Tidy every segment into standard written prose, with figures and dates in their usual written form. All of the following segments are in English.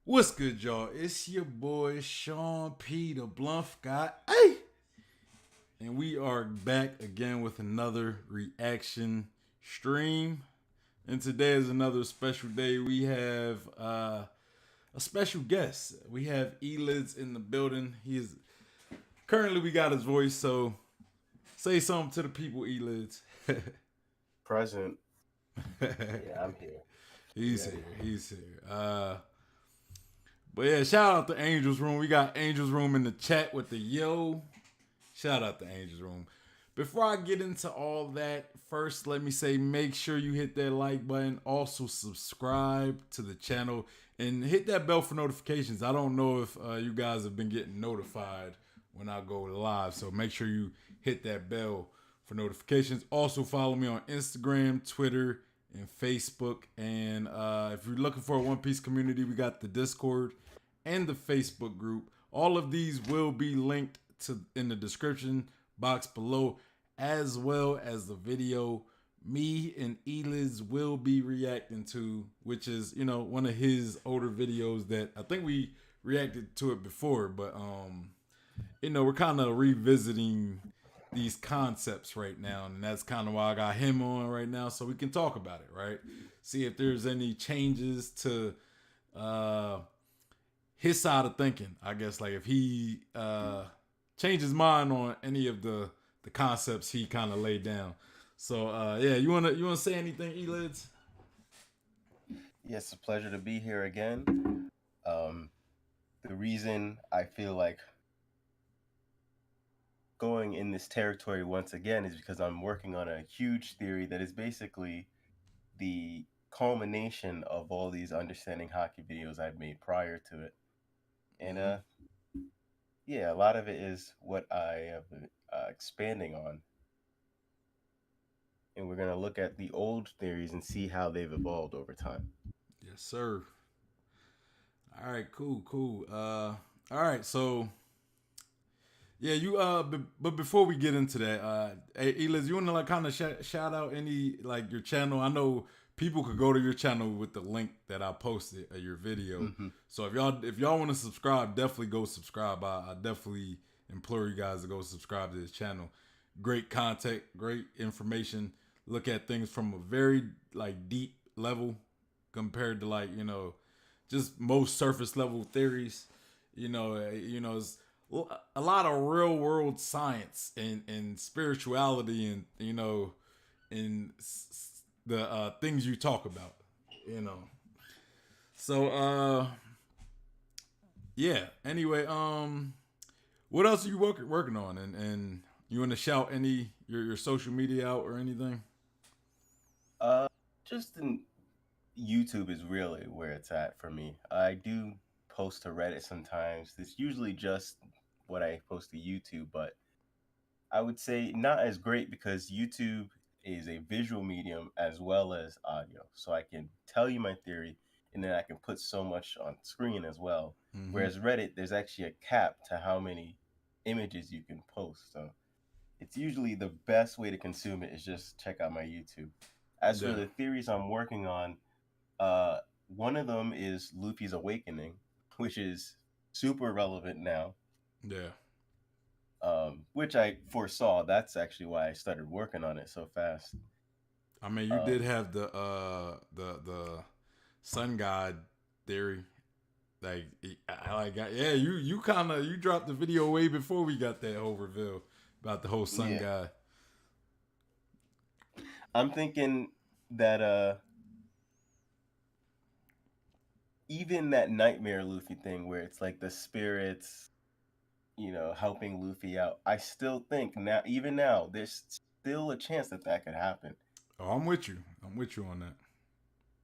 What's good, y'all? It's your boy Sean P. the Blunt guy. Hey! And we are back again with another reaction stream. And today is another special day. We have a special guest. We have ELiDZ in the building. He is currently, we got his voice, so say something to the people, ELiDZ. Present. Yeah, I'm here. He's here. He's here. But yeah, shout out to Angel's Room. We got Angel's Room in the chat with the yo. Shout out to Angel's Room. Before I get into all that, first let me say make sure you hit that like button. Also subscribe to the channel and hit that bell for notifications. I don't know if you guys have been getting notified when I go live, so make sure you hit that bell for notifications. Also follow me on Instagram, Twitter, and Facebook. And if you're looking for a One Piece community, we got the Discord and the Facebook group. All of these will be linked to in the description box below, as well as the video me and ELiDZ will be reacting to, which is, you know, one of his older videos that I think we reacted to it before, but you know, we're kind of revisiting these concepts right now, and that's kind of why I got him on right now, so we can talk about it, right? See if there's any changes to his side of thinking, I guess, like if he changed his mind on any of the concepts he kind of laid down. So yeah, you wanna say anything, ELiDZ? Yes, it's a pleasure to be here again. The reason I feel like going in this territory once again is because I'm working on a huge theory that is basically the culmination of all these Understanding Haki videos I've made prior to it. And yeah, a lot of it is what I have been expanding on. And we're going to look at the old theories and see how they've evolved over time. Yes, sir. All right, cool. All right, so yeah, you but before we get into that, hey, ELiDZ, you want to like kind of shout out any like your channel? I know people could go to your channel with the link that I posted of your video. Mm-hmm. So if y'all want to subscribe, definitely go subscribe. I definitely implore you guys to go subscribe to this channel. Great content, great information. Look at things from a very like deep level compared to like, you know, just most surface level theories. It's a lot of real world science and spirituality and, you know, and the things you talk about, you know. So yeah. Anyway, what else are you working on? And you want to shout any your social media out or anything? Just in YouTube is really where it's at for me. I do post to Reddit sometimes. It's usually just what I post to YouTube, but I would say not as great because YouTube is a visual medium as well as audio. So I can tell you my theory and then I can put so much on screen as well. Mm-hmm. Whereas Reddit, there's actually a cap to how many images you can post. So it's usually the best way to consume it is just check out my YouTube. As for the theories I'm working on, one of them is Luffy's awakening, which is super relevant now. Yeah. Which I foresaw. That's actually why I started working on it so fast. I mean, you did have the sun god theory. Like, yeah, you kind of you dropped the video way before we got that whole reveal about the whole sun god. I'm thinking that even that nightmare Luffy thing where it's like the spirits, you know, helping Luffy out. I still think now, even now, there's still a chance that that could happen. Oh, I'm with you. I'm with you on that.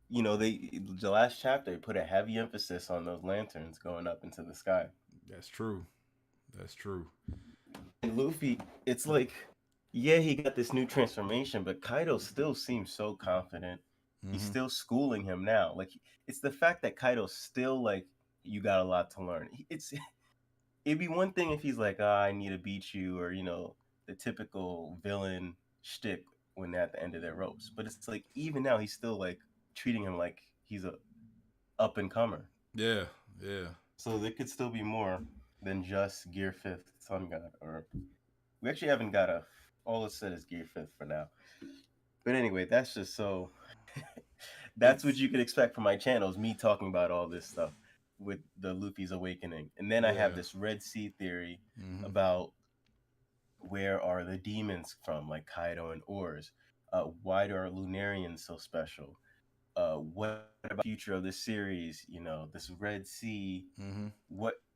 You know, the last chapter put a heavy emphasis on those lanterns going up into the sky. That's true. That's true. And Luffy, it's like, yeah, he got this new transformation, but Kaido still seems so confident. Mm-hmm. He's still schooling him now. Like, it's the fact that Kaido's still like, you got a lot to learn. It'd be one thing if he's like, I need to beat you, or, you know, the typical villain shtick when they're at the end of their ropes. But it's like, even now, he's still like treating him like he's a up and comer. Yeah, Yeah. So there could still be more than just Gear Fifth Sun God. Or we actually haven't got a. All it said is Gear Fifth for now. But anyway, that's just so. That's what It's you could expect from my channel is me talking about all this stuff with the Luffy's awakening, and then I have yeah. this Red Sea theory Mm-hmm. about where are the demons from, like Kaido and Oars. Why are Lunarians so special? What about the future of this series? You know, this Red Sea. Mm-hmm.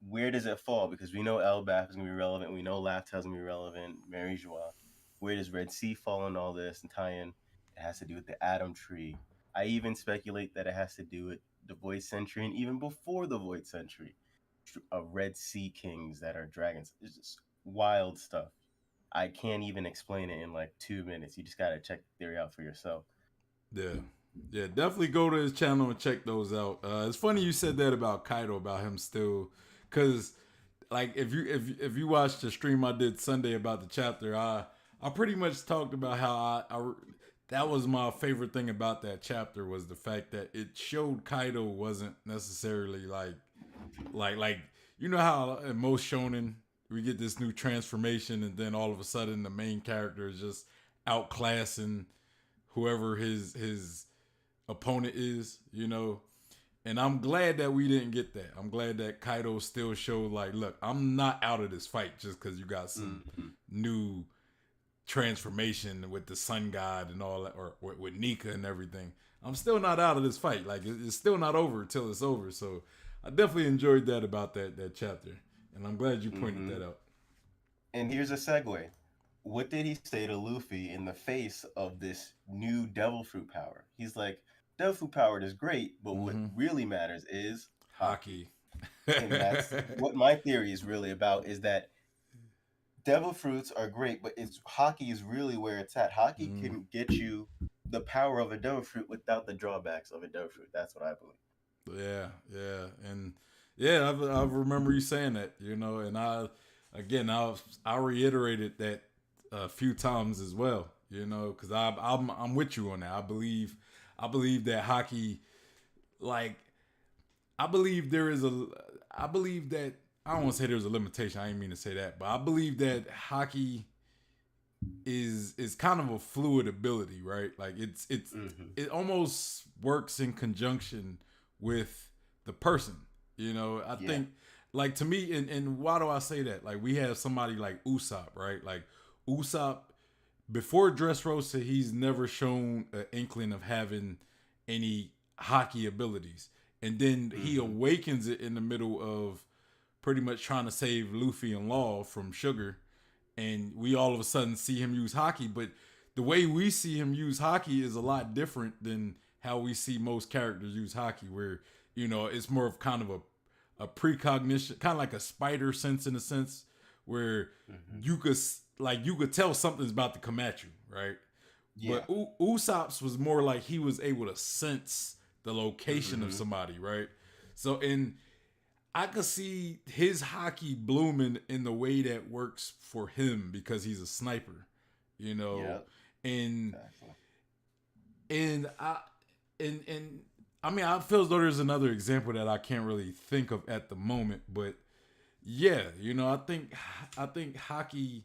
Where does it fall? Because we know Elbaf is gonna be relevant. We know Laptop is gonna be relevant. Mary Joie. Where does Red Sea fall in all this and tie in? It has to do with the Atom Tree. I even speculate that it has to do with the Void Century and even before the Void Century, Red Sea Kings that are dragons. It's just wild stuff. I can't even explain it in like 2 minutes. You just gotta check the theory out for yourself. Yeah. Yeah, definitely go to his channel and check those out. It's funny you said that about Kaido, about him still, because like if you watched the stream I did Sunday about the chapter, I pretty much talked about how I that was my favorite thing about that chapter was the fact that it showed Kaido wasn't necessarily like you know how in most shonen we get this new transformation and then all of a sudden the main character is just outclassing whoever his opponent is, you know. And I'm glad that we didn't get that. I'm glad that Kaido still showed like, look, I'm not out of this fight just because you got some new transformation with the Sun God and all that, or with Nika and everything. I'm still not out of this fight. Like it's still not over until it's over. So I definitely enjoyed that about that chapter, and I'm glad you pointed that out. And here's a segue. What did he say to Luffy in the face of this new Devil Fruit power? He's like, Devil Fruit power is great, but what really matters is Haki. Haki. And that's what my theory is really about, is that Devil Fruits are great, but it's Haki is really where it's at. Haki can get you the power of a Devil Fruit without the drawbacks of a Devil Fruit. That's what I believe. Yeah, and yeah, I remember you saying that, you know, and I reiterated that a few times as well, you know, because I'm with you on that. I believe that Haki, like, I believe there is a, I believe that I don't want to say there's a limitation. I didn't mean to say that, but I believe that Haki is kind of a fluid ability, right? Like it almost works in conjunction with the person. You know, I think like to me, and why do I say that? Like we have somebody like Usopp, right? Like Usopp before Dressrosa, he's never shown an inkling of having any Haki abilities, and then he awakens it in the middle of pretty much trying to save Luffy and Law from Sugar, and we all of a sudden see him use Haki. But the way we see him use Haki is a lot different than how we see most characters use Haki, where you know it's more of kind of a precognition, kind of like a spider sense in a sense, where you could tell something's about to come at you, right? Yeah. But Usopp's was more like he was able to sense the location of somebody, right? So in I could see his Haki blooming in the way that works for him because he's a sniper, you know. And Exactly. and I mean I feel as though there's another example that I can't really think of at the moment, but yeah, you know, I think Haki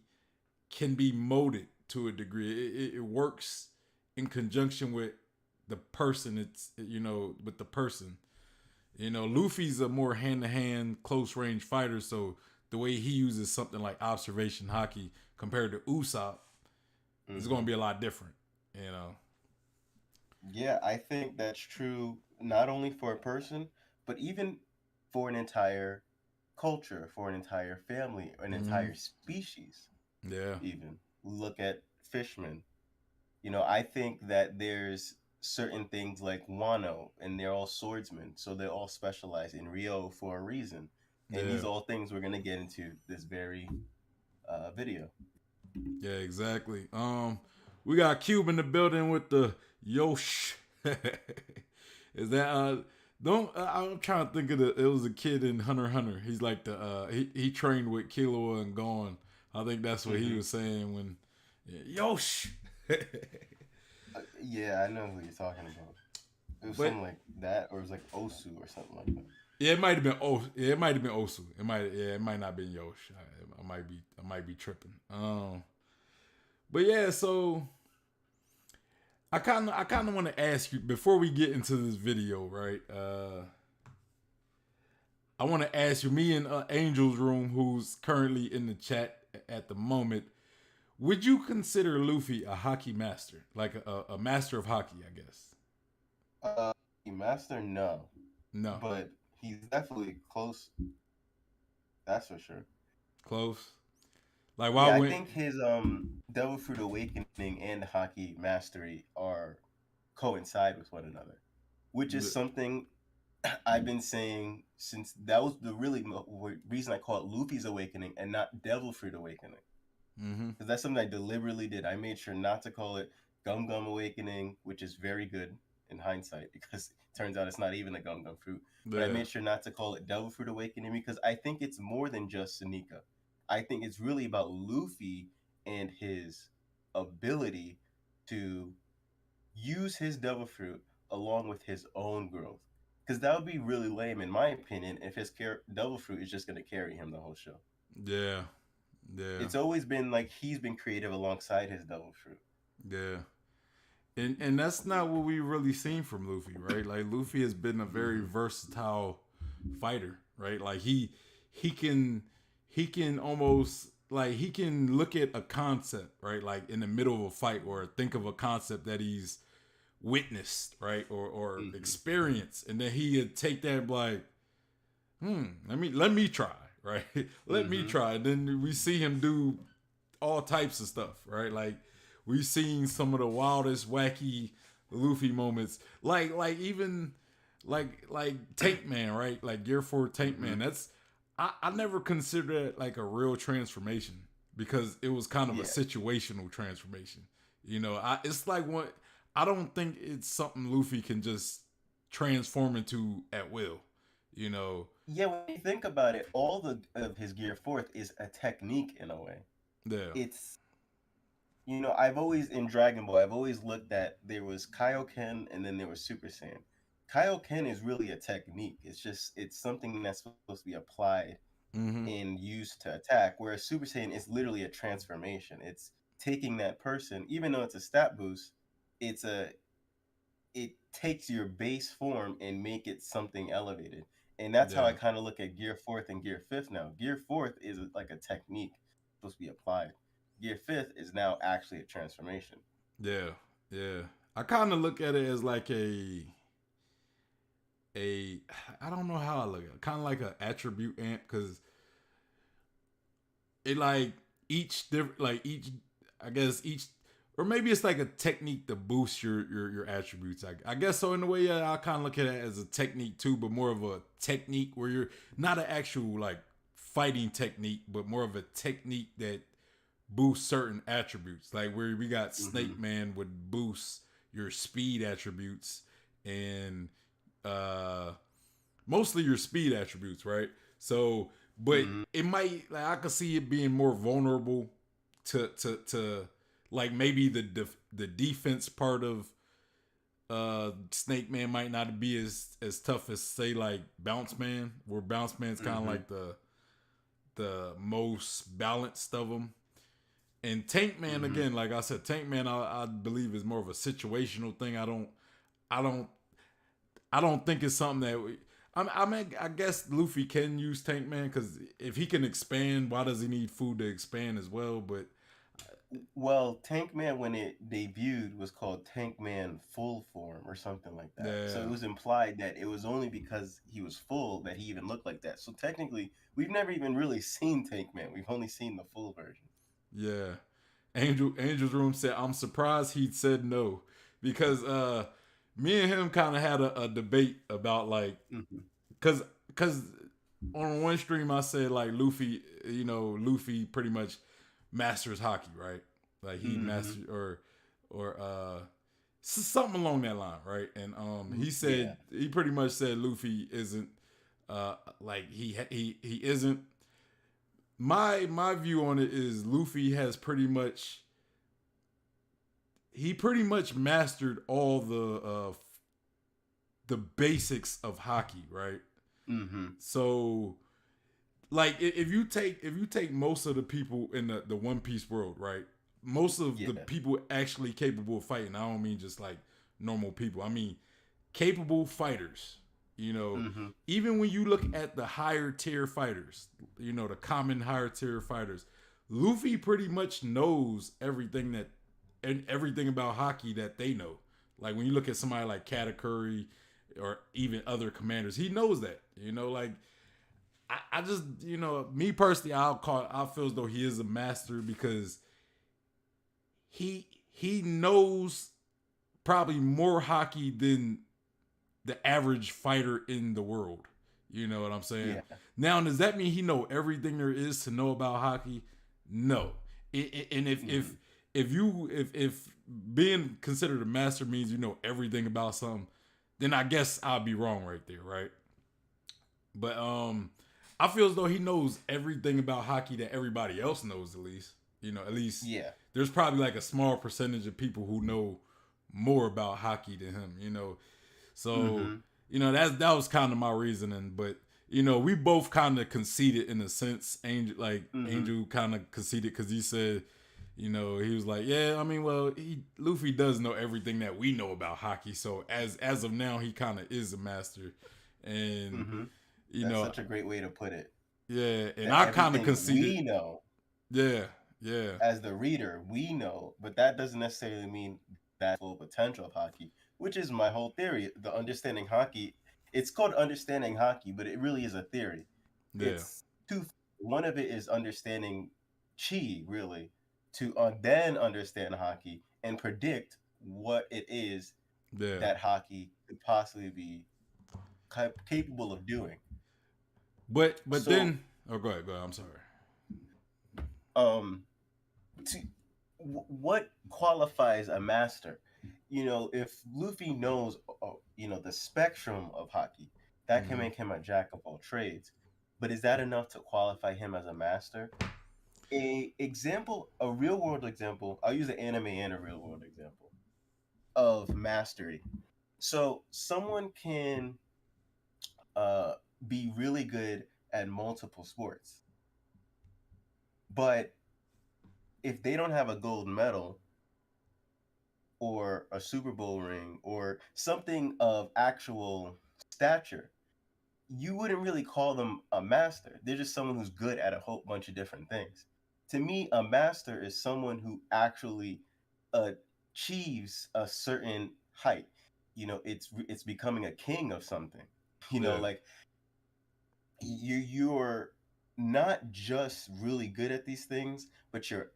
can be molded to a degree. It works in conjunction with the person. It's you know with the person. You know, Luffy's a more hand-to-hand, close-range fighter, so the way he uses something like observation Haki compared to Usopp is going to be a lot different. You know. Yeah, I think that's true not only for a person, but even for an entire culture, for an entire family, an entire species. Yeah. Even look at fishmen. You know, I think that there's certain things like Wano, and they're all swordsmen, so they're all specialized in Rio for a reason. And these Yeah. are all things we're gonna get into this very video. Yeah. Exactly. We got Cube in the building with the Yosh. Is that don't I'm trying to think of it was a kid in Hunter x Hunter. He's like the he trained with Killua and Gon. I think that's what he was saying when Yosh. Yeah, I know who you're talking about. It was But something like that, or it was like Osu or something like that. Yeah, it might have been it might have been Osu. It might not have been Yosh. I might be tripping. But yeah, so I kind of want to ask you before we get into this video, right? I want to ask you, me and Angel's Room, who's currently in the chat at the moment, would you consider Luffy a hockey master, like a master of hockey? I guess. Master, no, No, but he's definitely close. That's for sure. close. Like why Yeah, I went? think his Devil Fruit Awakening and Hockey Mastery are coincide with one another, which is something I've been saying since that was the reason I call it Luffy's Awakening and not Devil Fruit Awakening. Because that's something I deliberately did. I made sure not to call it Gum Gum Awakening, which is very good in hindsight because it turns out it's not even a Gum Gum Fruit. But I made sure not to call it Devil Fruit Awakening because I think it's more than just Sunika. I think it's really about Luffy and his ability to use his Devil Fruit along with his own growth. Because that would be really lame, in my opinion, if his Devil Fruit is just going to carry him the whole show. Yeah. Yeah. It's always been like he's been creative alongside his Devil Fruit. Yeah. And that's not what we really seen from Luffy, right? Like Luffy has been a very versatile fighter, right? Like he can almost like he can look at a concept, right? Like in the middle of a fight or think of a concept that he's witnessed, right? Or experienced, and then he'd take that and be like, let me try, right? Let me try. And then we see him do all types of stuff, right? Like we've seen some of the wildest, wacky Luffy moments, like even Tank Man, right? Like Gear 4 Tank Man. That's I never considered that like a real transformation because it was kind of a situational transformation. You know, it's like what I don't think it's something Luffy can just transform into at will. You know. Yeah, when you think about it, all of his Gear 4th is a technique in a way. Yeah. It's I've always in Dragon Ball, I've always looked at there was Kaioken and then there was Super Saiyan. Kaioken is really a technique. It's something that's supposed to be applied and used to attack, whereas Super Saiyan is literally a transformation. It's taking that person, even though it's a stat boost, it takes your base form and make it something elevated. And that's how I kind of look at Gear 4th and Gear 5th now. Gear 4th is like a technique supposed to be applied. Gear 5th is now actually a transformation. Yeah, yeah. I kind of look at it as like I don't know how I look at it. Kind of like an attribute ant because it like each different each I guess each or maybe it's like a technique to boost your attributes. I guess so in a way. Yeah, I kind of look at it as a technique too, but more of a technique where you're not an actual like fighting technique, but more of a technique that boosts certain attributes. Like where we got Snake Man would boost your speed attributes and mostly your speed attributes, right? So, but it might like I could see it being more vulnerable to like maybe the defense part of Snake Man might not be as tough as say like Bounce Man, where Bounce Man's kind of like the most balanced of them. And Tank Man again, like I said, Tank Man I believe is more of a situational thing. I don't think it's something that I mean I guess Luffy can use Tank Man because if he can expand, why does he need food to expand as well? But Tank Man when it debuted was called Tank Man Full Form or something like that. yeah. So it was implied that it was only because he was full that he even looked like that. So technically, we've never even really seen Tank Man. We've only seen the full version. Yeah. Angel's Room said, I'm surprised he said no. Because me and him kind of had a debate about like because on one stream I said like Luffy pretty much masters hockey, right? Like he masters or something along that line, right? And he said he pretty much said Luffy isn't like he isn't. My view on it is Luffy has pretty much mastered all the basics of hockey, right? Mm-hmm. So, like, if you take most of the people in the One Piece world, right? Most of the people actually capable of fighting. I don't mean just like normal people. I mean capable fighters. You know, even when you look at the higher tier fighters, you know, the common higher tier fighters, Luffy pretty much knows everything about Haki that they know. Like when you look at somebody like Katakuri or even other commanders, he knows that. You know, like I just, you know, me personally, I feel as though he is a master because he knows probably more Haki than the average fighter in the world. You know what I'm saying? Yeah. Now, does that mean he know everything there is to know about Haki? No. And if being considered a master means you know everything about something, then I guess I'll be wrong right there, right? But I feel as though he knows everything about Haki that everybody else knows, at least. You know, at least there's probably like a small percentage of people who know more about Haki than him, you know. So, you know, that was kind of my reasoning, but you know, we both kind of conceded in a sense. Angel kind of conceded because he said, you know, he was like, yeah, I mean, well, Luffy does know everything that we know about Haki, so as of now, he kind of is a master, and you That's know, such a great way to put it. Yeah, and That I kind of conceded. we know. Yeah. As the reader, we know, but that doesn't necessarily mean that full potential of Haki, which is my whole theory. The Understanding Haki, it's called Understanding Haki, but it really is a theory. Yeah. It's two. One of it is understanding Chi, really, to then understand Haki and predict what it is that Haki could possibly be capable of doing. But So, then, oh, go ahead. I'm sorry. What qualifies a master? You know, if Luffy knows, you know, the spectrum of Haki, that can make him a jack of all trades. But is that enough to qualify him as a master? A real world example. I'll use an anime and a real world example of mastery. So someone can uh, be really good at multiple sports, but if they don't have a gold medal or a Super Bowl ring or something of actual stature, you wouldn't really call them a master. They're just someone who's good at a whole bunch of different things. To me, a master is someone who actually achieves a certain height. You know, it's becoming a king of something. You know, like you're not just really good at these things, but you've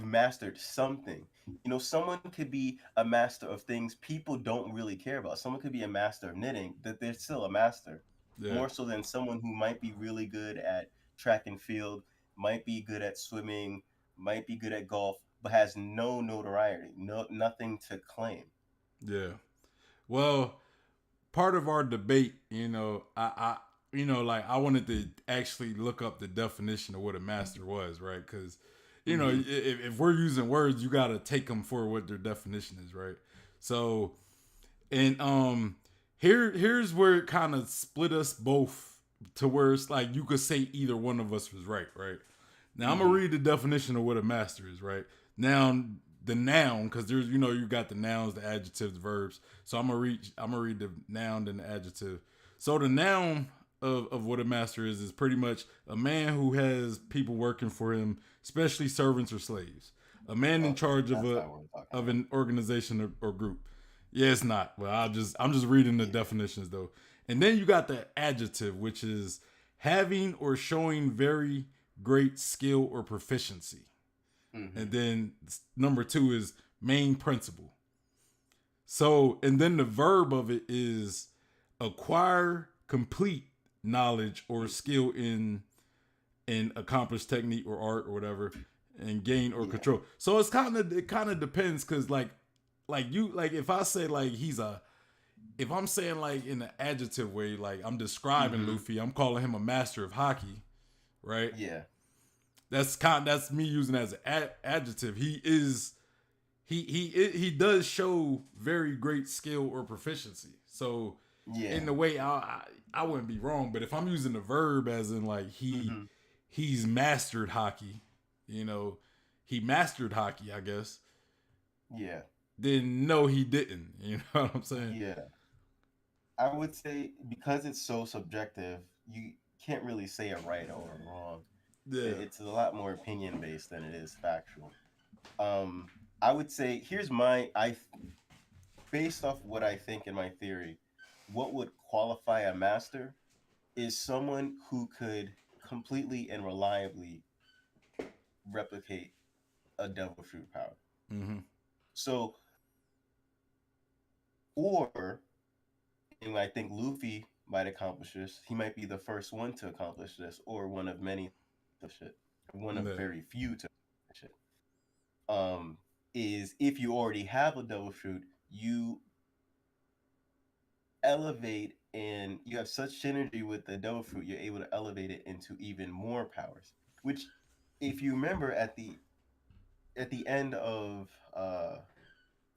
mastered something. You know, someone could be a master of things people don't really care about. Someone could be a master of knitting, that they're still a master. More so than someone who might be really good at track and field, might be good at swimming, might be good at golf, but has no notoriety, nothing to claim. Yeah. Well, part of our debate, you know, I you know, like I wanted to actually look up the definition of what a master was, right? Because you know, if we're using words, you got to take them for what their definition is, right? So, and here's where it kind of split us both to where it's like you could say either one of us was right, right? Now I'm gonna read the definition of what a master is, right? Now the noun, because there's, you know, you got the nouns, the adjectives, the verbs. So I'm gonna read the noun and the adjective. So the noun of what a master is pretty much a man who has people working for him, especially servants or slaves. A man in charge of an organization or group. Yeah, it's not. Well, I'm just reading the definitions though. And then you got the adjective, which is having or showing very great skill or proficiency. And then number 2 is main principle. So, and then the verb of it is acquire complete knowledge or skill in accomplished technique or art or whatever, and gain or control. So it kind of depends, because like if I say like if I'm saying like in an adjective way, like I'm describing Luffy, I'm calling him a master of Haki, right? Yeah. That's me using it as an adjective. He does show very great skill or proficiency. So Yeah. in the way I wouldn't be wrong, but if I'm using the verb as in like he's mastered Haki, you know, he mastered Haki, I guess. Yeah. Then no, he didn't. You know what I'm saying? Yeah. I would say because it's so subjective, you can't really say a right or a wrong. Yeah. It's a lot more opinion based than it is factual. I would say here's my based off what I think in my theory, what would qualify a master is someone who could completely and reliably replicate a devil fruit power. Mm-hmm. So, or and I think Luffy might accomplish this. He might be the first one to accomplish this, or one of many to shit, one of Yeah. very few to accomplish it. Is if you already have a devil fruit, you elevate and you have such synergy with the devil fruit, you're able to elevate it into even more powers. Which, if you remember at the end of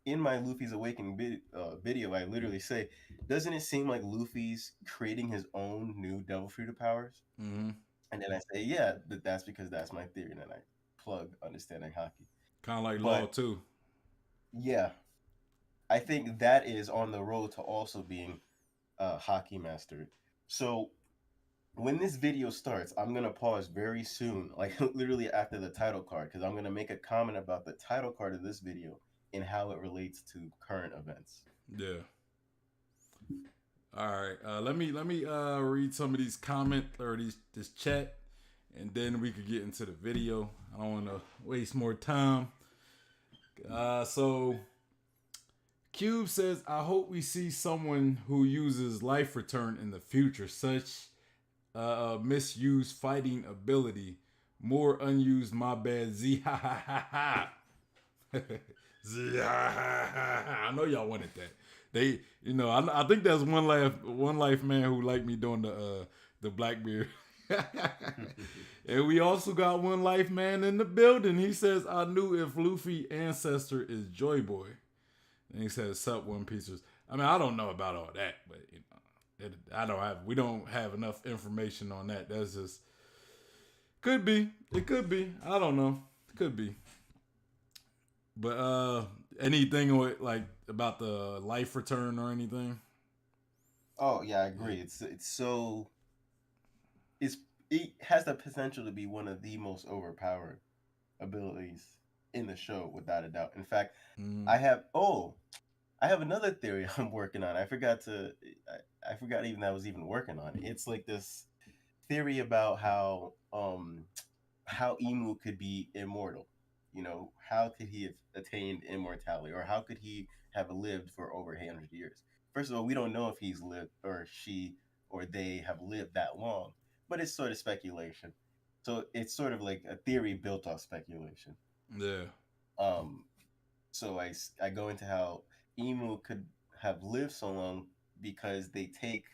in my Luffy's Awakening video, I literally say, doesn't it seem like Luffy's creating his own new devil fruit powers? Mm-hmm. And then I say, yeah, that's because that's my theory, and then I plug Understanding Haki. Kind of like Law But too. yeah, I think that is on the road to also being Haki mastered. So when this video starts, I'm gonna pause very soon, like literally after the title card, because I'm gonna make a comment about the title card of this video and how it relates to current events. Yeah. All right. Let me read some of these comments or this chat, and then we could get into the video. I don't want to waste more time. So Cube says, I hope we see someone who uses life return in the future. Such misused fighting ability. More unused, my bad. Z ha ha ha ha. Z ha ha ha ha. I know y'all wanted that. They, you know, I think that's one life man who liked me doing the Blackbeard. And we also got one life man in the building. He says, I knew if Luffy ancestor is Joy Boy. And he says, sup, One Piecers. I mean, I don't know about all that, but you know, we don't have enough information on that. That's just could be. It could be. I don't know. It could be. But anything with like about the life return or anything? Oh yeah, I agree. It has the potential to be one of the most overpowered abilities in the show, without a doubt. In fact, I have another theory I'm working on. I forgot even that I was even working on it. It's like this theory about how Emu could be immortal. You know, how could he have attained immortality, or how could he have lived for over 100 years? First of all, we don't know if he's lived, or she or they have lived that long, but it's sort of speculation. So it's sort of like a theory built off speculation. Yeah. So I go into how Emu could have lived so long because they take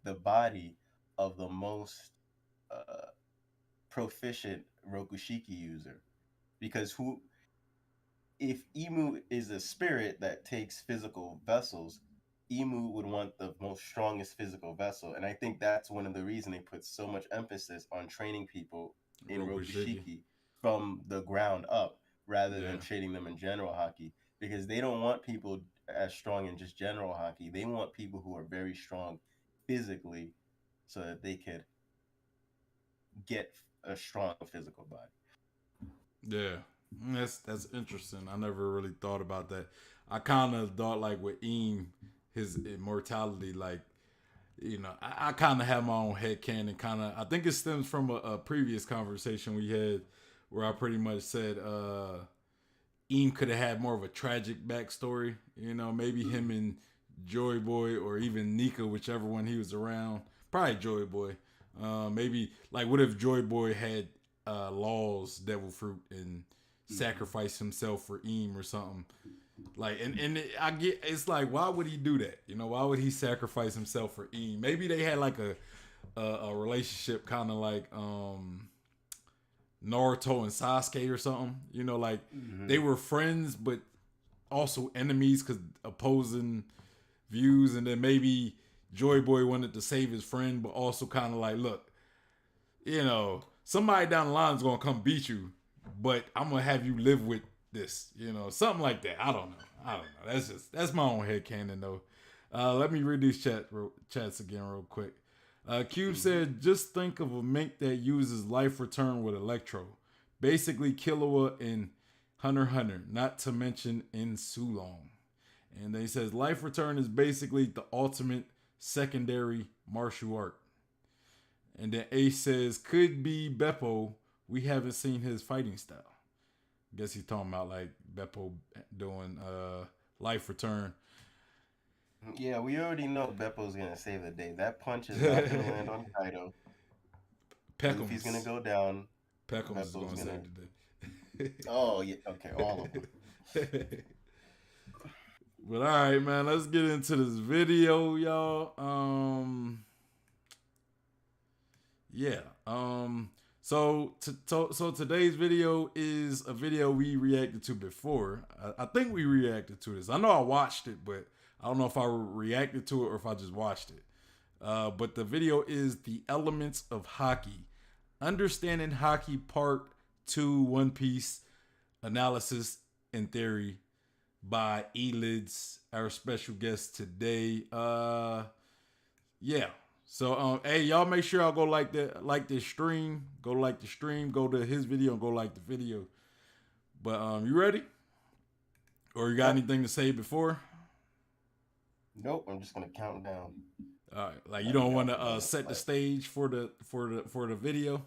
the body of the most proficient Rokushiki user. Because if Emu is a spirit that takes physical vessels, Emu would want the most strongest physical vessel. And I think that's one of the reasons they put so much emphasis on training people in Rokushiki from the ground up rather than training them in general Haki. Because they don't want people as strong in just general Haki. They want people who are very strong physically so that they could get a strong physical body. Yeah. That's interesting. I never really thought about that. I kind of thought like with his immortality, like, you know, I kind of have my own headcanon. Kind of, I think it stems from a previous conversation we had where I pretty much said could have had more of a tragic backstory. You know, maybe him and Joy Boy, or even Nika, whichever one he was around. Probably Joy Boy. Maybe like what if Joy Boy had Law's devil fruit and sacrifice himself for or something. Like, and I get, it's like, why would he do that? You know, why would he sacrifice himself for Maybe they had like a relationship kind of like Naruto and Sasuke or something. You know, like they were friends but also enemies because opposing views. And then maybe Joy Boy wanted to save his friend, but also kind of like, look, somebody down the line is gonna come beat you, but I'm gonna have you live with this, something like that. I don't know. That's my own headcanon though. Let me read these chats again real quick. Cube said, just think of a mink that uses life return with Electro. Basically Killua in Hunter x Hunter, not to mention in Sulong. And then he says, life return is basically the ultimate secondary martial art. And then Ace says, could be Beppo. We haven't seen his fighting style. Guess he's talking about like Beppo doing life return. Yeah, we already know Beppo's gonna save the day. That punch is not gonna land on Kaido. Luffy's gonna go down. Peckham's is gonna save the day. Oh yeah, okay, all of them. But all right, man, let's get into this video, y'all. Yeah. So today's video is a video we reacted to before. I think we reacted to this. I know I watched it, but I don't know if I reacted to it or if I just watched it. But the video is The Elements of Haki. Understanding Haki Part 2 One Piece Analysis and Theory by ELiDZ, our special guest today. Yeah. So hey, y'all make sure y'all go like this stream. Go like the stream, go to his video and go like the video. But you ready? Or you got anything to say before? Nope, I'm just gonna count down. All right, like you don't want to set the stage for the video.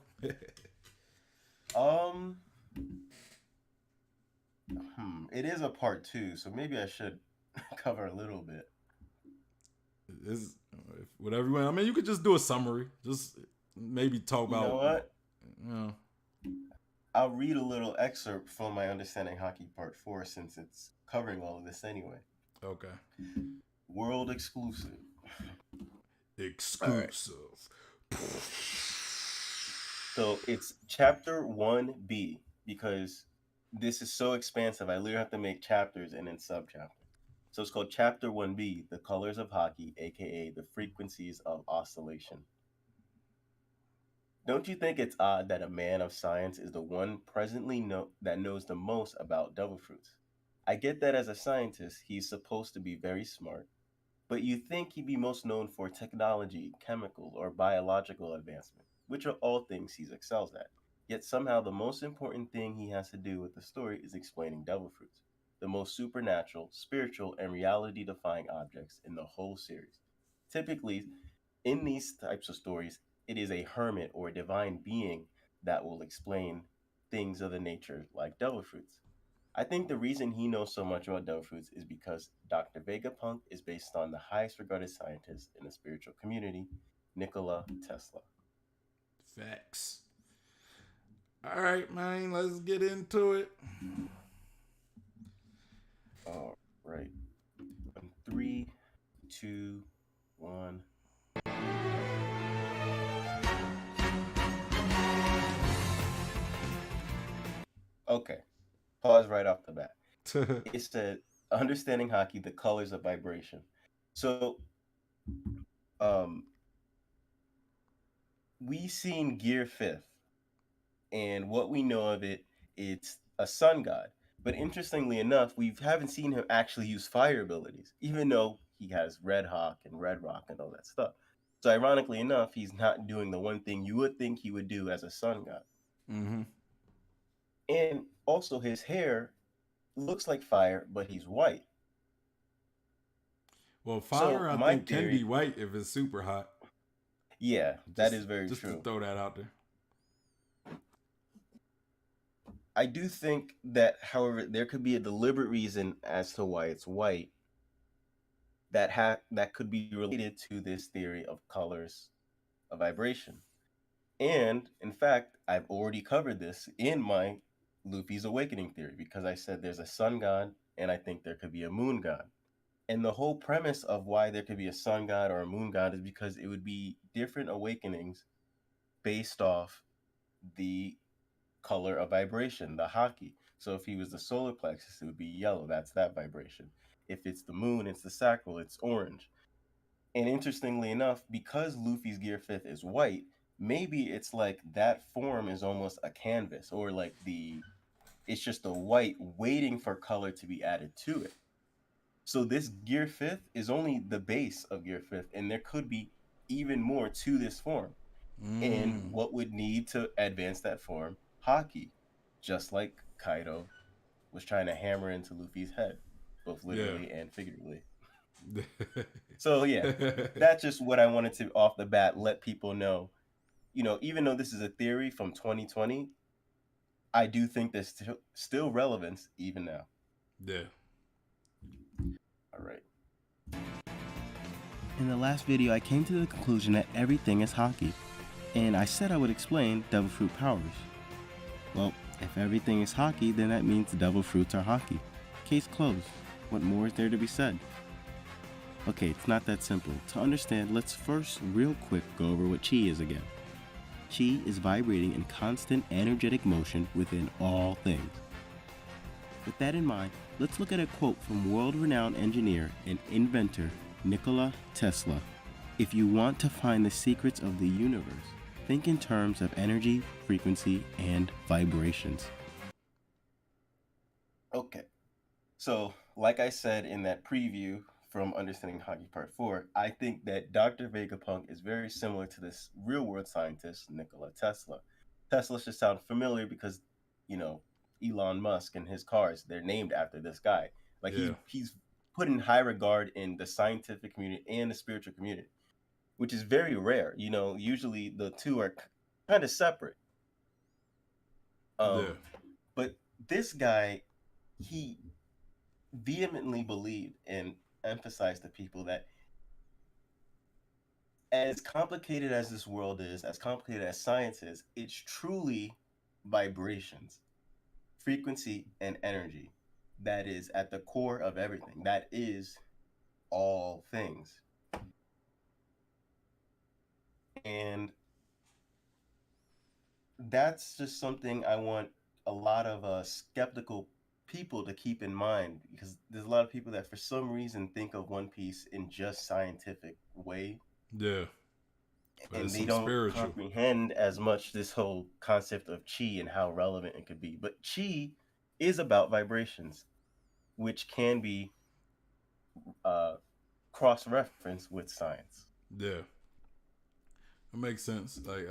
It is a part 2, so maybe I should cover a little bit. Is whatever you want. I mean, you could just do a summary. Just maybe talk about. You know what? You know. I'll read a little excerpt from my Understanding Haki Part 4 since it's covering all of this anyway. Okay. World exclusive. Exclusive. Right. So it's chapter 1B because this is so expansive. I literally have to make chapters and then sub-chapters. So it's called Chapter 1B, The Colors of Haki, aka the Frequencies of Oscillation. Don't you think it's odd that a man of science is the one presently that knows the most about devil fruits? I get that as a scientist, he's supposed to be very smart, but you'd think he'd be most known for technology, chemical, or biological advancement, which are all things he excels at. Yet somehow the most important thing he has to do with the story is explaining devil fruits, the most supernatural, spiritual, and reality-defying objects in the whole series. Typically, in these types of stories, it is a hermit or a divine being that will explain things of the nature like devil fruits. I think the reason he knows so much about devil fruits is because Dr. Vegapunk is based on the highest regarded scientist in the spiritual community, Nikola Tesla. Facts. All right, man, let's get into it. All right. 3, 2, 1. Okay. Pause right off the bat. It's the Understanding Haki, the colors of vibration. So, we seen Gear 5th, and what we know of it, it's a sun god. But interestingly enough, we haven't seen him actually use fire abilities, even though he has Red Hawk and Red Rock and all that stuff. So ironically enough, he's not doing the one thing you would think he would do as a sun god. Mm-hmm. And also his hair looks like fire, but he's white. Well, fire, I think, can be white if it's super hot. Yeah, that is very true. Just to throw that out there. I do think that, however, there could be a deliberate reason as to why it's white that could be related to this theory of colors of vibration. And, in fact, I've already covered this in my Luffy's Awakening theory because I said there's a sun god and I think there could be a moon god. And the whole premise of why there could be a sun god or a moon god is because it would be different awakenings based off the color of vibration, the Haki. So if he was the solar plexus, it would be yellow. That's that vibration. If it's the moon, it's the sacral, it's orange. And interestingly enough, because Luffy's Gear 5th is white, maybe it's like that form is almost a canvas, or like it's just a white waiting for color to be added to it. So this Gear 5th is only the base of Gear 5th, and there could be even more to this form. And what would need to advance that form? Haki. Just like Kaido was trying to hammer into Luffy's head, both literally and figuratively. So yeah, that's just what I wanted to off the bat let people know. You know, even though this is a theory from 2020, I do think there's still relevance even now. Yeah. All right. In the last video, I came to the conclusion that everything is Haki, and I said I would explain Devil Fruit powers. Well, if everything is Haki, then that means Devil Fruits are Haki. Case closed. What more is there to be said? Okay, it's not that simple. To understand, let's first real quick go over what Chi is again. Chi is vibrating in constant energetic motion within all things. With that in mind, let's look at a quote from world-renowned engineer and inventor Nikola Tesla. If you want to find the secrets of the universe, think in terms of energy, frequency, and vibrations. Okay. So, like I said in that preview from Understanding Haki Part 4, I think that Dr. Vegapunk is very similar to this real-world scientist, Nikola Tesla. Tesla should sound familiar because, you know, Elon Musk and his cars, they're named after this guy. Like, he's put in high regard in the scientific community and the spiritual community, which is very rare. You know, usually the two are kind of separate. But this guy, he vehemently believed and emphasized to people that as complicated as this world is, as complicated as science is, it's truly vibrations, frequency, and energy that is at the core of everything. That is all things. And that's just something I want a lot of skeptical people to keep in mind, because there's a lot of people that for some reason think of One Piece in just scientific way. Yeah. But and they don't comprehend as much this whole concept of chi and how relevant it could be. But chi is about vibrations, which can be cross-referenced with science. Yeah. It makes sense. Like,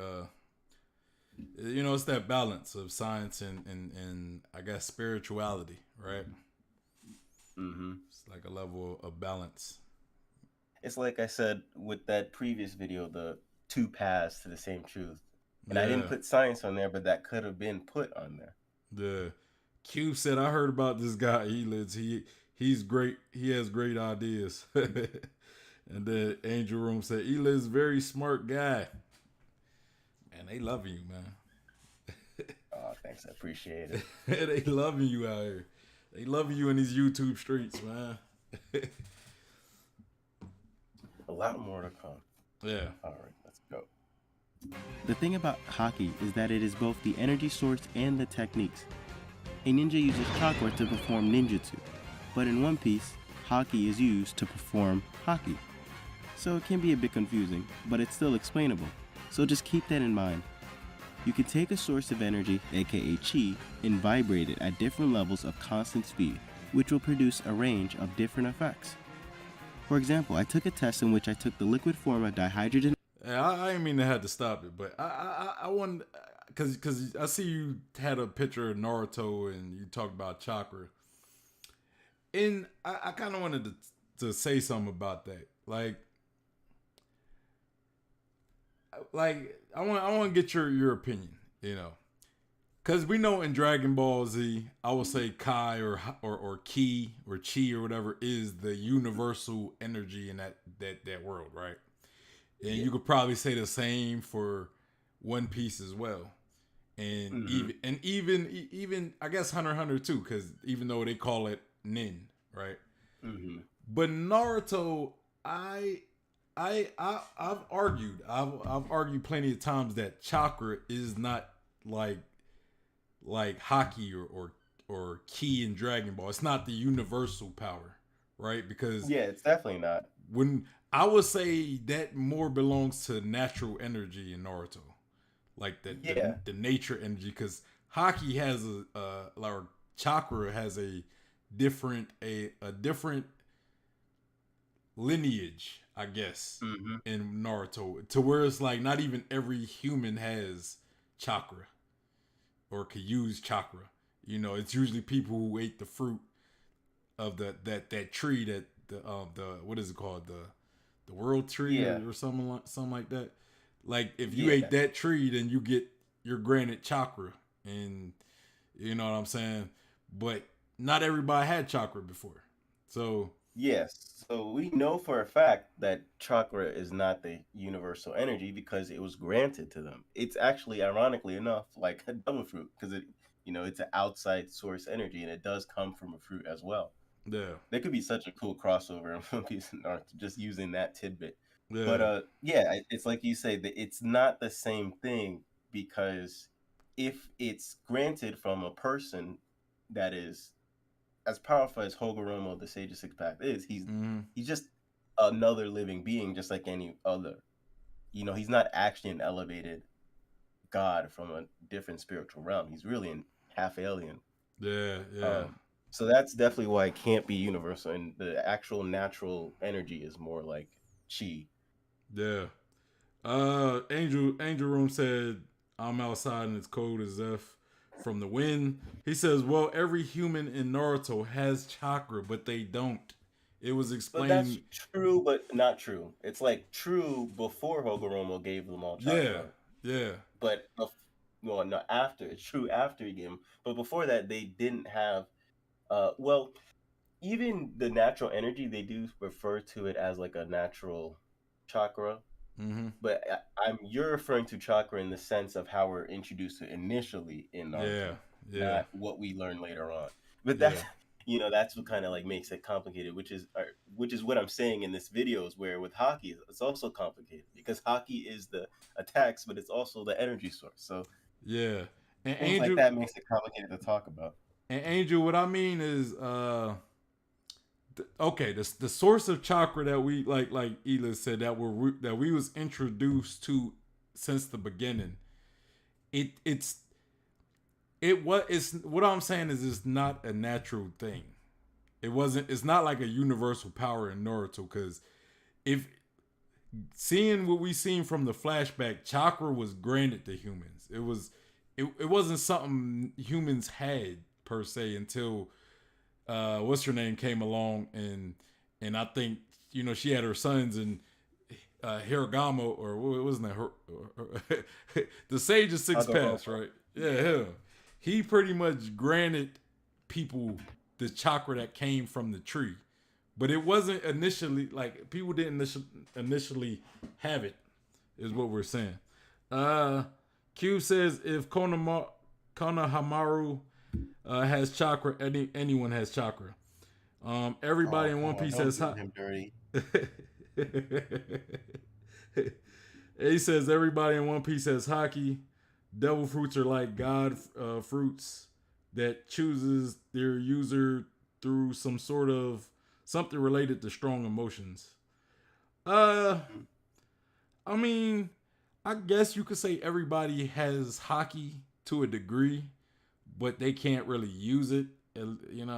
you know, it's that balance of science and I guess spirituality, right? Mm-hmm. It's like a level of balance. It's like I said with that previous video, the two paths to the same truth. And I didn't put science on there, but that could have been put on there. The Q said, I heard about this guy, ELiDZ. He's great. He has great ideas. And then Angel Room said, ELiDZ very smart guy. Man, they love you, man. Oh, thanks. I appreciate it. They loving you out here. They love you in these YouTube streets, man. A lot more to come. Yeah. All right, let's go. The thing about Haki is that it is both the energy source and the techniques. A ninja uses chakra to perform ninjutsu, but in One Piece, Haki is used to perform Haki. So it can be a bit confusing, but it's still explainable. So just keep that in mind. You can take a source of energy, aka chi, and vibrate it at different levels of constant speed, which will produce a range of different effects. For example, I took a test in which I took the liquid form of dihydrogen. I didn't mean to have to stop it, but I wanted, because I see you had a picture of Naruto and you talked about chakra. And I kind of wanted to say something about that. Like I want to get your opinion, you know, because we know in Dragon Ball Z, I will say Kai or Ki or Chi or whatever is the universal energy in that world, right? And you could probably say the same for One Piece as well, and even I guess Hunter x Hunter too, because even though they call it Nin, right? Mm-hmm. But Naruto, I've argued plenty of times that chakra is not like Haki or Ki in Dragon Ball. It's not the universal power, right? Because it's definitely not. When I would say that more belongs to natural energy in Naruto, like the nature energy, because Haki has or Chakra has a different lineage, I guess, in Naruto, to where it's like not even every human has chakra or could use chakra. You know, it's usually people who ate the fruit of that tree that the what is it called, the world tree, or something like that. Like if you ate that tree, then you're granted chakra, and you know what I'm saying. But not everybody had chakra before, so. Yes. So we know for a fact that chakra is not the universal energy because it was granted to them. It's actually, ironically enough, like a devil fruit because it's an outside source energy and it does come from a fruit as well. Yeah. There could be such a cool crossover in One Piece and Naruto just using that tidbit. Yeah. But it's like you say that it's not the same thing because if it's granted from a person that is as powerful as Hogoromo, the Sage of Six Path, is, he's just another living being, just like any other. He's not actually an elevated god from a different spiritual realm. He's really a half alien. Yeah. So that's definitely why it can't be universal, and the actual natural energy is more like chi. Yeah. Angel Room said, I'm outside and it's cold as F from the wind. He says, well, every human in Naruto has chakra, but they don't. It was explained. But that's true, but not true. It's like true before Hogoromo gave them all chakra. Yeah. But no, after. It's true after he gave them. But before that, they didn't have. Even the natural energy, they do refer to it as like a natural chakra. But you're referring to chakra in the sense of how we're introduced to it initially in Naruto, not what we learn later on. But that's what kind of like makes it complicated, which is what I'm saying in this video, is where with Haki it's also complicated because Haki is the attacks, but it's also the energy source. So and things like that makes it complicated to talk about. And Angel, what I mean is, okay, the source of chakra that we like ELiDZ said that we was introduced to since the beginning. What I'm saying is it's not a natural thing. It's not like a universal power in Naruto, because if seeing what we seen from the flashback, chakra was granted to humans. It wasn't something humans had per se until what's her name came along, and I think she had her sons, and Hiragamo, or what wasn't that her the Sage of Six Paths, right? Yeah, him. He pretty much granted people the chakra that came from the tree, but it wasn't initially, like, people didn't initially have it, is what we're saying. Q says if Konohamaru has chakra, anyone has chakra. Everybody in One Piece has Haki. He says everybody in One Piece has Haki. Devil fruits are like god fruits that chooses their user through something related to strong emotions. I mean, I guess you could say everybody has Haki to a degree, but they can't really use it. I mean,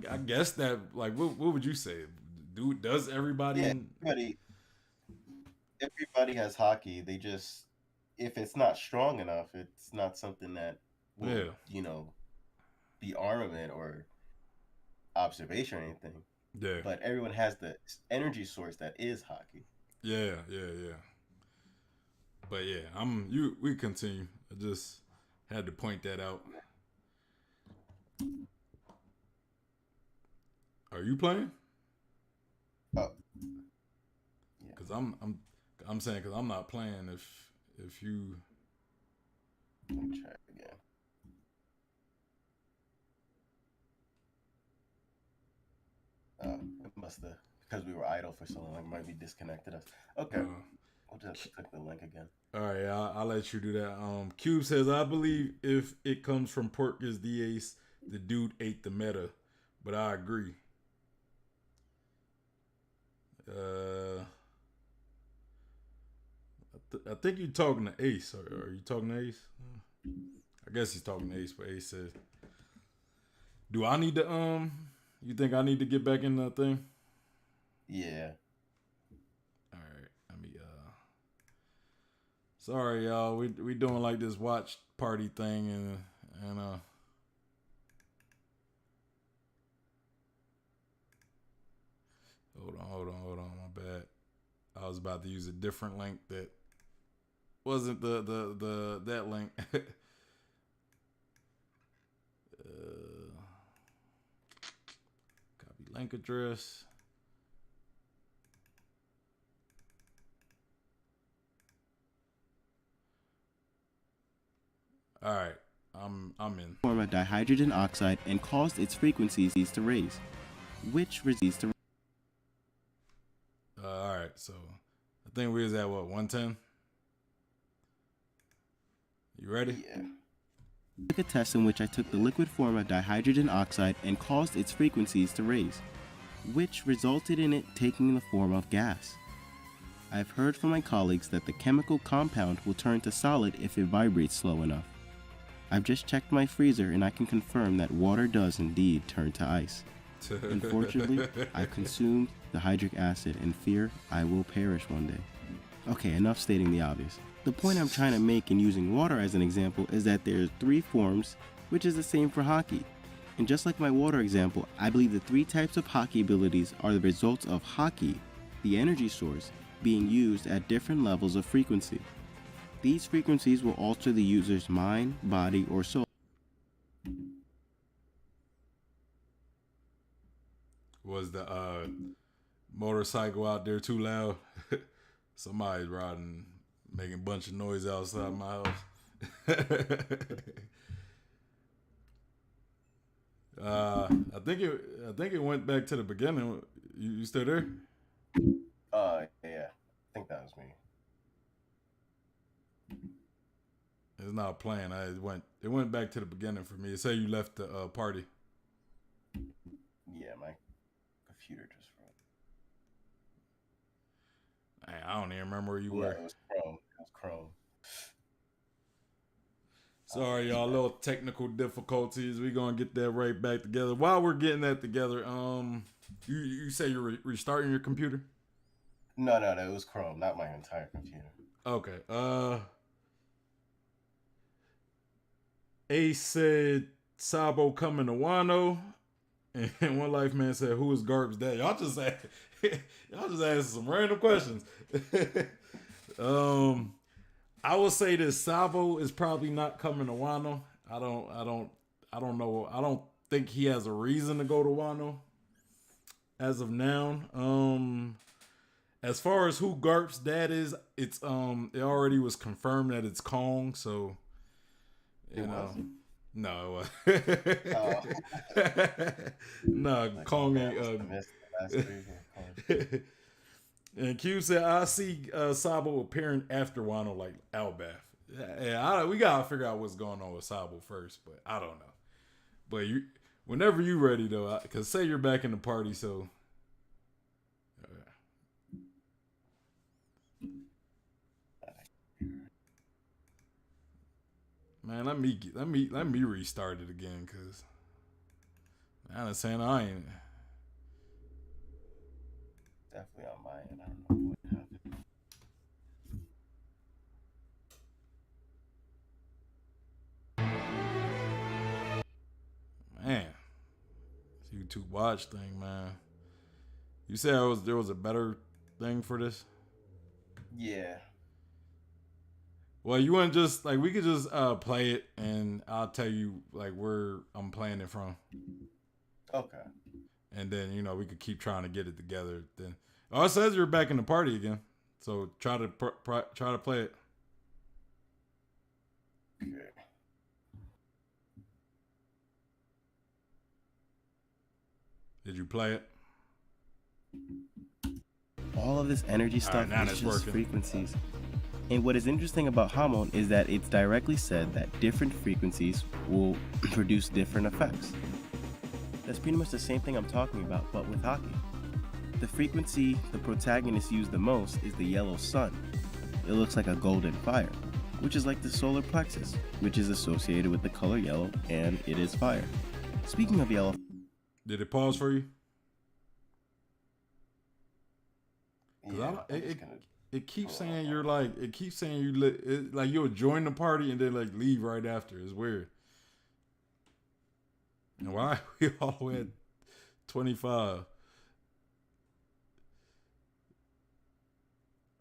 I guess that, like, what would you say? Does everybody? Everybody has Haki. They just, if it's not strong enough, it's not something that will, be armament or observation or anything. Yeah. But everyone has the energy source that is Haki. Yeah. But yeah, we continue. I just had to point that out. Are you playing? Oh. Yeah. Cause I'm saying, cause I'm not playing if you. Let me try it again. It must have, because we were idle for so long, it might be disconnected us. Okay. We'll just click the link again. All right, I'll let you do that. Cube says, I believe if it comes from Porcus the Ace, the dude ate the meta, but I agree. I think you're talking to Ace. Are you talking to Ace? I guess he's talking to Ace, but Ace says, "Do I need to You think I need to get back in the thing?" Yeah. All right. Let me Sorry, y'all. We doing like this watch party thing and Hold on. My bad. I was about to use a different link that wasn't the that link. Copy link address. All right, I'm in. Form of dihydrogen oxide and caused its frequencies to raise, which resists to. All right, so I think we was at what 110. You ready? Yeah. Took a test in which I took the liquid form of dihydrogen oxide and caused its frequencies to raise, which resulted in it taking the form of gas. I've heard from my colleagues that the chemical compound will turn to solid if it vibrates slow enough. I've just checked my freezer and I can confirm that water does indeed turn to ice. Unfortunately, I've consumed the hydric acid and fear I will perish one day. Okay, enough stating the obvious. The point I'm trying to make in using water as an example is that there's 3 forms, which is the same for Haki. And just like my water example, I believe the 3 types of Haki abilities are the results of Haki, the energy source, being used at different levels of frequency. These frequencies will alter the user's mind, body, or soul. Was the motorcycle out there too loud? Somebody's riding, making a bunch of noise outside my house. I think it went back to the beginning. You still there? Yeah. I think that was me. It's not playing. It went back to the beginning for me. It said you left the party. Yeah, my computer just froze. I don't even remember where you were. It was Chrome. Sorry, y'all. Little technical difficulties. We gonna get that right back together. While we're getting that together, you say you're restarting your computer? No, it was Chrome, not my entire computer. Okay. Ace said Sabo coming to Wano, and One Life Man said, "Who is Garb's dad?" Y'all just asking some random questions. I will say this: Sabo is probably not coming to Wano. I don't know. I don't think he has a reason to go to Wano as of now. As far as who Garp's dad is, it already was confirmed that it's Kong, so you know. No. No, Kong ain't and Q said I see Sabo appearing after Wano like Albath. Yeah, we gotta figure out what's going on with Sabo first, but I don't know. But whenever you ready though, cause say you're back in the party, so man, let me restart it again, cause I understand I ain't definitely on my end. I don't know what happened. man. This YouTube watch thing, man. You said there was a better thing for this? Yeah. Well, you want to just we could just play it, and I'll tell you where I'm playing it from. Okay. And then we could keep trying to get it together. Then it says you're back in the party again, so try to play it. Okay. Did you play it? All of this energy stuff now is it's just working. frequencies. And what is interesting about Hamon is that it's directly said that different frequencies will produce different effects. That's pretty much the same thing I'm talking about, but with Haki. The frequency the protagonists use the most is the yellow sun. It looks like a golden fire, which is like the solar plexus, which is associated with the color yellow, and it is fire. Speaking of yellow... Did it pause for you? Yeah, It keeps saying you're like, it keeps saying like you'll join the party and then like leave right after. It's weird. And why are we all the way at 25?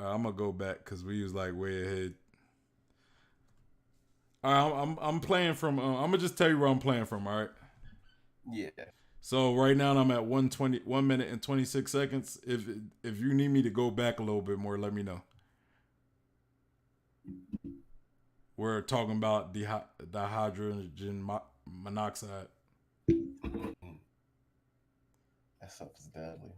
I'm gonna go back because we was like way ahead. All right, I'm playing from. I'm gonna just tell you where I'm playing from. All right. Yeah. So right now I'm at 1 minute and 26 seconds. If you need me to go back a little bit more, let me know. We're talking about dihydrogen monoxide. That stuff is deadly.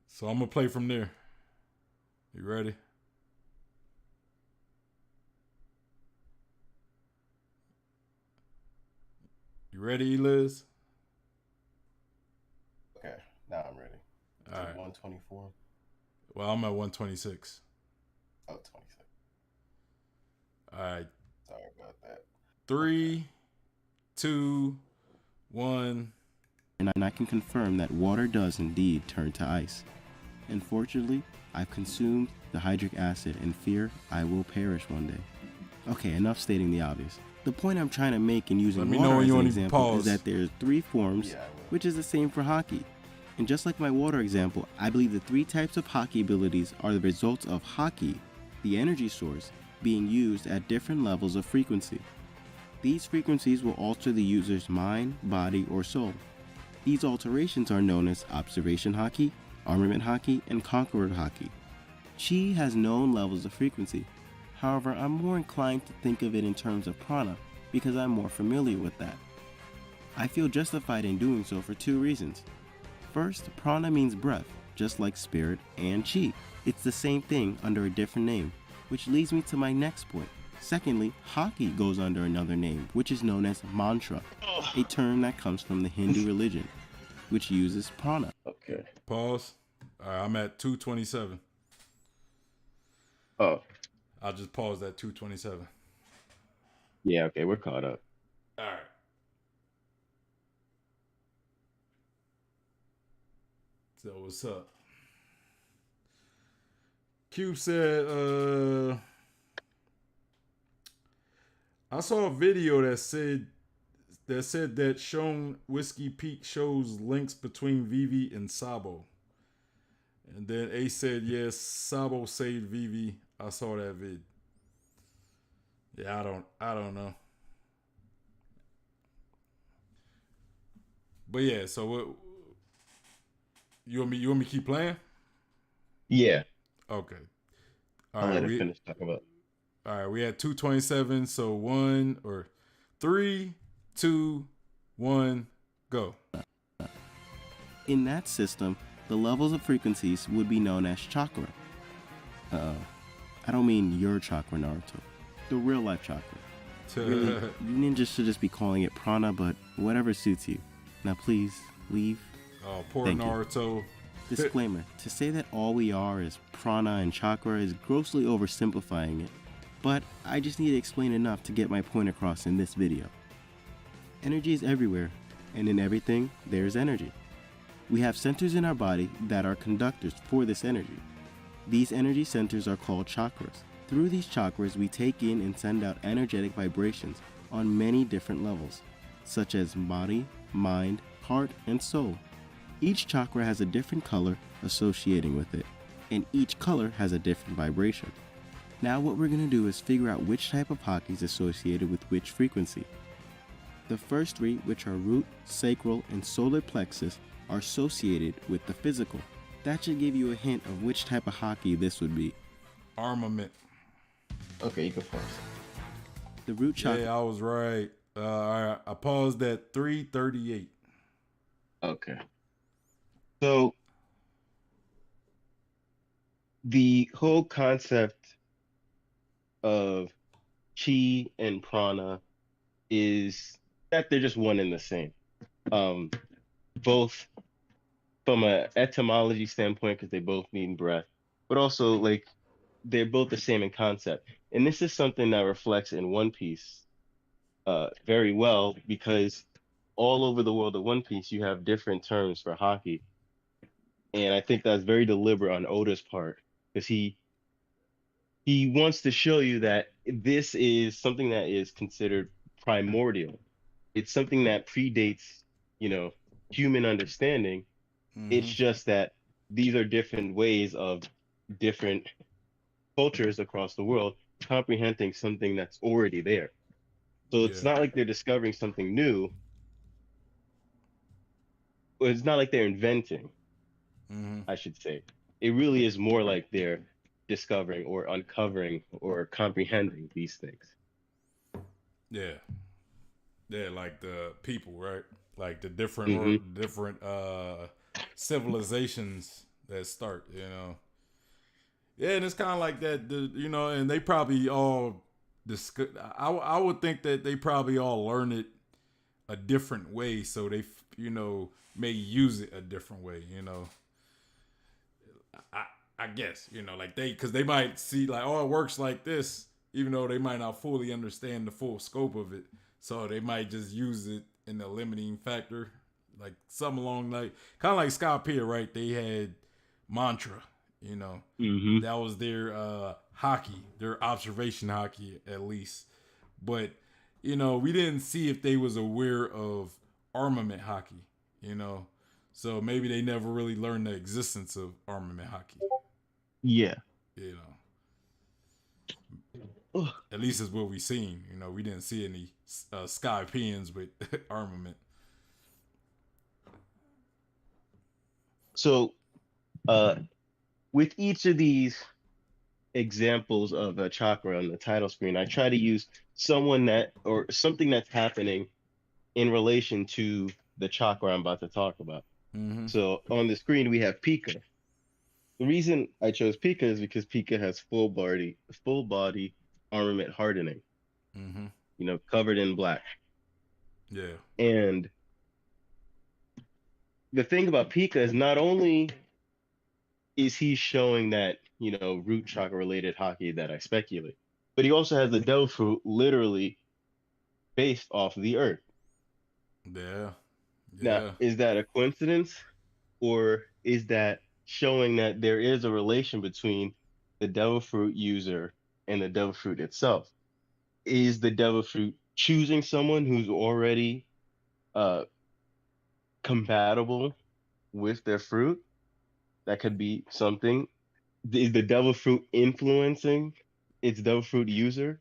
So I'm gonna play from there. You ready? You ready, ELiDZ? Okay, now I'm ready. All right. 124. Well, I'm at 126. Oh, 26. All right. Sorry about that. 3, 2, 1. And I can confirm that water does indeed turn to ice. Unfortunately, I've consumed the hydric acid and fear I will perish one day. Okay, enough stating the obvious. The point I'm trying to make in using water as an example is that there's 3 forms, which is the same for Haki. And just like my water example, I believe the 3 types of Haki abilities are the results of Haki, the energy source, being used at different levels of frequency. These frequencies will alter the user's mind, body, or soul. These alterations are known as Observation Haki, Armament Haki, and Conqueror Haki. Chi has known levels of frequency. However, I'm more inclined to think of it in terms of prana because I'm more familiar with that. I feel justified in doing so for 2 reasons. First, prana means breath, just like spirit and chi. It's the same thing under a different name, which leads me to my next point. Secondly, Haki goes under another name, which is known as mantra, a term that comes from the Hindu religion, which uses prana. Okay. Pause. All right, I'm at 227. Oh. I'll just pause at 227. Yeah, okay, we're caught up. All right. So what's up? Cube said, I saw a video that said that shown Whiskey Peak shows links between Vivi and Sabo. And then Ace said, yes, Sabo saved Vivi. I saw that vid. Yeah, I don't know. But yeah, so what you want me to keep playing? Yeah. Okay. I'll let it finish talking about. All right, we had 227, so 3, 2, 1, go. In that system, the levels of frequencies would be known as chakra. I don't mean your chakra, Naruto. The real life chakra. Really, you ninjas should just be calling it prana, but whatever suits you. Now please, leave. Oh, poor Thank Naruto. You. Disclaimer, to say that all we are is prana and chakra is grossly oversimplifying it, but I just need to explain enough to get my point across in this video. Energy is everywhere, and in everything, there's energy. We have centers in our body that are conductors for this energy. These energy centers are called chakras. Through these chakras, we take in and send out energetic vibrations on many different levels, such as body, mind, heart, and soul. Each chakra has a different color associating with it, and each color has a different vibration. Now what we're going to do is figure out which type of Haki is associated with which frequency. The first 3, which are root, sacral, and solar plexus, are associated with the physical. That should give you a hint of which type of Haki this would be. Armament. Okay, you can pause. The root chakra. Yeah, I was right. All right, I paused at 338. Okay. So the whole concept of chi and prana is that they're just one and the same. Both from a etymology standpoint, because they both mean breath, but also like they're both the same in concept. And this is something that reflects in One Piece very well, because all over the world of One Piece, you have different terms for hockey. And I think that's very deliberate on Oda's part, because he wants to show you that this is something that is considered primordial. It's something that predates, you know, human understanding. It's Mm-hmm. just that these are different ways of different cultures across the world comprehending something that's already there. So it's Yeah. not like they're discovering something new. Or it's not like they're inventing, Mm-hmm. I should say. It really is more like they're discovering or uncovering or comprehending these things. Yeah. Yeah, like the people, right? Like the different Hmm. civilizations that start, you know. Yeah, and it's kind of like that, you know, and they probably all discuss. I would think that they probably all learn it a different way, so they, you know, may use it a different way, you know. I I guess, you know, like because they might see like, oh, it works like this, even though they might not fully understand the full scope of it. So they might just use it in the limiting factor, like something along like kind of like Scott Pier, right? They had mantra, you know, Hmm. that was their hockey, their observation hockey at least. But you know, we didn't see if they was aware of armament hockey, you know. So maybe they never really learned the existence of armament hockey. Yeah. You know, at least is what we seen. You know, we didn't see any sky pins with armament. So, uh, with each of these examples of a chakra on the title screen, I try to use someone that or something that's happening in relation to the chakra I'm about to talk about. Mm-hmm. So on the screen we have Pika. The reason I chose Pika is because Pika has full body armament hardening, Mm-hmm. covered in black. Yeah. And the thing about Pika is not only is he showing that, root chakra related hockey that I speculate, but he also has the devil fruit literally based off the earth. Yeah. Now, Yeah. is that a coincidence, or is that showing that there is a relation between the devil fruit user and the devil fruit itself? Is the devil fruit choosing someone who's already uh, compatible with their fruit? That could be something. Is the devil fruit influencing its devil fruit user?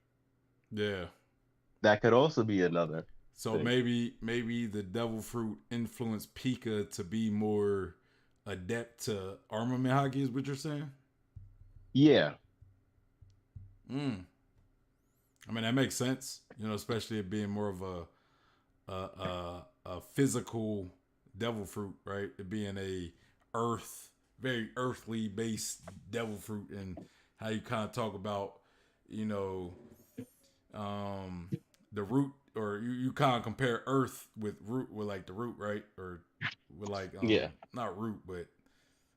Yeah. That could also be another So thing. maybe the devil fruit influenced Pika to be more adept to armament hockey. Is what you're saying? Yeah. Mm. I mean that makes sense. You know, especially it being more of a physical devil fruit, right? It being a very earthly based devil fruit, and how you kind of talk about, you know, um, the root, or you kind of compare earth with root, with like the root, right? Or with like Yeah. not root, but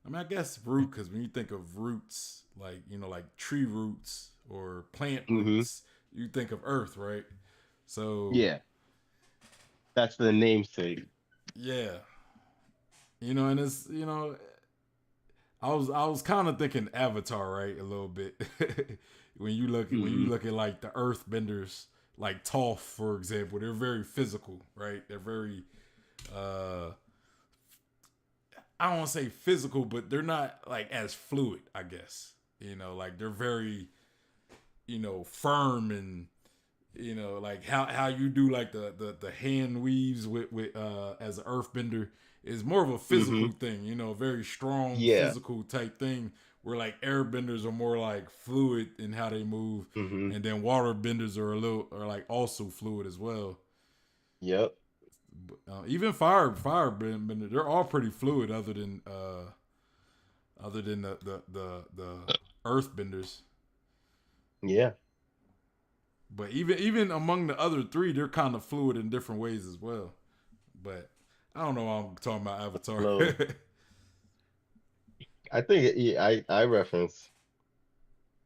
I mean I guess root, because when you think of roots, like, you know, like tree roots or plant Hmm. roots, you think of earth, right? So Yeah. That's the namesake. yeah, you know, and it's, you know, I was kind of thinking Avatar, right, a little bit. When you Hmm. look at like the Earthbenders, like Toph, for example, they're very physical, right? They're very uh I don't want to say physical, but they're not like as fluid, I guess. You know, like they're very, you know, firm, and you know, like how you do like the hand weaves with as an earthbender is more of a Hmm. physical thing, you know, a very strong Yeah. physical type thing, where like airbenders are more like fluid in how they move, Hmm. and then water benders are like also fluid as well. Yep. Even fire bender, they're all pretty fluid, other than the earth benders. Yeah. But even among the other three, they're kind of fluid in different ways as well. But I don't know why I'm talking about Avatar. Hello. I think I reference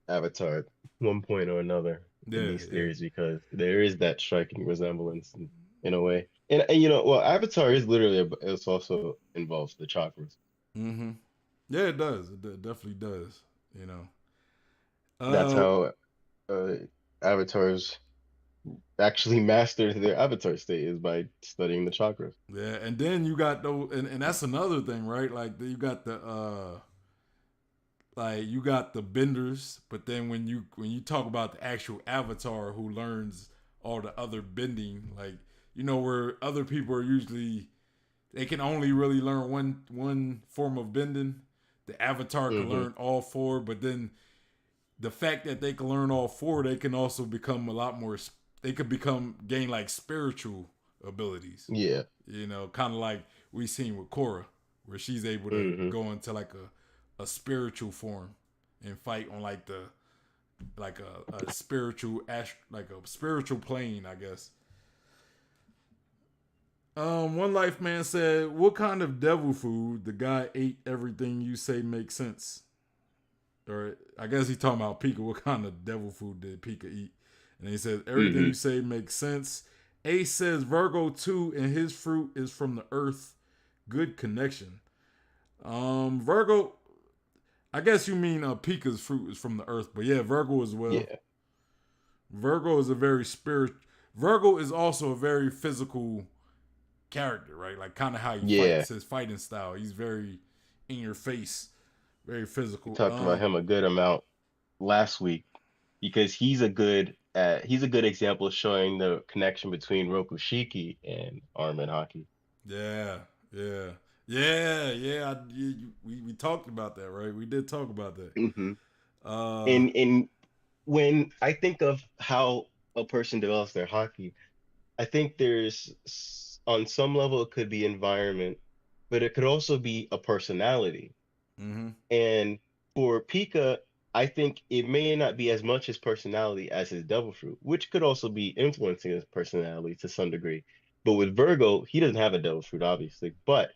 Avatar at one point or another in Yeah, these yeah. theories because there is that striking resemblance in a way. And you know, well, Avatar is literally it's also involves the chakras. Mm-hmm. Yeah, it does. It definitely does. You know. That's Uh, how uh, avatars actually master their avatar state is by studying the chakras. yeah, and then you got those, and that's another thing, right? Like you got the like you got the benders, but then when you talk about the actual avatar who learns all the other bending, like where other people are usually they can only really learn one form of bending. The avatar can Hmm. learn all four, but then the fact that they can learn all four, they can also become a lot more. They could gain like spiritual abilities. Yeah. Kind of like we seen with Korra, where she's able to Hmm. go into like a spiritual form and fight on like a spiritual like a spiritual plane, I guess. One life man said, "What kind of devil food the guy ate? Everything you say makes sense." Or I guess he's talking about Pika. What kind of devil food did Pika eat? And he says, "Everything Hmm. you say makes sense." Ace says Virgo too, and his fruit is from the earth. Good connection. Virgo. I guess you mean Pika's fruit is from the earth, but yeah, Virgo as well. Yeah. Virgo is a very spirit. Virgo is also a very physical character, right? Like kind of how he Yeah. fights, his fighting style. He's very in your face, very We physical. talked about him a good amount last week because he's a good example showing the connection between Rokushiki and Arm and Haki. Yeah, yeah, yeah. We talked about that, right? We did talk about that. Hmm. Uh, And when I think of how a person develops their hockey, I think on some level it could be environment, but it could also be a personality. mm-hmm. And for Pika, I think it may not be as much his personality as his devil fruit, which could also be influencing his personality to some degree. But with Virgo, he doesn't have a devil fruit, obviously. But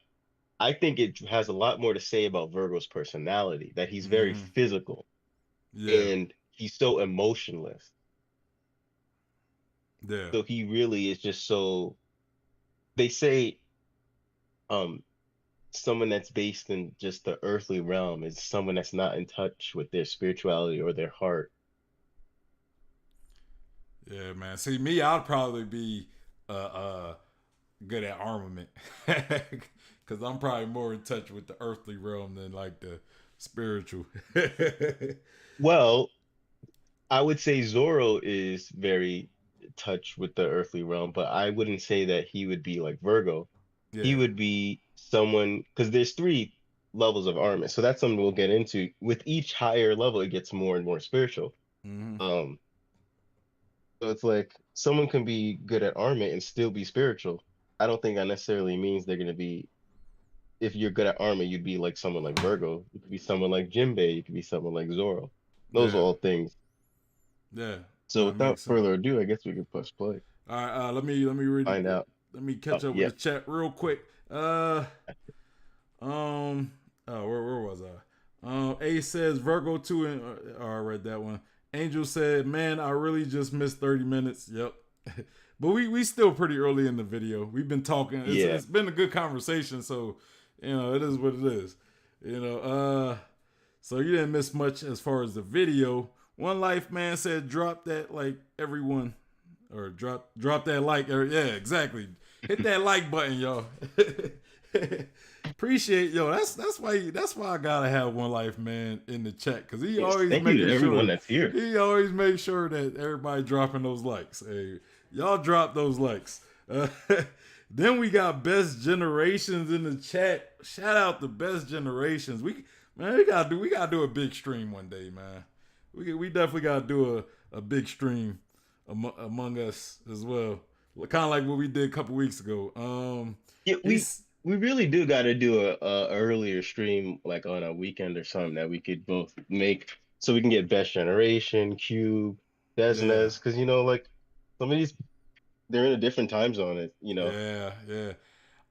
I think it has a lot more to say about Virgo's personality, that he's very Mm-hmm. physical Yeah, and he's so emotionless. yeah, So he really is just so they say um someone that's based in just the earthly realm is someone that's not in touch with their spirituality or their heart. yeah, man. See, me, I'd probably be good at armament because I'm probably more in touch with the earthly realm than like the spiritual. Well, I would say Zoro is very touched with the earthly realm, but I wouldn't say that he would be like Virgo. He Yeah. would be someone because there's three levels of armament. So that's something we'll get into. With each higher level, it gets more and more spiritual. Mm-hmm. Um, so it's like someone can be good at armament and still be spiritual. I don't think that necessarily means they're gonna be if you're good at armor, you'd be like someone like Virgo. You could be someone like Jinbei. You could be someone like Zoro. Those are Yeah. all things. Yeah. So No, it without makes sense. further ado, I guess we could push play. All right. Let me read Find it. out. Let me Oh, catch up with yeah. the chat real quick. Um. Oh, where was I? A says Virgo too. And oh, I read that one. Angel said, "Man, I really just missed 30 minutes." Yep. But we still pretty early in the video. We've been talking. It's Yeah. it's been a good conversation. So it is what it is. So you didn't miss much as far as the video. One Life Man said, "Drop that like everyone." Or drop that like. Or, yeah, exactly. Hit that like button, y'all. Appreciate that's why I gotta have One Life Man in the chat because he Yes. always Thank you making to everyone sure that's here. that everybody dropping those likes. Hey, y'all drop those likes. Then we got Best Generations in the chat. Shout out to Best Generations. We gotta do a big stream one day, man. We definitely gotta do a big stream among us as well. Kind of like what we did a couple weeks ago. Yeah, He's we really do got to do a earlier stream like on a weekend or something that we could both make so we can get Best Generation, Cube, yeah, Desnes, because like some of these they're in a different time zone. yeah.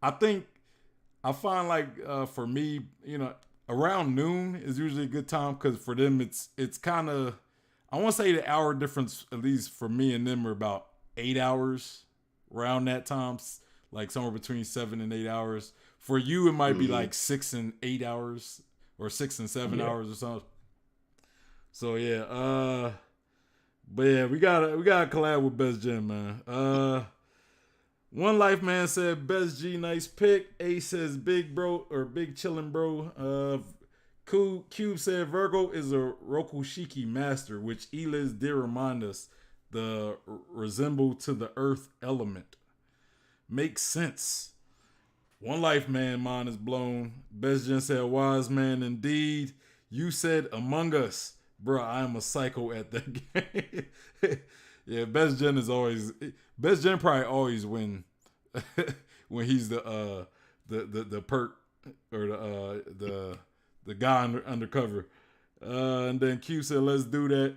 I think I find like for me, around noon is usually a good time because for them it's kind of, I want to say the hour difference, at least for me and them, are about 8 hours around that time, like somewhere between 7 and 8 hours. For you, it might be like 6 and 8 hours or 6 and 7 hours or something. So yeah, but yeah, we gotta collab with Best Gen, man. One Life Man said Best G, nice pick. A says Big Bro or Big Chillin' Bro. Cube said Virgo is a Rokushiki master, which ELiDZ did remind us the resemble to the earth element. Makes sense. One Life Man, mind is blown. Best Gen said wise man indeed. You said Among Us. Bro, I am a psycho at that game. Yeah, Best Gen probably always win when he's the perk or the guy undercover. And then Q said, let's do that.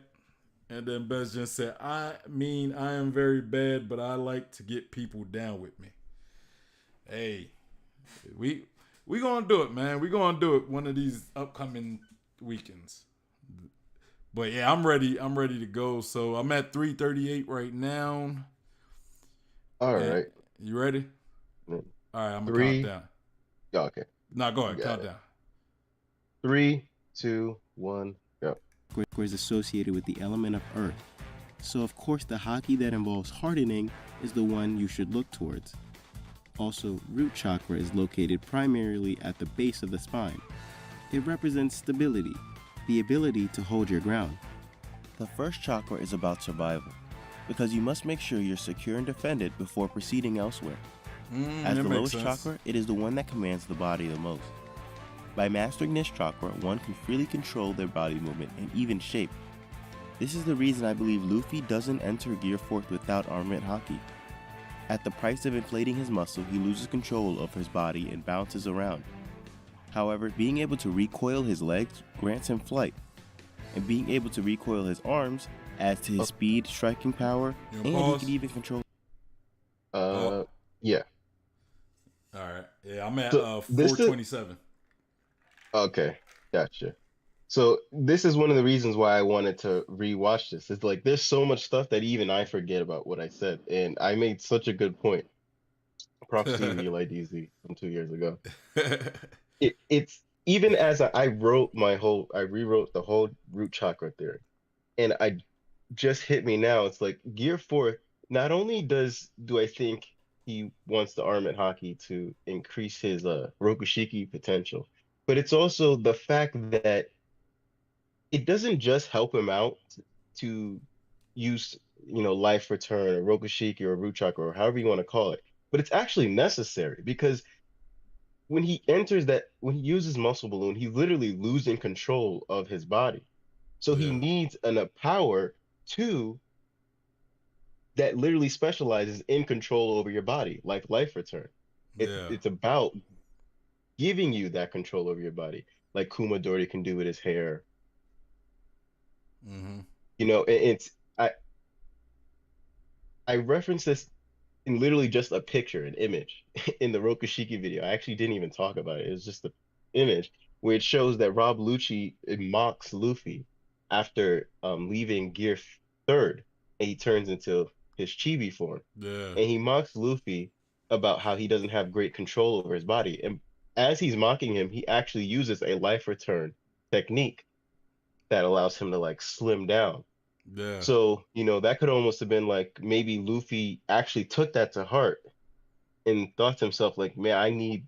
And then Best Gen said, I mean, I am very bad, but I like to get people down with me. Hey, we gonna do it, man. We gonna do it one of these upcoming weekends. But yeah, I'm ready. I'm ready to go. So I'm at 338 right now. All right. You ready? Mm. All right, I'm gonna count down. Yeah, okay. No, go ahead. Count down. 3, 2, 1, go. Is associated with the element of earth. So of course the haki that involves hardening is the one you should look towards. Also, Root Chakra is located primarily at the base of the spine. It represents stability, the ability to hold your ground. The first chakra is about survival, because you must make sure you're secure and defended before proceeding elsewhere. As the lowest chakra, it is the one that commands the body the most. By mastering this chakra, one can freely control their body movement and even shape. This is the reason I believe Luffy doesn't enter Gear 4th without armament haki. At the price of inflating his muscle, he loses control of his body and bounces around. However, being able to recoil his legs grants him flight, and being able to recoil his arms adds to his speed, striking power, and he can even control. Yeah. All right. Yeah, I'm at 427. Okay, gotcha. So this is one of the reasons why I wanted to rewatch this. It's like there's so much stuff that even I forget about what I said, and I made such a good point. Props to you, ELiDZ, from 2 years ago. It's even as I rewrote the whole root chakra theory, and I just hit me now. It's like Gear 4. Not only do I think he wants the armament haki to increase his Rokushiki potential, but it's also the fact that it doesn't just help him out to use, life return or Rokushiki or root chakra or however you want to call it, but it's actually necessary because when he uses muscle balloon, he's literally losing control of his body. So he needs a power too that literally specializes in control over your body, like life return. It's about giving you that control over your body, like Kumadori can do with his hair. I referenced this in literally just a picture, an image in the Rokushiki video. I actually didn't even talk about it. It was just an image where it shows that Rob Lucci mocks Luffy after leaving Gear 3rd, and he turns into his chibi form. And he mocks Luffy about how he doesn't have great control over his body. And as he's mocking him, he actually uses a life return technique that allows him to slim down. So, that could almost have been like maybe Luffy actually took that to heart and thought to himself, like, man, I need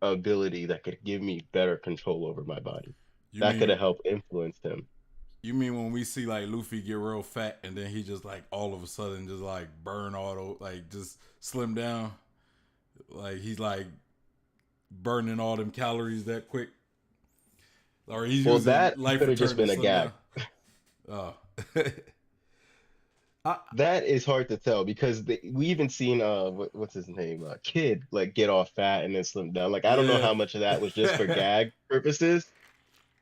an ability that could give me better control over my body. That could have helped influence him. You mean when we see Luffy get real fat and then he just all of a sudden just burn just slim down? He's burning all them calories that quick? Or he's using that life could have return just been a gag. Oh. That is hard to tell because we even seen what's his name, Kid, get all fat and then slim down. I don't know how much of that was just for gag purposes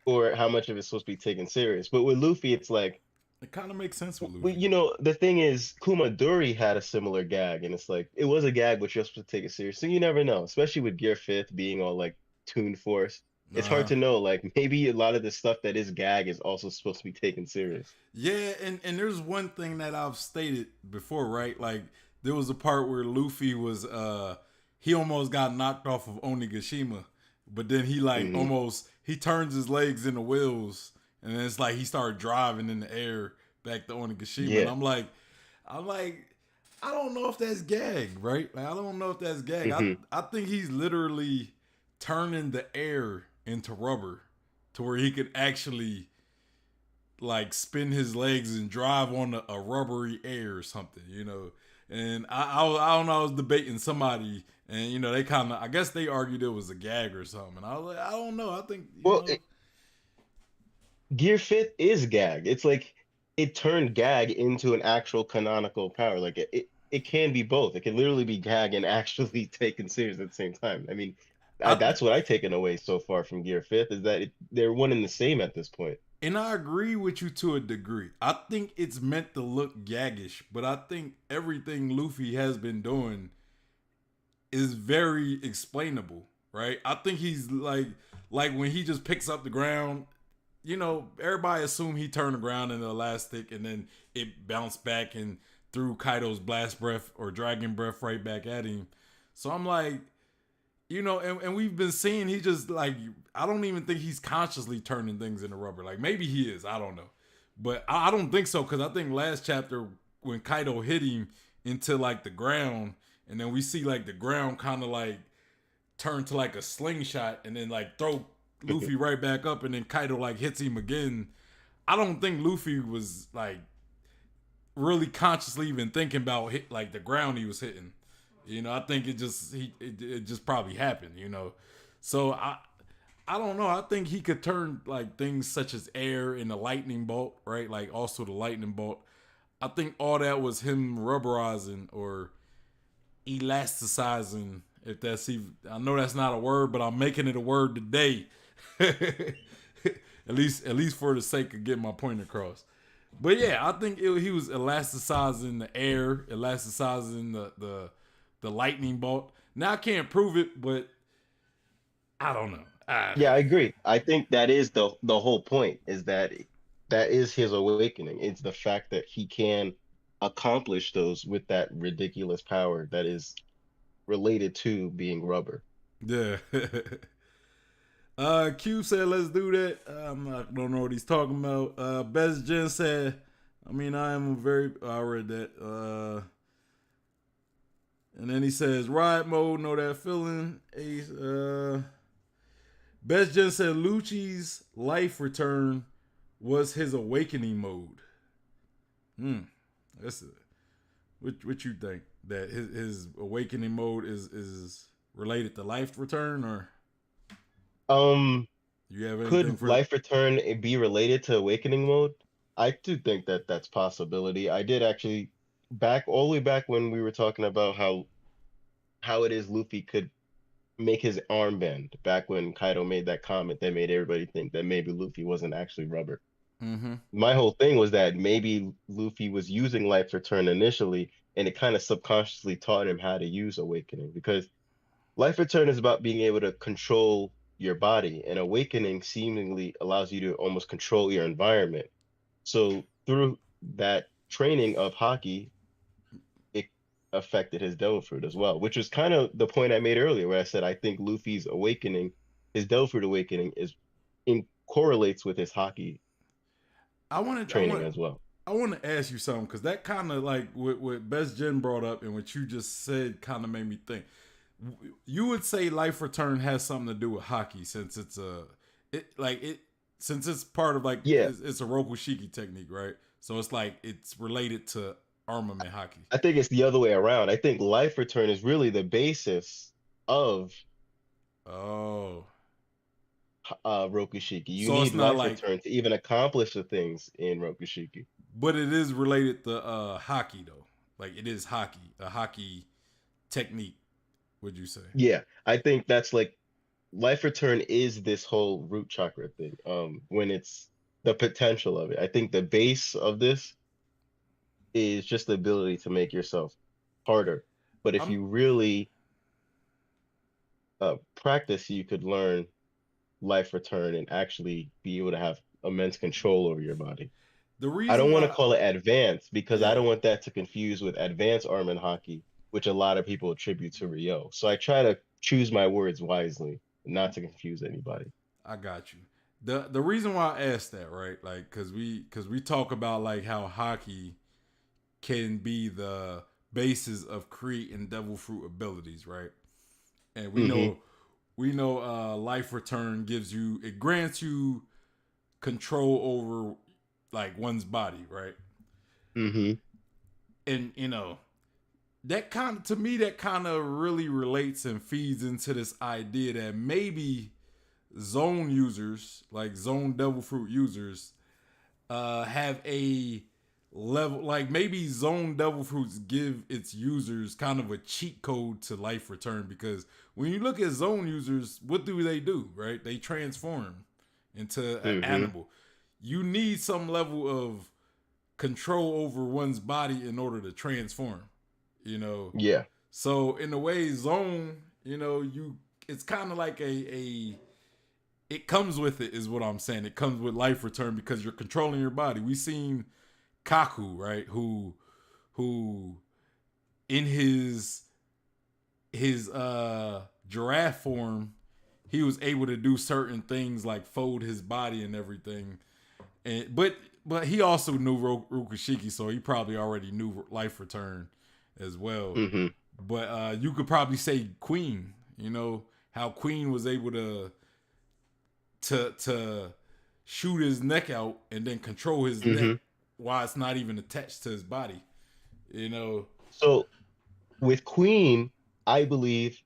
or how much of it's supposed to be taken serious. But with Luffy, it's it kind of makes sense with Luffy. The thing is, Kumadori had a similar gag, and it's it was a gag, but you're supposed to take it serious. So you never know, especially with Gear 5th being all Toon Force. It's hard Uh-huh. to know. Like maybe a lot of the stuff that is gag is also supposed to be taken serious. Yeah, and there's one thing that I've stated before, right? Like there was a part where Luffy was he almost got knocked off of Onigashima, but then he like Hmm. almost he turns his legs into wheels, and then it's like he started driving in the air back to Onigashima, and Yeah. I'm like, I don't know if that's gag, right? Like I don't know if that's gag. I Hmm. I think he's literally turning the air into rubber to where he could actually like spin his legs and drive on a rubbery air or something, you know. And I don't know, I was debating somebody, and you know they kind of I guess they argued it was a gag or something. And I was like, I don't know. I think you Well, know. Gear Fifth is gag. It's like it turned gag into an actual canonical power. Like it can be both. It can literally be gag and actually taken serious at the same time. I mean, I that's what I taken away so far from Gear Fifth is that they're one and the same at this point. and I agree with you to a degree. I think it's meant to look gaggish, but I think everything Luffy has been doing is very explainable, right? I think he's like when he just picks up the ground, you know, everybody assumed he turned the ground into elastic and then it bounced back and threw Kaido's blast breath or dragon breath right back at him. So I'm like, you know, and we've been seeing he just like I don't even think he's consciously turning things into rubber. Like maybe he is, I don't know. But I don't think so, because I think last chapter when Kaido hit him into like the ground, and then we see like the ground kind of like turn to like a slingshot and then like throw Luffy right back up, and then Kaido like hits him again. I don't think Luffy was like really consciously even thinking about hit like the ground he was hitting. You know, I think it just probably happened. You know, so I don't know. I think he could turn like things such as air into lightning bolt, right? Like also the lightning bolt. I think all that was him rubberizing or elasticizing. If that's even, I know that's not a word, but I'm making it a word today. At least for the sake of getting my point across. But yeah, I think he was elasticizing the air, elasticizing the lightning bolt. Now I can't prove it, but I don't know. Yeah, I agree. I think that is the whole point is that that is his awakening. It's the fact that he can accomplish those with that ridiculous power that is related to being rubber. Yeah. Q said, let's do that. Don't know what he's talking about. Best Jen said, I mean, I am very, I read that. And then he says, ride mode, know that feeling. Ace, Best Jen said, Lucci's life return was his awakening mode. That's it. What you think? That his awakening mode is related to life return, or Um, you have anything could for? life return be related to awakening mode? I do think that that's possibility. I did actually back all the way back when we were talking about how it is Luffy could make his arm bend back when Kaido made that comment that made everybody think that maybe Luffy wasn't actually rubber. Mm-hmm. My whole thing was that maybe Luffy was using Life Return initially, and it kind of subconsciously taught him how to use Awakening because Life Return is about being able to control your body, and Awakening seemingly allows you to almost control your environment. So through that training of Haki, it affected his Devil Fruit as well, which was kind of the point I made earlier, where I said I think Luffy's awakening, his Devil Fruit awakening, is in correlates with his Haki I wanted, I training want, as well. I want to ask you something, because that kind of like what Best Jen brought up and what you just said kind of made me think. You would say life return has something to do with Haki, since since it's part of like Yeah, it's a Rokushiki technique, right? So it's like it's related to armament Haki. I think it's the other way around. I think life return is really the basis of Oh, Rokushiki. You so it's need not life like, return to even accomplish the things in Rokushiki. but it is related to Haki though. Like it is Haki, a Haki technique. Would you say? Yeah, I think that's like life return is this whole root chakra thing. When it's the potential of it. I think the base of this is just the ability to make yourself harder. But if I'm you really practice, you could learn life return and actually be able to have immense control over your body. The I don't reason want to why, call it advanced because I yeah, don't want that to confuse with advanced arm and hockey, which a lot of people attribute to Ryo. So I try to choose my words wisely, not to confuse anybody. I got you. The reason why I asked that, right? Like, cause we talk about like how hockey can be the basis of creating devil fruit abilities, right? And Mm-hmm. we know life return gives you, it grants you control over like one's body, right? Mm-hmm. And that kind of, to me, that kind of really relates and feeds into this idea that maybe zone users, like zone devil fruit users, have a level, like maybe zone devil fruits give its users kind of a cheat code to life return, because when you look at zone users, what do, right? They transform into an Mm-hmm. animal. You need some level of control over one's body in order to transform, you know. Yeah. So in a way, zone, you, it's kind of like a it comes with it, is what I'm saying. It comes with life return because you're controlling your body. We seen Kaku, right? Who in his giraffe form, he was able to do certain things like fold his body and everything. And but he also knew Rokushiki, so he probably already knew life return as well. Mm-hmm. But you could probably say Queen, how Queen was able to shoot his neck out and then control his neck Mm-hmm. while it's not even attached to his body. You know, So with Queen, I believe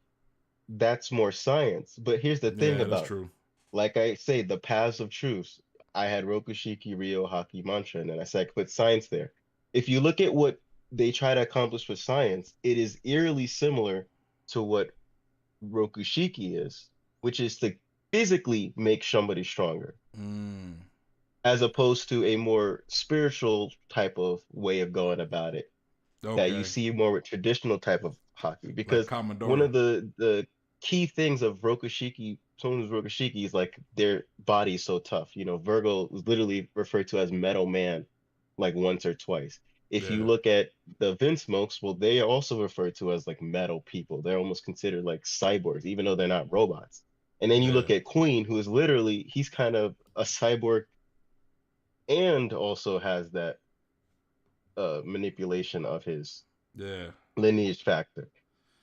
that's more science. But here's the thing yeah, that's about it. true. Like I say, the paths of truth. I had Rokushiki, Ryo, Haki, Mantra, and then I said I could put science there. If you look at what they try to accomplish with science, it is eerily similar to what Rokushiki is, which is to physically make somebody stronger, Mm, as opposed to a more spiritual type of way of going about it that you okay, see more with traditional type of hockey. like Because one Commodore. of the key things of Rokushiki, someone who's Rokushiki, is like their body is so tough. Virgo was literally referred to as Metal Man, like once or twice. If you Yeah, look at the Vinsmokes, well, they are also referred to as like metal people. They're almost considered like cyborgs, even though they're not robots. And then you yeah, look at Queen, who is literally, he's kind of a cyborg and also has that manipulation of his yeah. lineage factor.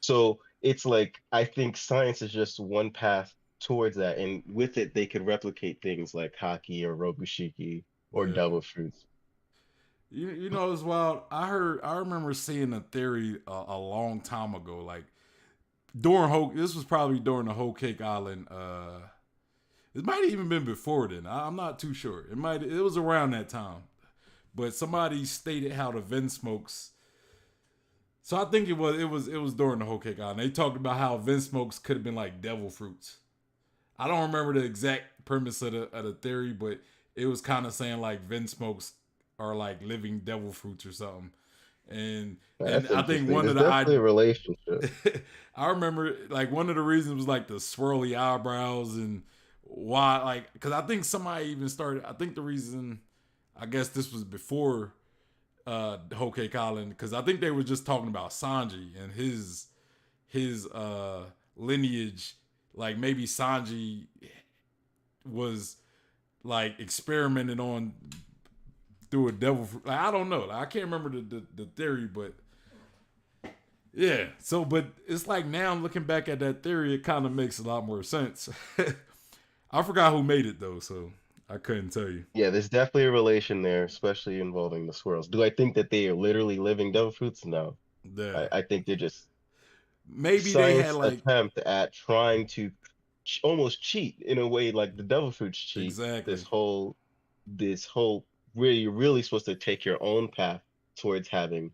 So it's like I think science is just one path towards that, and with it they could replicate things like hockey or rogushiki or Yeah. devil fruits. As well. I remember seeing a theory a long time ago, like during this was probably during the Whole Cake Island. It might have even been before then. I'm not too sure. It was around that time. But somebody stated how the Vinsmokes. So I think it was during the Whole Cake Island. They talked about how Vinsmokes could have been like devil fruits. I don't remember the exact premise of the theory, but it was kind of saying like Vinsmokes are like living devil fruits or something. And That's I think interesting. one There's of the definitely a relationship. I remember like one of the reasons was like the swirly eyebrows and why, like, because I think somebody even started. I think the reason, I guess this was before Whole Cake Island, because I think they were just talking about Sanji and his lineage. Like maybe Sanji was like experimented on through a devil. Like, I don't know. Like, I can't remember the theory, but yeah. So, but it's like now looking back at that theory, it kind of makes a lot more sense. I forgot who made it though, so I couldn't tell you. Yeah, there's definitely a relation there, especially involving the swirls. Do I think that they are literally living devil fruits? No. Yeah. I think they're just Maybe they had science like attempt at trying to almost cheat in a way like the devil fruits cheat. exactly. This whole where you're really supposed to take your own path towards having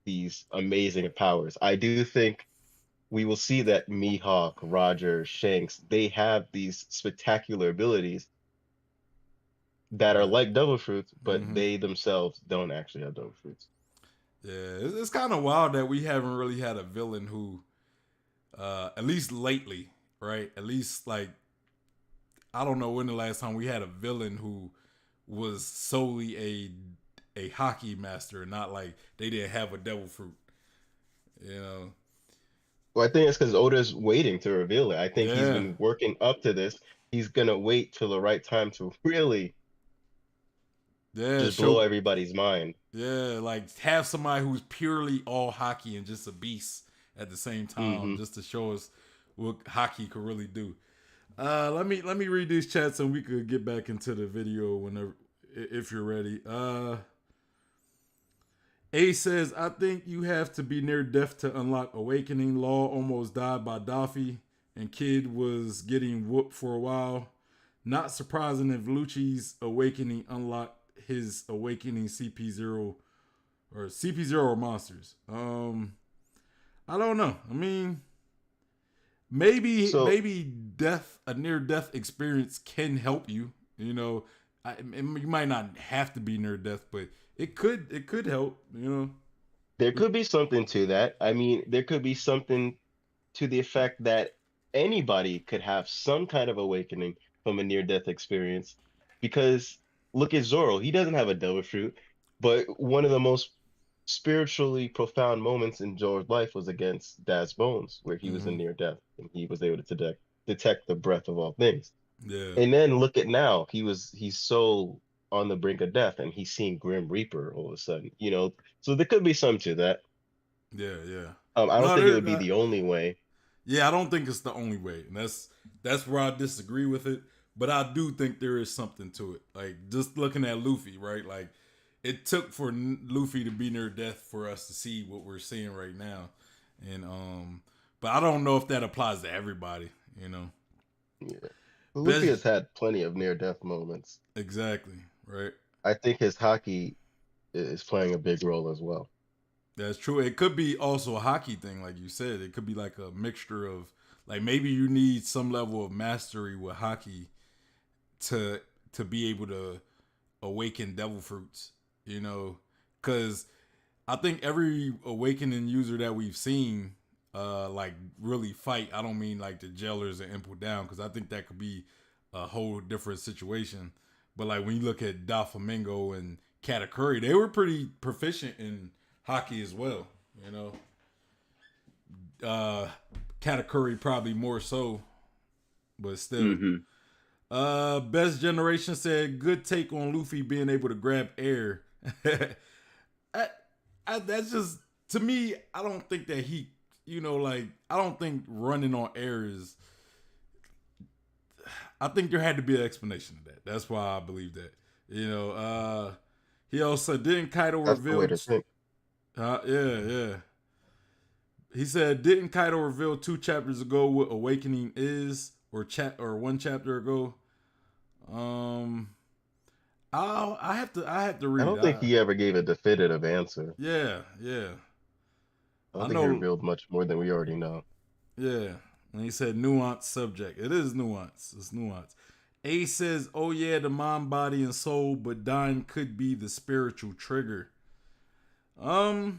these amazing powers. I do think we will see that Mihawk, Roger, Shanks, they have these spectacular abilities that are Yeah. like devil fruits, but Mm-hmm. they themselves don't actually have devil fruits. Yeah. It's kind of wild that we haven't really had a villain who, at least lately, right? At least like I don't know when the last time we had a villain who was solely a hockey master, not like they didn't have a devil fruit. You know. Well, I think it's because Oda's waiting to reveal it. I think he's Yeah. been working up to this. He's gonna wait till the right time to really Yeah. just blow everybody's mind. Yeah, like have somebody who's purely all hockey and just a beast at the same time, just to show us what hockey could really do. Let me read these chats and we could get back into the video whenever if you're ready. A says, I think you have to be near death to unlock awakening. Law almost died by Daffy, and Kid was getting whooped for a while. Not surprising if Lucci's awakening unlocked his awakening CP0 or CP0 monsters. I don't know. I mean, maybe a near death experience can help you. You know, you might not have to be near death, but it could help. You know, There could be something to that. I mean, there could be something to the effect that anybody could have some kind of awakening from a near-death experience. Because look at Zoro. He doesn't have a devil fruit, but one of the most spiritually profound moments in Zoro's life was against Dad's Bones, where he was in near death and he was able to detect the breath of all things. Yeah. And then look at now. He's so on the brink of death and he's seeing Grim Reaper all of a sudden, you know. So there could be some to that. Yeah, yeah. I don't think it would be the only way. Yeah, I don't think it's the only way. And that's where I disagree with it. But I do think there is something to it. Like, just looking at Luffy, right? Like, it took for Luffy to be near death for us to see what we're seeing right now. And but I don't know if that applies to everybody, you know. Yeah. Luffy has had plenty of near-death moments. Exactly, right? I think his hockey is playing a big role as well. That's true. It could be also a hockey thing, like you said. It could be like a mixture of, like, maybe you need some level of mastery with hockey to be able to awaken devil fruits, you know, because I think every awakening user that we've seen like really fight, I don't mean like the jailers and Imple down, because I think that could be a whole different situation. But like when you look at Doflamingo and Katakuri, they were pretty proficient in hockey as well, you know. Katakuri probably more so, but still. Best Generation said, good take on Luffy being able to grab air. That's just, to me, I don't think that he, you know, like, I don't think running on air is, I think there had to be an explanation to that. That's why I believe that. You know, he also didn't Kaido reveal. That's the way to think. Yeah. He said, didn't Kaido reveal 2 chapters ago what awakening is, or one chapter ago? I have to read. I don't think he ever gave a definitive answer. Yeah. I don't think he revealed much more than we already know. Yeah. And he said nuanced subject. It is nuance. It's nuance. A says, oh yeah, the mind, body, and soul, but dying could be the spiritual trigger. I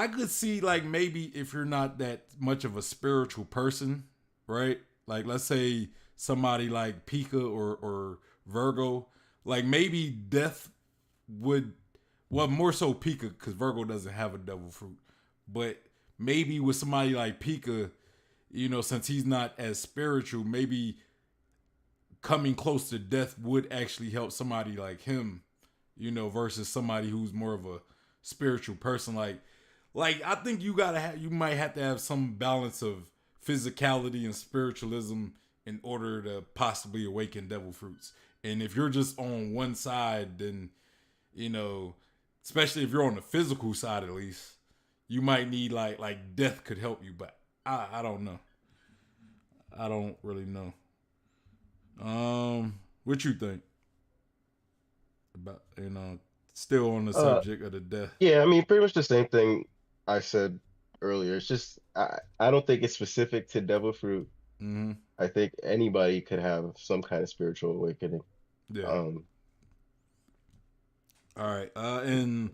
could see, like, maybe if you're not that much of a spiritual person, right? Like, let's say somebody like Pika or Virgo, like maybe death would, well, more so Pika, because Virgo doesn't have a devil fruit, but maybe with somebody like Pika, you know, since he's not as spiritual, maybe coming close to death would actually help somebody like him, you know, versus somebody who's more of a spiritual person. Like I think you might have to have some balance of physicality and spiritualism in order to possibly awaken devil fruits. And if you're just on one side, then, you know, especially if you're on the physical side, at least, you might need like death could help you. But I don't know. I don't really know. What you think about, you know, still on the subject of the death? Yeah, I mean, pretty much the same thing I said earlier. It's just I don't think it's specific to devil fruit. Mm-hmm. I think anybody could have some kind of spiritual awakening. Yeah. All right. And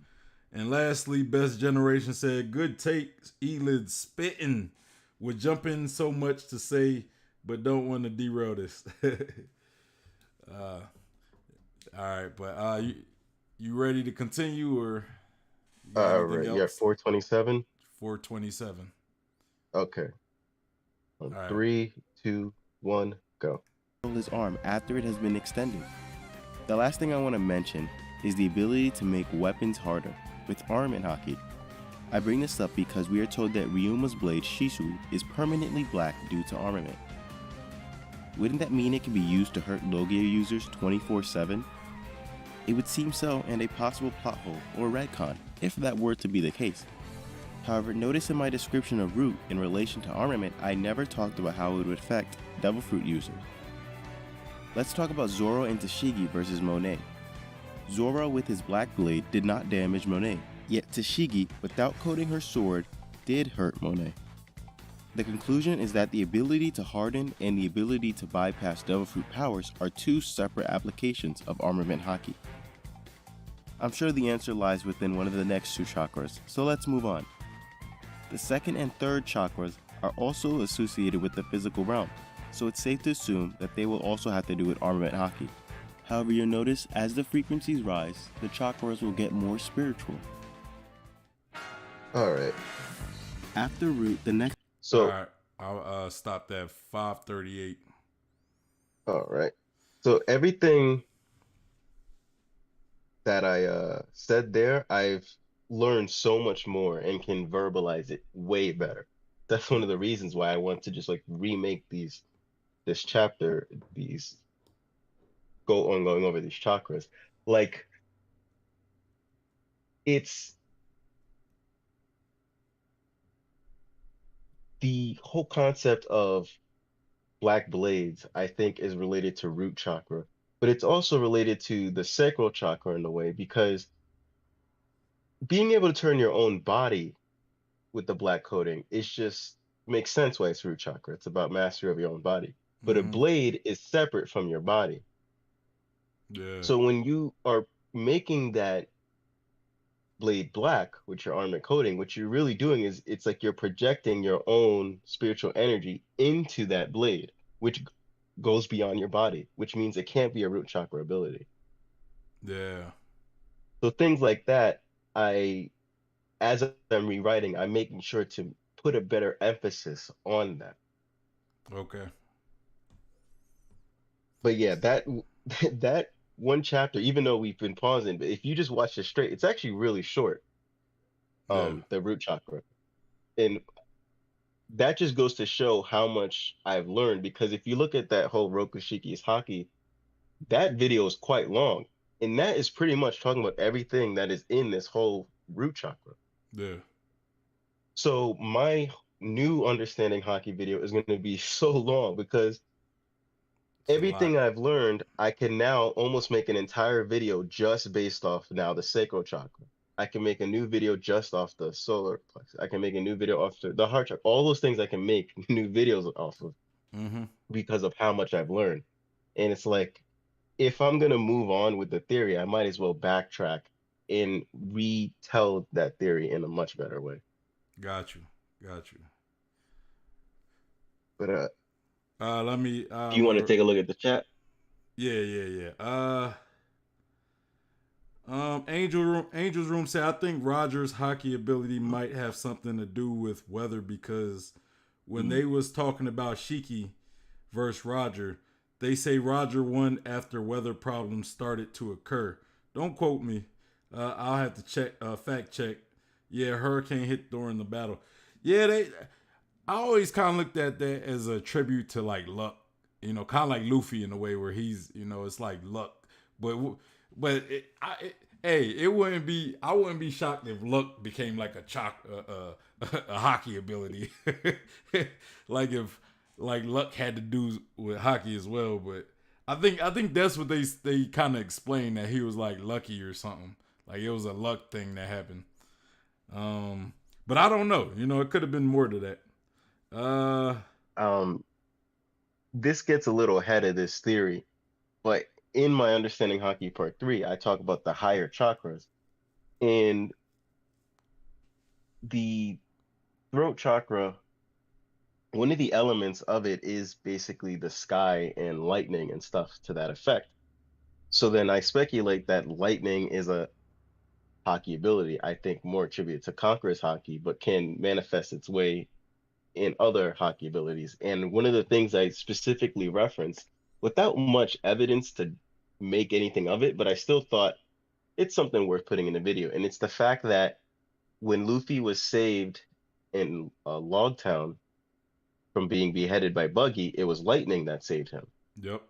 lastly, Best Generation said, good take, ELiDZ spitting. Would jump in so much to say but don't want to derail this. All right, but you ready to continue, or you got All anything right, yeah, else? 427. 427. Okay. All right. 3, 2, 1, go. His arm after it has been extended. The last thing I want to mention is the ability to make weapons harder with armament haki. I bring this up because we are told that Ryuma's blade Shisui is permanently black due to armament. Wouldn't that mean it can be used to hurt Logia users 24/7? It would seem so, and a possible plot hole or retcon if that were to be the case. However, notice in my description of Root in relation to armament, I never talked about how it would affect Devil Fruit users. Let's talk about Zoro and Tashigi versus Monet. Zoro with his black blade did not damage Monet, yet Tashigi, without coating her sword, did hurt Monet. The conclusion is that the ability to harden and the ability to bypass Devil Fruit powers are two separate applications of armament haki. I'm sure the answer lies within one of the next two chakras, so let's move on. The second and third chakras are also associated with the physical realm, so it's safe to assume that they will also have to do with armament haki. However, you'll notice as the frequencies rise, the chakras will get more spiritual. All right. After Root, the next... So, All right. I'll stop that 538. all right. So everything that I said there, I've learned so much more and can verbalize it way better. That's one of the reasons why I want to just like remake this chapter, going over these chakras. Like, it's the whole concept of black blades, I think, is related to root chakra, but it's also related to the sacral chakra in a way, because being able to turn your own body with the black coating is just makes sense why it's root chakra. It's about mastery of your own body. But a Mm-hmm. blade is separate from your body. Yeah. So when you are making that blade black with your armament coating, what you're really doing is it's like you're projecting your own spiritual energy into that blade, which goes beyond your body, which means it can't be a root chakra ability. Yeah. So things like that, as I'm rewriting, I'm making sure to put a better emphasis on that. Okay. But yeah, that that one chapter, even though we've been pausing, but if you just watch it straight, it's actually really short. Yeah. The root chakra. And that just goes to show how much I've learned, because if you look at that whole Rokushiki's Haki, that video is quite long. And that is pretty much talking about everything that is in this whole root chakra. Yeah. So my new Understanding Haki video is going to be so long, because It's a lot. everything I've learned, I can now almost make an entire video just based off now the sacral chakra. I can make a new video just off the solar plexus. I can make a new video off the heart chakra. All those things I can make new videos off of Mm-hmm. because of how much I've learned. And it's like, if I'm gonna move on with the theory, I might as well backtrack and retell that theory in a much better way. Got you. Got you. But Let me. do you want to take a look at the chat? Yeah. Angel's Room said, I think Roger's hockey ability might have something to do with weather, because when they was talking about Shiki versus Roger, they say Roger won after weather problems started to occur. Don't quote me. I'll have to check, fact check. Yeah, hurricane hit during the battle. Yeah, I always kind of looked at that as a tribute to like luck, kind of like Luffy in a way, where he's, it's like luck. But it wouldn't be. I wouldn't be shocked if luck became like a hockey ability, like if luck had to do with hockey as well. But I think that's what they kind of explained, that he was like lucky or something. Like it was a luck thing that happened. But I don't know. It could have been more to that. This gets a little ahead of this theory, but in my Understanding Haki Part 3, I talk about the higher chakras, and the throat chakra one of the elements of it is basically the sky and lightning and stuff to that effect. So then I speculate that lightning is a Haki ability, I think more attributed to Conqueror's Haki, but can manifest its way in other Haki abilities. And one of the things I specifically referenced, without much evidence to make anything of it, but I still thought it's something worth putting in the video. And it's the fact that when Luffy was saved in Logtown from being beheaded by Buggy, it was lightning that saved him. Yep.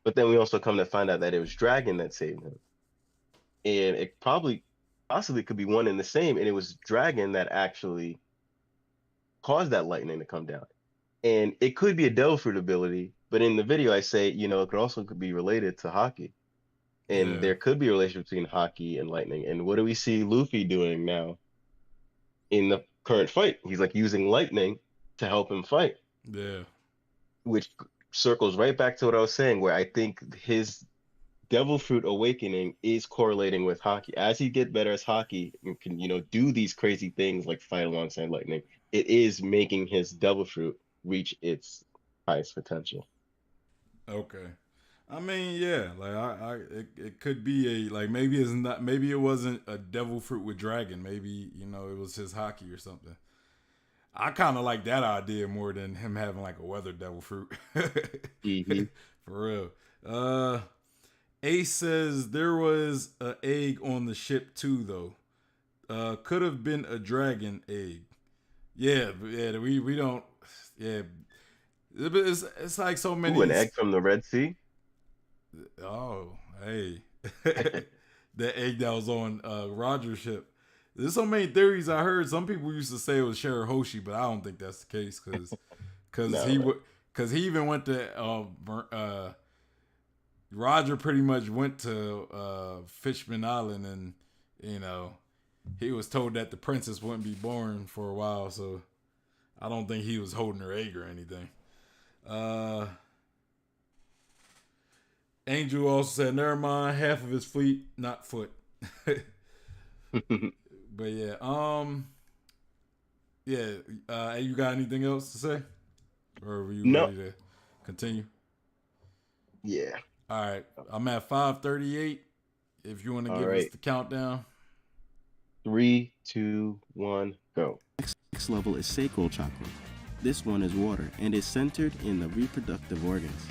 But then we also come to find out that it was Dragon that saved him. And it possibly could be one and the same. And it was Dragon that actually caused that lightning to come down. And it could be a Devil Fruit ability, but in the video I say, it could be related to Haki. And there could be a relationship between Haki and lightning. And what do we see Luffy doing now in the current fight? He's like using lightning to help him fight. Yeah. Which circles right back to what I was saying, where I think his Devil Fruit awakening is correlating with Haki. As he get better as Haki and can, do these crazy things like fight alongside lightning, it is making his Devil Fruit reach its highest potential. Okay. I mean, yeah, like it could be maybe it's not, maybe it wasn't a Devil Fruit with Dragon. Maybe, it was his Haki or something. I kind of like that idea more than him having like a weather Devil Fruit. Mm-hmm. For real. Ace says there was an egg on the ship too, though. Could have been a dragon egg. Yeah, we don't. Yeah, it's like so many. Ooh, an egg from the Red Sea. Oh, hey, the egg that was on Roger's ship. There's so many theories I heard. Some people used to say it was Shirahoshi, but I don't think that's the case because he even went to Roger pretty much went to Fishman Island, and he was told that the princess wouldn't be born for a while, so I don't think he was holding her egg or anything. Angel also said, never mind, half of his fleet, not foot. But yeah, you got anything else to say? Or are you ready to continue? Yeah. All right, I'm at 5:38. If you want to give us the countdown. 3, 2, 1, go. Next level is Sacral Chakra. This one is water and is centered in the reproductive organs.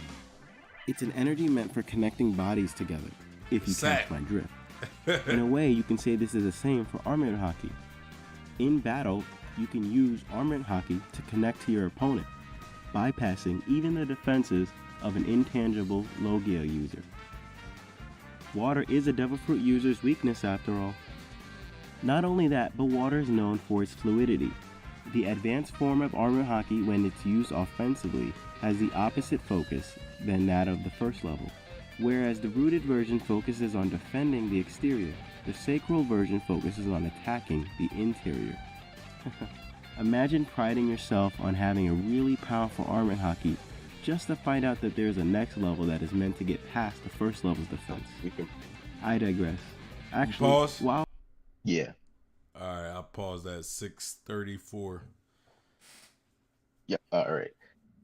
It's an energy meant for connecting bodies together, if you catch my drift. In a way, you can say this is the same for Armored Haki. In battle, you can use Armored Haki to connect to your opponent, bypassing even the defenses of an intangible Logia user. Water is a Devil Fruit user's weakness after all. Not only that, but water is known for its fluidity. The advanced form of Armored Haki, when it's used offensively, has the opposite focus than that of the first level. Whereas the rooted version focuses on defending the exterior, the sacral version focuses on attacking the interior. Imagine priding yourself on having a really powerful Armored Haki just to find out that there's a next level that is meant to get past the first level's defense. I digress. Actually, pause? Wow. Yeah. All right, I'll pause at 6:34. Yeah, all right.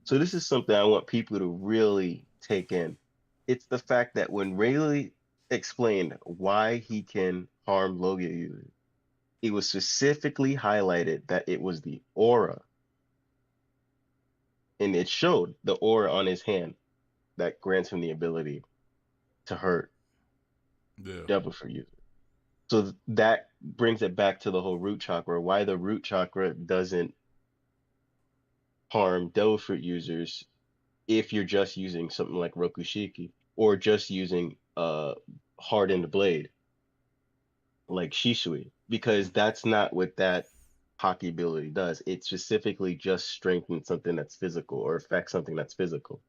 So this is something I want people to really take in. It's the fact that when Rayleigh explained why he can harm Logia users, it was specifically highlighted that it was the aura. And it showed the aura on his hand that grants him the ability to hurt Devil Fruit users. So that brings it back to the whole Root Chakra, why the Root Chakra doesn't harm Devil Fruit users if you're just using something like Rokushiki or just using hardened blade like Shisui, because that's not what that Haki ability does. It specifically just strengthens something that's physical or affects something that's physical.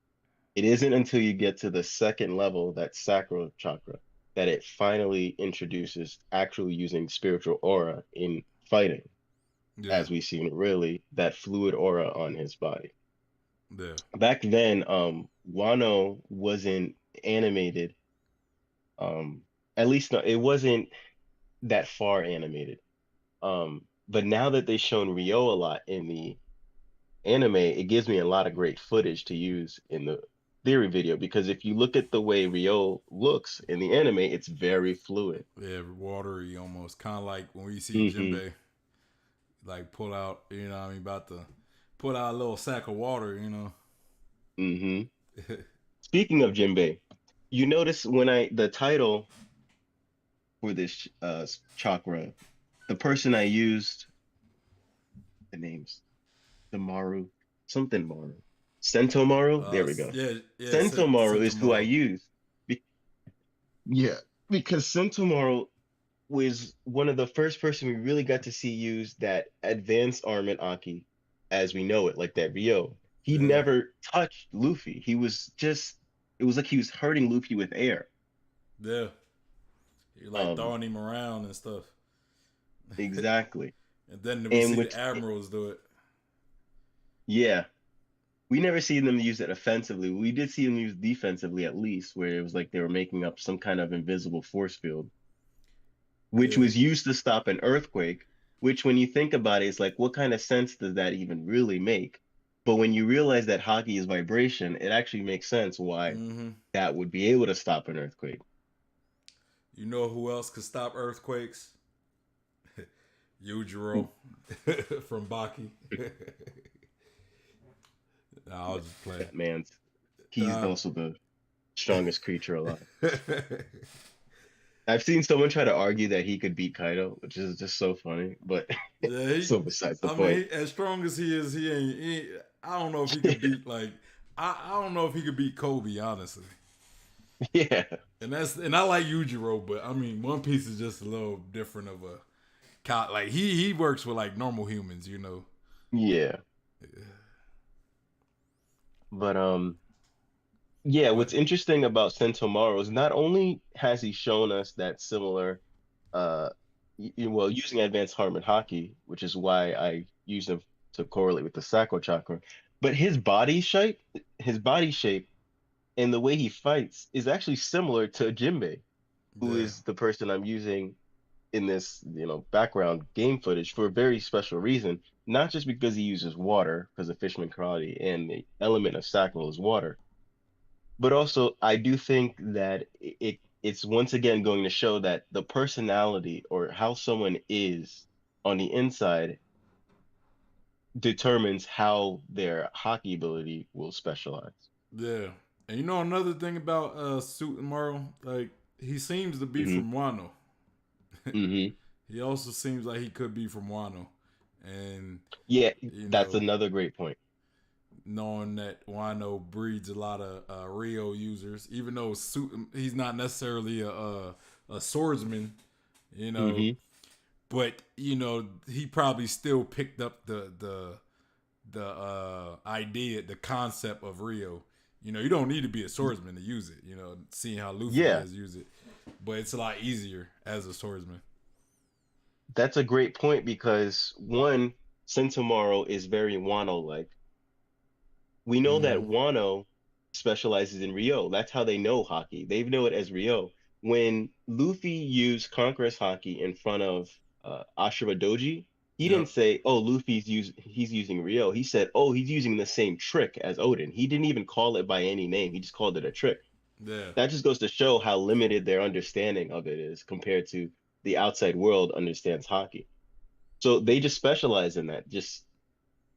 It isn't until you get to the second level, that Sacral Chakra, that it finally introduces actually using spiritual aura in fighting, as we see in really that fluid aura on his body. Yeah. Back then, Wano wasn't animated. At least it wasn't that far animated. But now that they've shown Ryo a lot in the anime, it gives me a lot of great footage to use in the theory video, because if you look at the way Ryo looks in the anime, it's very fluid. Yeah, watery almost, kind of like when we see Mm-hmm. Jinbei like pull out, you know, what I mean, about to put out a little sack of water, you know. Mm-hmm. Speaking of Jinbei, you notice when the title for this chakra, the person I used, the names, the Maru, something Maru, Sentomaru. There we go. Yeah, yeah, Sentomaru sent is who I tomorrow. use. Be- yeah, because Sentomaru was one of the first person we really got to see use that advanced armament Aki as we know it, like that Ryo. He Yeah, never touched Luffy. He was just, it was like he was hurting Luffy with air. yeah. You're like Um, throwing him around and stuff. exactly. And then we And see the which, admirals do it. yeah, we never see them use it offensively. We did see them use defensively at least, where it was like they were making up some kind of invisible force field, which Yeah. was used to stop an earthquake, which when you think about it, it's like, what kind of sense does that even really make? But when you realize that Haki is vibration, it actually makes sense why Mm-hmm. that would be able to stop an earthquake. You know who else could stop earthquakes? Yujiro from Baki. Nah, I was just playing. That man's, he's also the strongest creature alive. I've seen someone try to argue that he could beat Kaido, which is just so funny, but Yeah, so besides the I point. mean, as strong as he is, he ain't. I don't know if he could beat like. I don't know if he could beat Kobe, honestly. Yeah. And I like Yujiro, but I mean, One Piece is just a little different of a. Like he works with like normal humans, you know. Yeah. But yeah, what's But interesting about Sentomaru is not only has he shown us that similar uh well, using advanced harmon Haki, which is why I use him to correlate with the Sakura chakra, but his body shape and the way he fights is actually similar to Jinbei, who yeah, is the person I'm using in this, background game footage for a very special reason, not just because he uses water, because of Fishman karate and the element of Sakura is water, but also I do think that it's once again going to show that the personality or how someone is on the inside determines how their hockey ability will specialize. yeah. And you know another thing about Suit and Morrow, like he seems to be Hmm. from Wano. Hmm. He also seems like he could be from Wano, and Yeah, you that's know, another great point. knowing that Wano breeds a lot of Rio users, even though he's not necessarily a swordsman, you know, Hmm. but you know he probably still picked up the idea, the concept of Rio. You know, you don't need to be a swordsman to use it. You know, seeing how Luffy Yeah, has used it, but it's a lot easier as a swordsman. that's a great point because one, Sentomaru is very Wano-like. We know that Mm-hmm. Wano specializes in Ryo. That's how they know hockey. They know it as Ryo. When Luffy used Conqueror's hockey in front of Ashura Doji, he didn't Yep. say, "Oh, he's using Ryo." He said, "Oh, he's using the same trick as Odin." He didn't even call it by any name. He just called it a trick. Yeah. That just goes to show how limited their understanding of it is compared to the outside world understands hockey. So they just specialize in that, just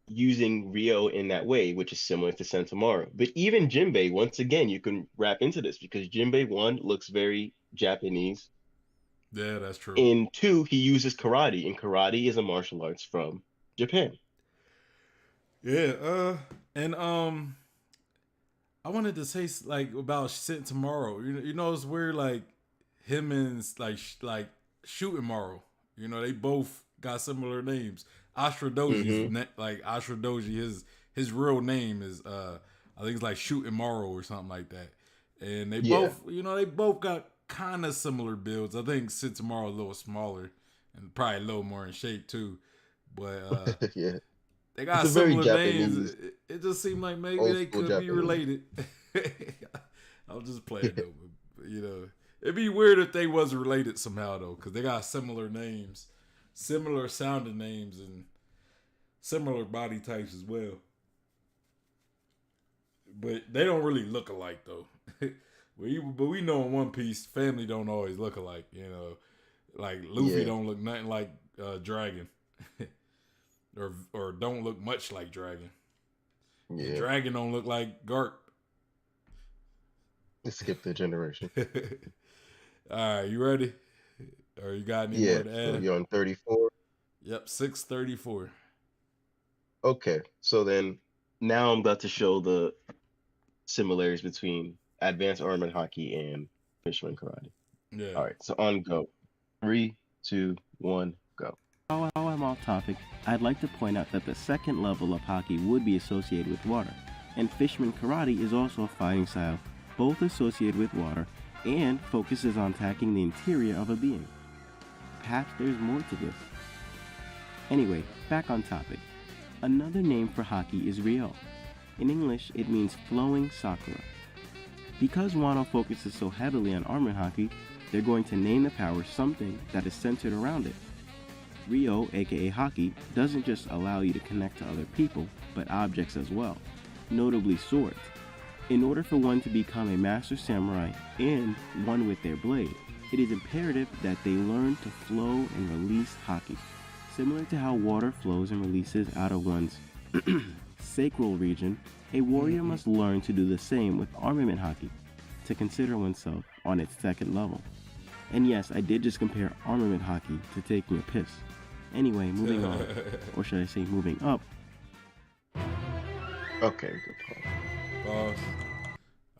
using Rio in that way, which is similar to Sentomaru. But even Jinbei, once again, you can wrap into this because Jinbei, one, looks very Japanese. Yeah, that's true. And two, he uses karate, and karate is a martial arts from Japan. Yeah. And I wanted to say like about Sit Tomorrow. You know, it's weird. Like him and like Shooting Morrow. You know, they both got similar names. Ashura Doji's Hmm. like Ashura Doji. His real name is I think it's like Shooting Morrow or something like that. And they Yeah. both, you know, they both got kind of similar builds. I think Sit Tomorrow a little smaller and probably a little more in shape too. But Yeah. they It's got a very similar names. Japanese, It just seemed like maybe old they school could be Japanese. related. I was just playing though, but, you know, it'd be weird if they was related somehow though, because they got similar names, similar sounding names, and similar body types as well. but they don't really look alike though. But we know in One Piece, family don't always look alike. You know, like Luffy don't look nothing like Dragon, or don't look much like Dragon. Yeah. And Dragon don't look like Garp. Let's skip the generation. All right, you ready? Or you got any more to add? So you're on 34. Yep, 634. Okay, so then now I'm about to show the similarities between advanced armament haki and fisherman karate. Yeah. All right, so on go. 3, 2, 1, go. While I'm off topic, I'd like to point out that the second level of Haki would be associated with water, and Fisherman Karate is also a fighting style, both associated with water, and focuses on attacking the interior of a being. Perhaps there's more to this. Anyway, back on topic. Another name for Haki is Ryo. In English, it means flowing sakura. Because Wano focuses so heavily on armament Haki, they're going to name the power something that is centered around it. Ryo, aka Haki, doesn't just allow you to connect to other people, but objects as well, notably swords. In order for one to become a master samurai and one with their blade, it is imperative that they learn to flow and release Haki. Similar to how water flows and releases out of one's sacral region, a warrior must learn to do the same with armament Haki, to consider oneself on its second level. And yes, I did just compare armament Haki to taking a piss. Anyway, moving on, or should I say moving up. Okay, good Pause.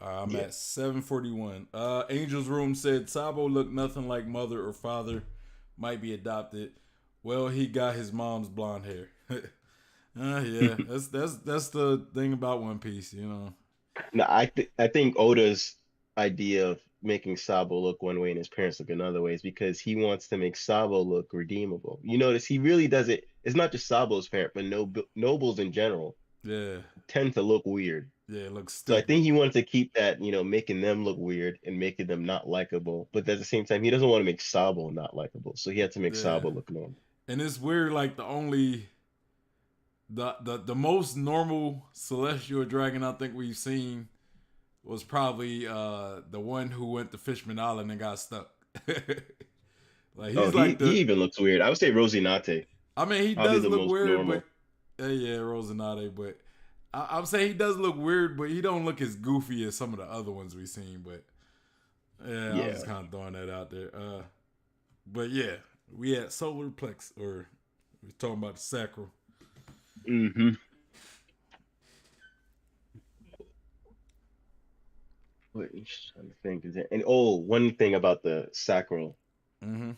I'm at 741. Angel's Room said Sabo looked nothing like mother or father. Might be adopted. Well, he got his mom's blonde hair. Yeah, that's the thing about One Piece, you know. No, I think Oda's idea of making Sabo look one way and his parents look another way is because he wants to make Sabo look redeemable. You notice he really does it. It's not just Sabo's parent, but nobles in general. Yeah. Tend to look weird. Yeah, it looks stupid. So I think he wanted to keep that, making them look weird and making them not likable. But at the same time, he doesn't want to make Sabo not likable. So he had to make Sabo look normal. And it's weird, like the most normal celestial dragon I think we've seen was probably the one who went to Fishman Island and got stuck. Like he even looks weird. I would say Rosinante. I mean, he does look weird, normal. But yeah, Rosinante. But I'm saying he does look weird, but he don't look as goofy as some of the other ones we've seen. But yeah, I'm just kind of throwing that out there. But yeah, we had solar plex, or we're talking about the sacral. Mm-hmm. Wait, I'm just trying to think. One thing about the sacral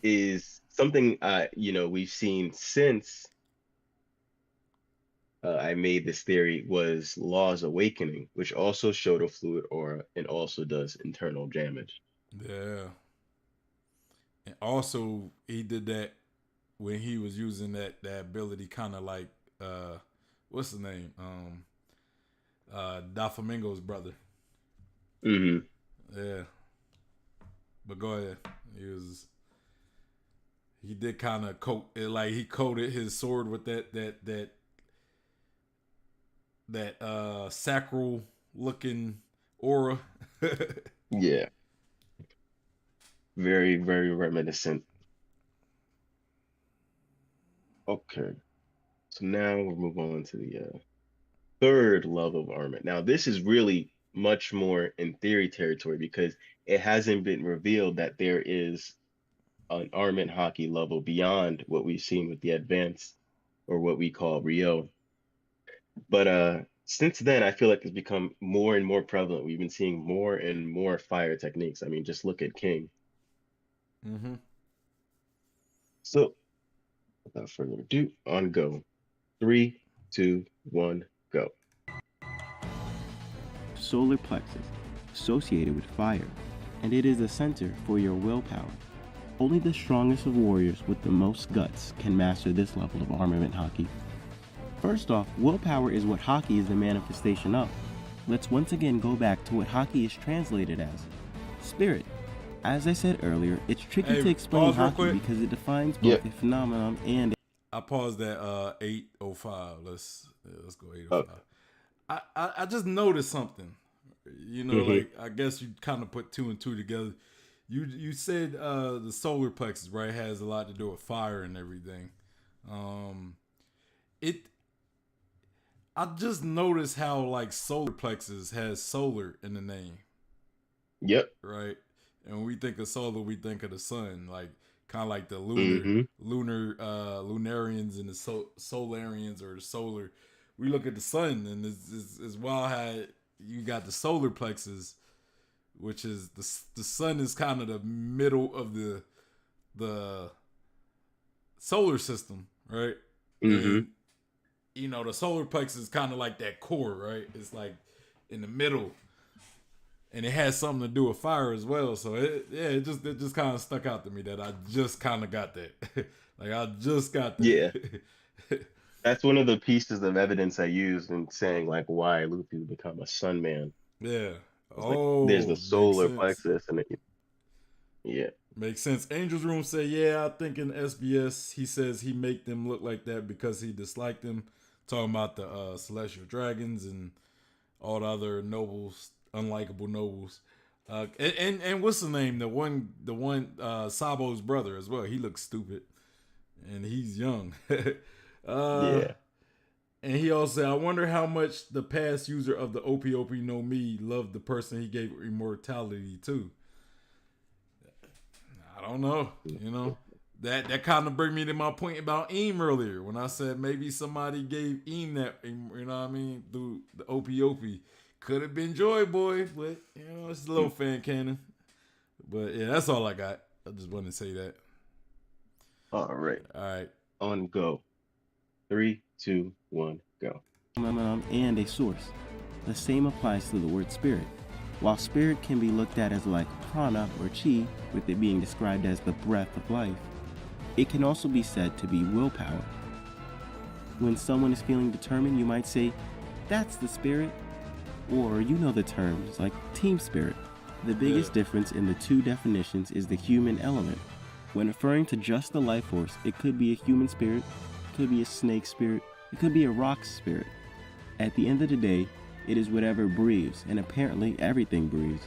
is something we've seen since I made this theory was Law's awakening, which also showed a fluid aura and also does internal damage. Yeah. And also he did that when he was using that ability, kind of like what's his name? Doflamingo's brother. Mm-hmm. Yeah. But go ahead. He did kind of coat it, like he coated his sword with that sacral looking aura. Yeah. Very, very reminiscent. Okay. So now we'll move on to the third level of armament. Now, this is really much more in theory territory because it hasn't been revealed that there is an armament Haki level beyond what we've seen with the advanced, or what we call Ryo. But since then, I feel like it's become more and more prevalent. We've been seeing more and more fire techniques. I mean, just look at King. Mm-hmm. So, without further ado, on go. 3, 2, 1, go. Solar plexus, associated with fire, and it is the center for your willpower. Only the strongest of warriors with the most guts can master this level of armament Haki. First off, willpower is what Haki is the manifestation of. Let's once again go back to what Haki is translated as. Spirit. As I said earlier, it's tricky to explain Haki because it defines both a phenomenon and... I paused at 8:05. Let's go 8:05. I just noticed something. You know, like I guess you kind of put 2 and 2 together. You said the solar plexus, right, has a lot to do with fire and everything. I just noticed how like solar plexus has solar in the name. Yep. Right? And when we think of solar, we think of the sun, like kind of like the lunarians and the solarians or the solar. We look at the sun, and it's wild how you got the solar plexus, which is the sun is kind of the middle of the solar system, right? And you know, the solar plexus is kind of like that core, right? It's like in the middle, and it has something to do with fire as well. So it just kind of stuck out to me that I just kind of got that. Like I just got that. Yeah. That's one of the pieces of evidence I used in saying like why Luffy would become a sun man. Yeah. It's like there's the solar Makes sense. plexus and yeah. Makes sense. Angel's Room say, yeah, I think in SBS he says he make them look like that because he disliked them. Talking about the celestial dragons and all the other nobles, unlikable nobles. And what's the name? The one Sabo's brother as well. He looks stupid. And he's young. Yeah. And he also said, I wonder how much the past user of the OP No Mi loved the person he gave immortality to. I don't know. You know, that kind of bring me to my point about Emu earlier when I said maybe somebody gave Emu that, you know what I mean, through the OP. Could have been Joy Boy, but you know, it's a little fan canon. But yeah, that's all I got. I just wanted to say that. All right. On go. 3, 2, 1, go. And a source. The same applies to the word spirit. While spirit can be looked at as like prana or chi, with it being described as the breath of life, it can also be said to be willpower. When someone is feeling determined, you might say, that's the spirit. Or you know the terms like team spirit. The biggest difference in the two definitions is the human element. When referring to just the life force, it could be a human spirit, it could be a snake spirit, it could be a rock spirit. At the end of the day, it is whatever breathes, and apparently everything breathes.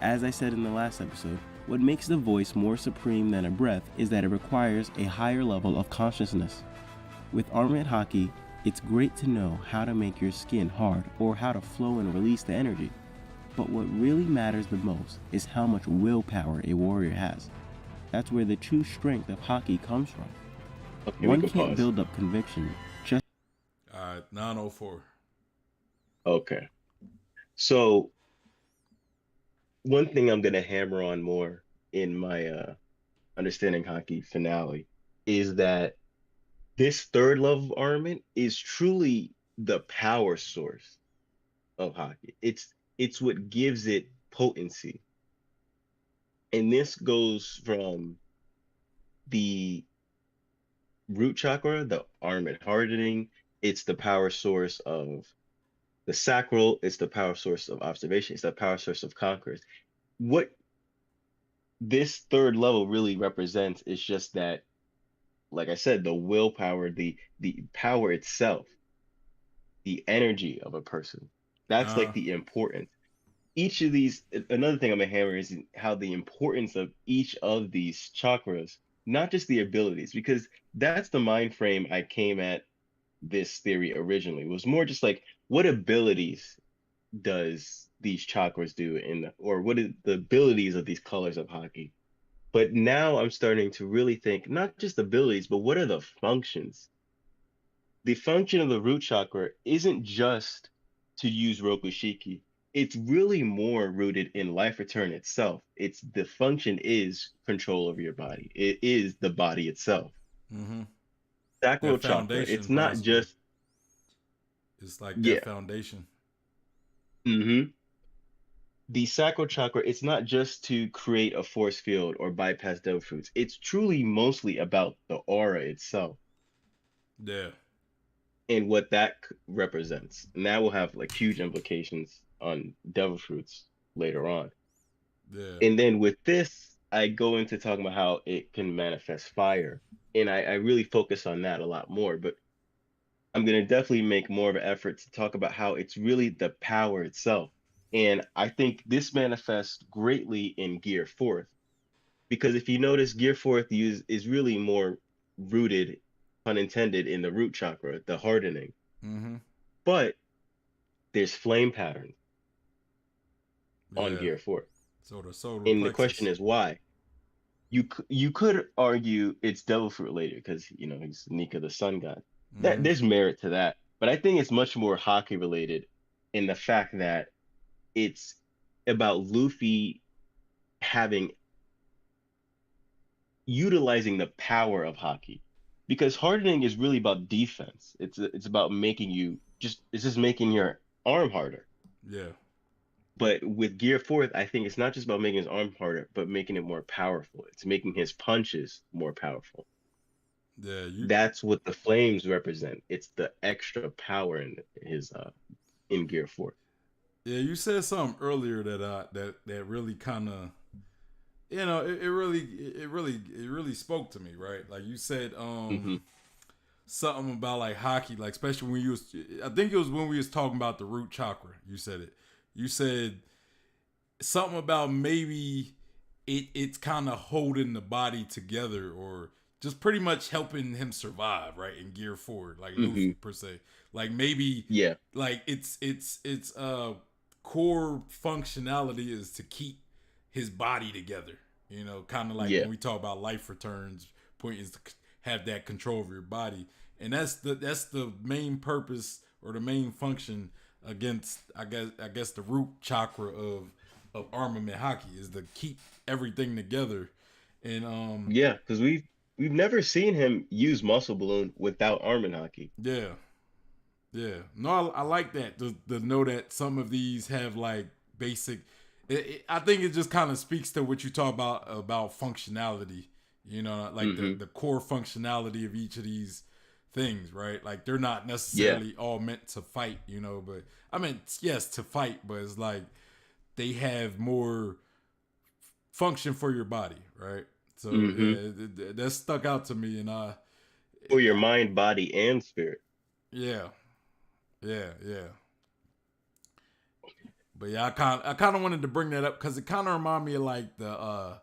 As I said in the last episode, what makes the voice more supreme than a breath is that it requires a higher level of consciousness. With Armament Haki, it's great to know how to make your skin hard or how to flow and release the energy. But what really matters the most is how much willpower a warrior has. That's where the true strength of Haki comes from. Okay, one can't build up conviction just... Alright, 904. Okay. So one thing I'm gonna hammer on more in my Understanding Haki finale is that this third level of armament is truly the power source of Haki. It's what gives it potency. And this goes from the root chakra, the armament hardening. It's the power source of the sacral. It's the power source of observation. It's the power source of conquerors. What this third level really represents is just that, like I said, the willpower, the power itself, the energy of a person. That's like the importance. Each of these, another thing I'm gonna hammer is how the importance of each of these chakras, not just the abilities, because that's the mind frame I came at this theory originally. It was more just like, what abilities does these chakras do or what are the abilities of these colors of Haki? But now I'm starting to really think not just abilities, but what are the functions? The function of the root chakra isn't just to use Rokushiki. It's really more rooted in life return itself. It's the function is control over your body. It is the body itself. Sacral chakra, it's not possibly. just... It's like that foundation. The sacral chakra, it's not just to create a force field or bypass devil fruits. It's truly mostly about the aura itself. Yeah. And what that represents. And that will have like huge implications on devil fruits later on. Yeah. And then with this, I go into talking about how it can manifest fire. And I really focus on that a lot more. But I'm going to definitely make more of an effort to talk about how it's really the power itself. And I think this manifests greatly in Gear Fourth, because if you notice, Gear Fourth is really more rooted, pun intended, in the root chakra, the hardening. Mm-hmm. But there's flame patterns on Yeah. Gear Fourth. So the solar And the question plexus. is why? You could argue it's devil fruit related because he's Nika the sun god. That Mm-hmm. there's merit to that, but I think it's much more hockey related in the fact that it's about Luffy having utilizing the power of hockey, because hardening is really about defense. It's about making you it's just making your arm harder. Yeah. But with Gear Fourth, I think it's not just about making his arm harder, but making it more powerful. It's making his punches more powerful. Yeah. That's what the flames represent. It's the extra power in his in Gear Fourth. Yeah. You said something earlier that really kind of, it really spoke to me, right? Like you said, Hmm. something about like hockey, like especially when you was, I think it was when we was talking about the root chakra. You said it. You said something about maybe it's kind of holding the body together, or just pretty much helping him survive, right? In Gear Four, like Hmm. Luffy per se, like maybe Yeah. like it's core functionality is to keep his body together. Kind of like Yeah. when we talk about life returns, point is to have that control over your body, and that's the main purpose or the main function against I guess the root chakra of armament hockey is to keep everything together. And Yeah. Because we've never seen him use muscle balloon without arm and hockey. yeah, yeah, no, I like that to know that some of these have like basic. I think it just kind of speaks to what you talk about functionality. Like the Hmm. the core functionality of each of these things, right? Like they're not Yeah. necessarily all meant to fight, but I mean, yes, to fight, but it's like they have more function for your body, right? So Hmm. yeah, that stuck out to me, and For your mind, body, and spirit. yeah, yeah. But yeah, I kind of wanted to bring that up because it kind of reminded me of like the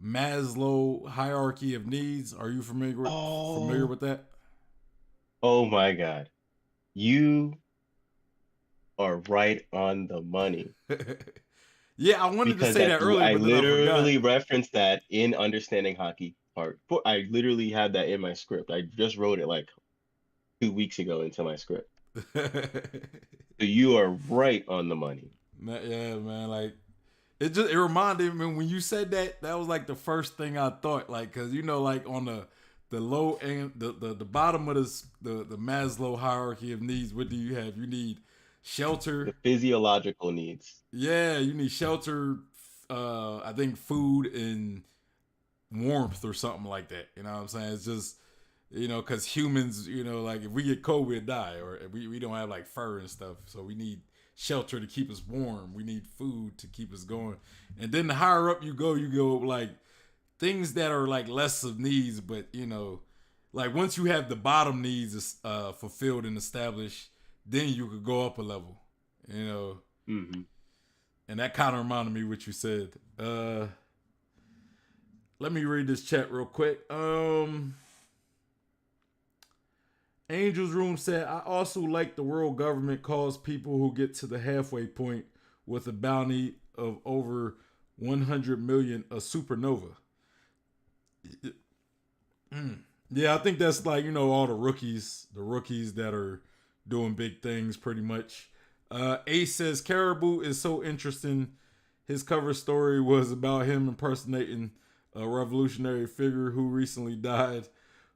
Maslow hierarchy of needs. Are you familiar Oh, with that? oh my God. You are right on the money. Yeah, I wanted to Because say that earlier, I but then I forgot. literally referenced that in Understanding Hockey part. I literally had that in my script. I just wrote it like 2 weeks ago into my script. So you are right on the money. Yeah, man. Like it reminded me when you said that. That was like the first thing I thought. Like, cause like on the low end, the bottom of the Maslow hierarchy of needs. What do you have? You need The shelter. physiological needs. Yeah, you need shelter. I think food and warmth or something like that. You know what I'm saying? It's just because humans, like if we get cold, we'll die, or if we don't have like fur and stuff, so we need shelter to keep us warm. We need food to keep us going, and then the higher up you go like things that are like less of needs, but like once you have the bottom needs fulfilled and established, then you could go up a level, you know. Hmm. And that kind of reminded me what you said. Let me read this chat real quick. Angel's Room said, I also like the world government calls people who get to the halfway point with a bounty of over 100 million a supernova. Yeah, I think that's like, all the rookies that are doing big things pretty much. Ace says, Caribou is so interesting. His cover story was about him impersonating a revolutionary figure who recently died,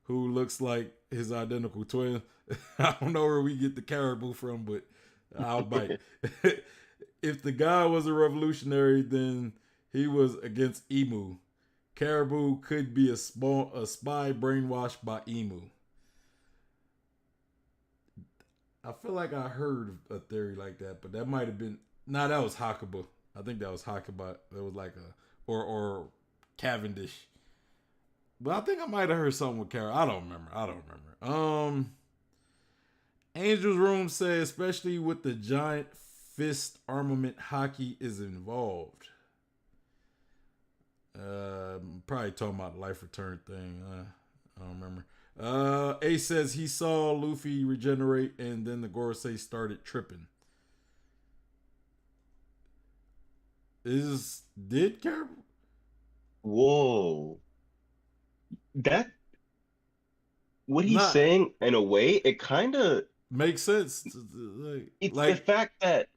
who looks like his identical twin. I don't know where we get the caribou from, but I'll bite. If the guy was a revolutionary, then he was against Emu. Caribou could be a spy brainwashed by Emu. I feel like I heard a theory like that, but that might have been that was Hakuba. I think that was Hakuba. That was like a or Cavendish. But I think I might have heard something with Carol. I don't remember. Angel's Room said, especially with the giant fist armament, Haki is involved. Probably talking about the life return thing. I don't remember. A says he saw Luffy regenerate and then the Gorosei started tripping. Did Caribou? Whoa. That what he's saying in a way, it kind of makes sense. It's the fact that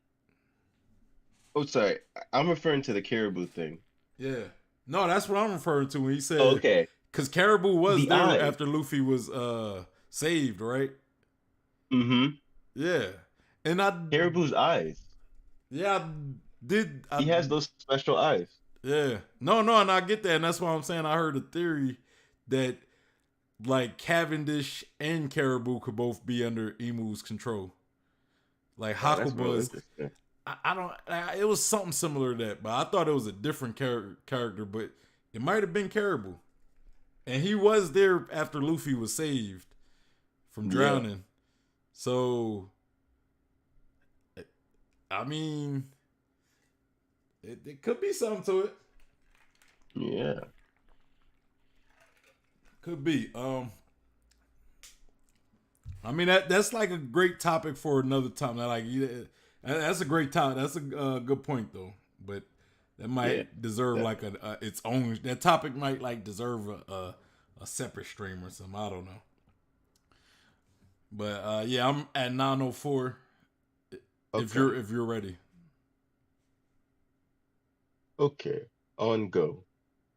oh sorry, I'm referring to the Caribou thing. Yeah. No, that's what I'm referring to when he said okay. Because Caribou was there eye. after Luffy was saved, right? Mm-hmm. Yeah. And Caribou's eyes. Yeah, he has those special eyes. Yeah. No, and I get that, and that's why I'm saying I heard a theory that like Cavendish and Caribou could both be under Emu's control. Like Hakuba's. I don't. It was something similar to that, but I thought it was a different character. But it might have been Caribou, and he was there after Luffy was saved from drowning. Yeah. So, I mean, it could be something to it. Yeah, could be. I mean that's like a great topic for another time. That's a great topic. That's a good point though. But that might deserve like its own. That topic might like deserve a separate stream or something. I don't know. But yeah, I'm at 9:04. Okay. If you're ready. Okay, on go.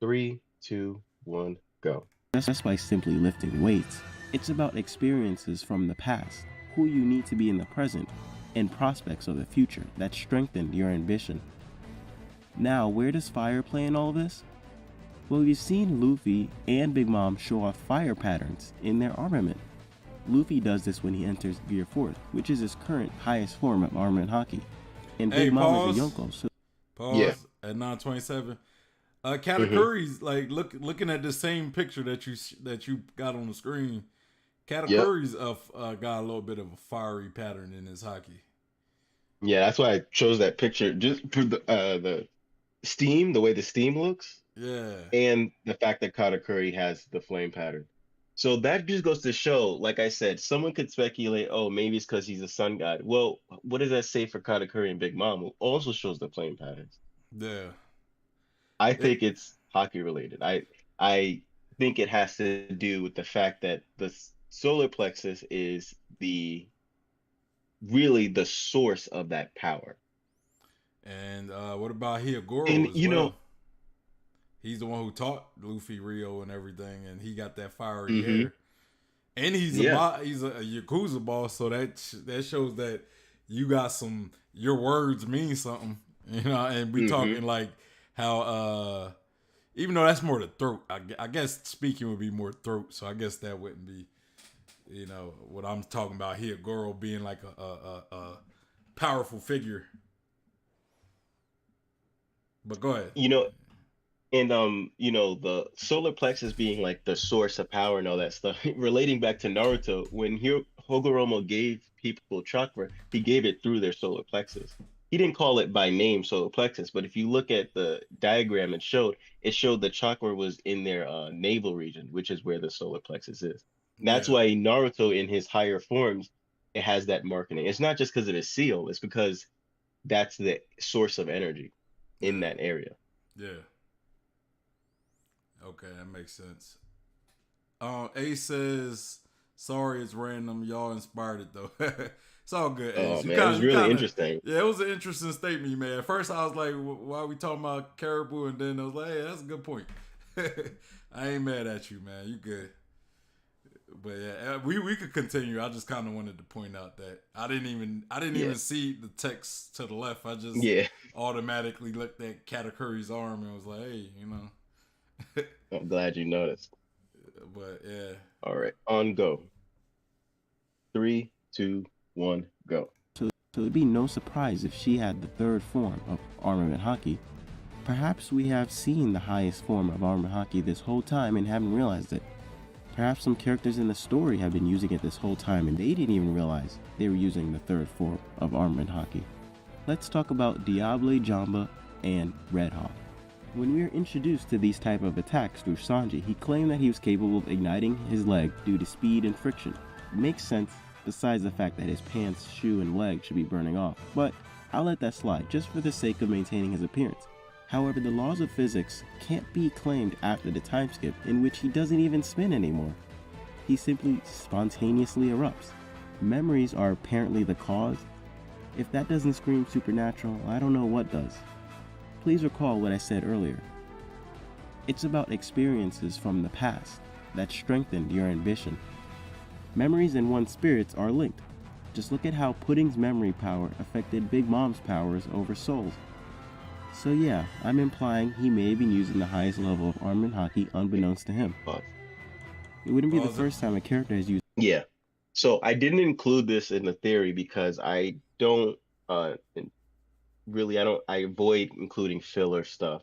3, 2, 1, go. Just by simply lifting weights, it's about experiences from the past, who you need to be in the present, and prospects of the future that strengthen your ambition. Now, where does fire play in all this? Well, you've seen Luffy and Big Mom show off fire patterns in their armament. Luffy does this when he enters Gear 4th, which is his current highest form of armament Haki. And Big Mom is a Yonko. So pause at 9:27. Katakuri's like looking at the same picture that you got on the screen. Katakuri's got a little bit of a fiery pattern in his Haki. Yeah, that's why I chose that picture, just for the steam, the way the steam looks. Yeah. And the fact that Katakuri has the flame pattern. So that just goes to show, like I said, someone could speculate, oh, maybe it's because he's a sun god. Well, what does that say for Katakuri and Big Mom, who also shows the flame patterns? Yeah. I think it's Haki related. I think it has to do with the fact that the solar plexus is really the source of that power. And what about Hyogoro? And you know, he's the one who taught Luffy Rio and everything, and he got that fiery hair. And he's a Yakuza boss, so that shows that you got your words mean something, you know. And we talking like how even though that's more the throat, I guess speaking would be more throat, so I guess that wouldn't be, you know, what I'm talking about here. Goro being like a powerful figure. But go ahead. You know, and you know, the solar plexus being like the source of power and all that stuff. Relating back to Naruto, when Hogoromo gave people chakra, he gave it through their solar plexus. He didn't call it by name solar plexus, but if you look at the diagram it showed the chakra was in their navel region, which is where the solar plexus is. That's why Naruto in his higher forms, it has that marking. It's not just because of his seal, it's because that's the source of energy in that area. Yeah. Okay, that makes sense. A says, sorry it's random. Y'all inspired it though. It's all good. Oh, man, it was really interesting. Yeah, it was an interesting statement you made. At first, I was like, why are we talking about Caribou? And then I was like, hey, that's a good point. I ain't mad at you, man. You good. But yeah, we could continue. I just kind of wanted to point out that I didn't even see the text to the left. I just automatically looked at Katakuri's arm and was like, hey, you know. I'm glad you noticed. But yeah. All right, on go. 3, 2, 1, go. So it'd be no surprise if she had the third form of armament Haki. Perhaps we have seen the highest form of armament Haki this whole time and haven't realized it. Perhaps some characters in the story have been using it this whole time and they didn't even realize they were using the third form of armored Haki. Let's talk about Diable Jamba and Red Hawk. When we were introduced to these type of attacks through Sanji, he claimed that he was capable of igniting his leg due to speed and friction. It makes sense, besides the fact that his pants, shoe, and leg should be burning off, but I'll let that slide just for the sake of maintaining his appearance. However, the laws of physics can't be claimed after the time skip, in which he doesn't even spin anymore. He simply spontaneously erupts. Memories are apparently the cause. If that doesn't scream supernatural, I don't know what does. Please recall what I said earlier. It's about experiences from the past that strengthened your ambition. Memories and one's spirits are linked. Just look at how Pudding's memory power affected Big Mom's powers over Soul's. So yeah, I'm implying he may have been using the highest level of armored Haki unbeknownst to him. It wouldn't be the first time a character has used. Yeah. So I didn't include this in the theory because I don't I avoid including filler stuff.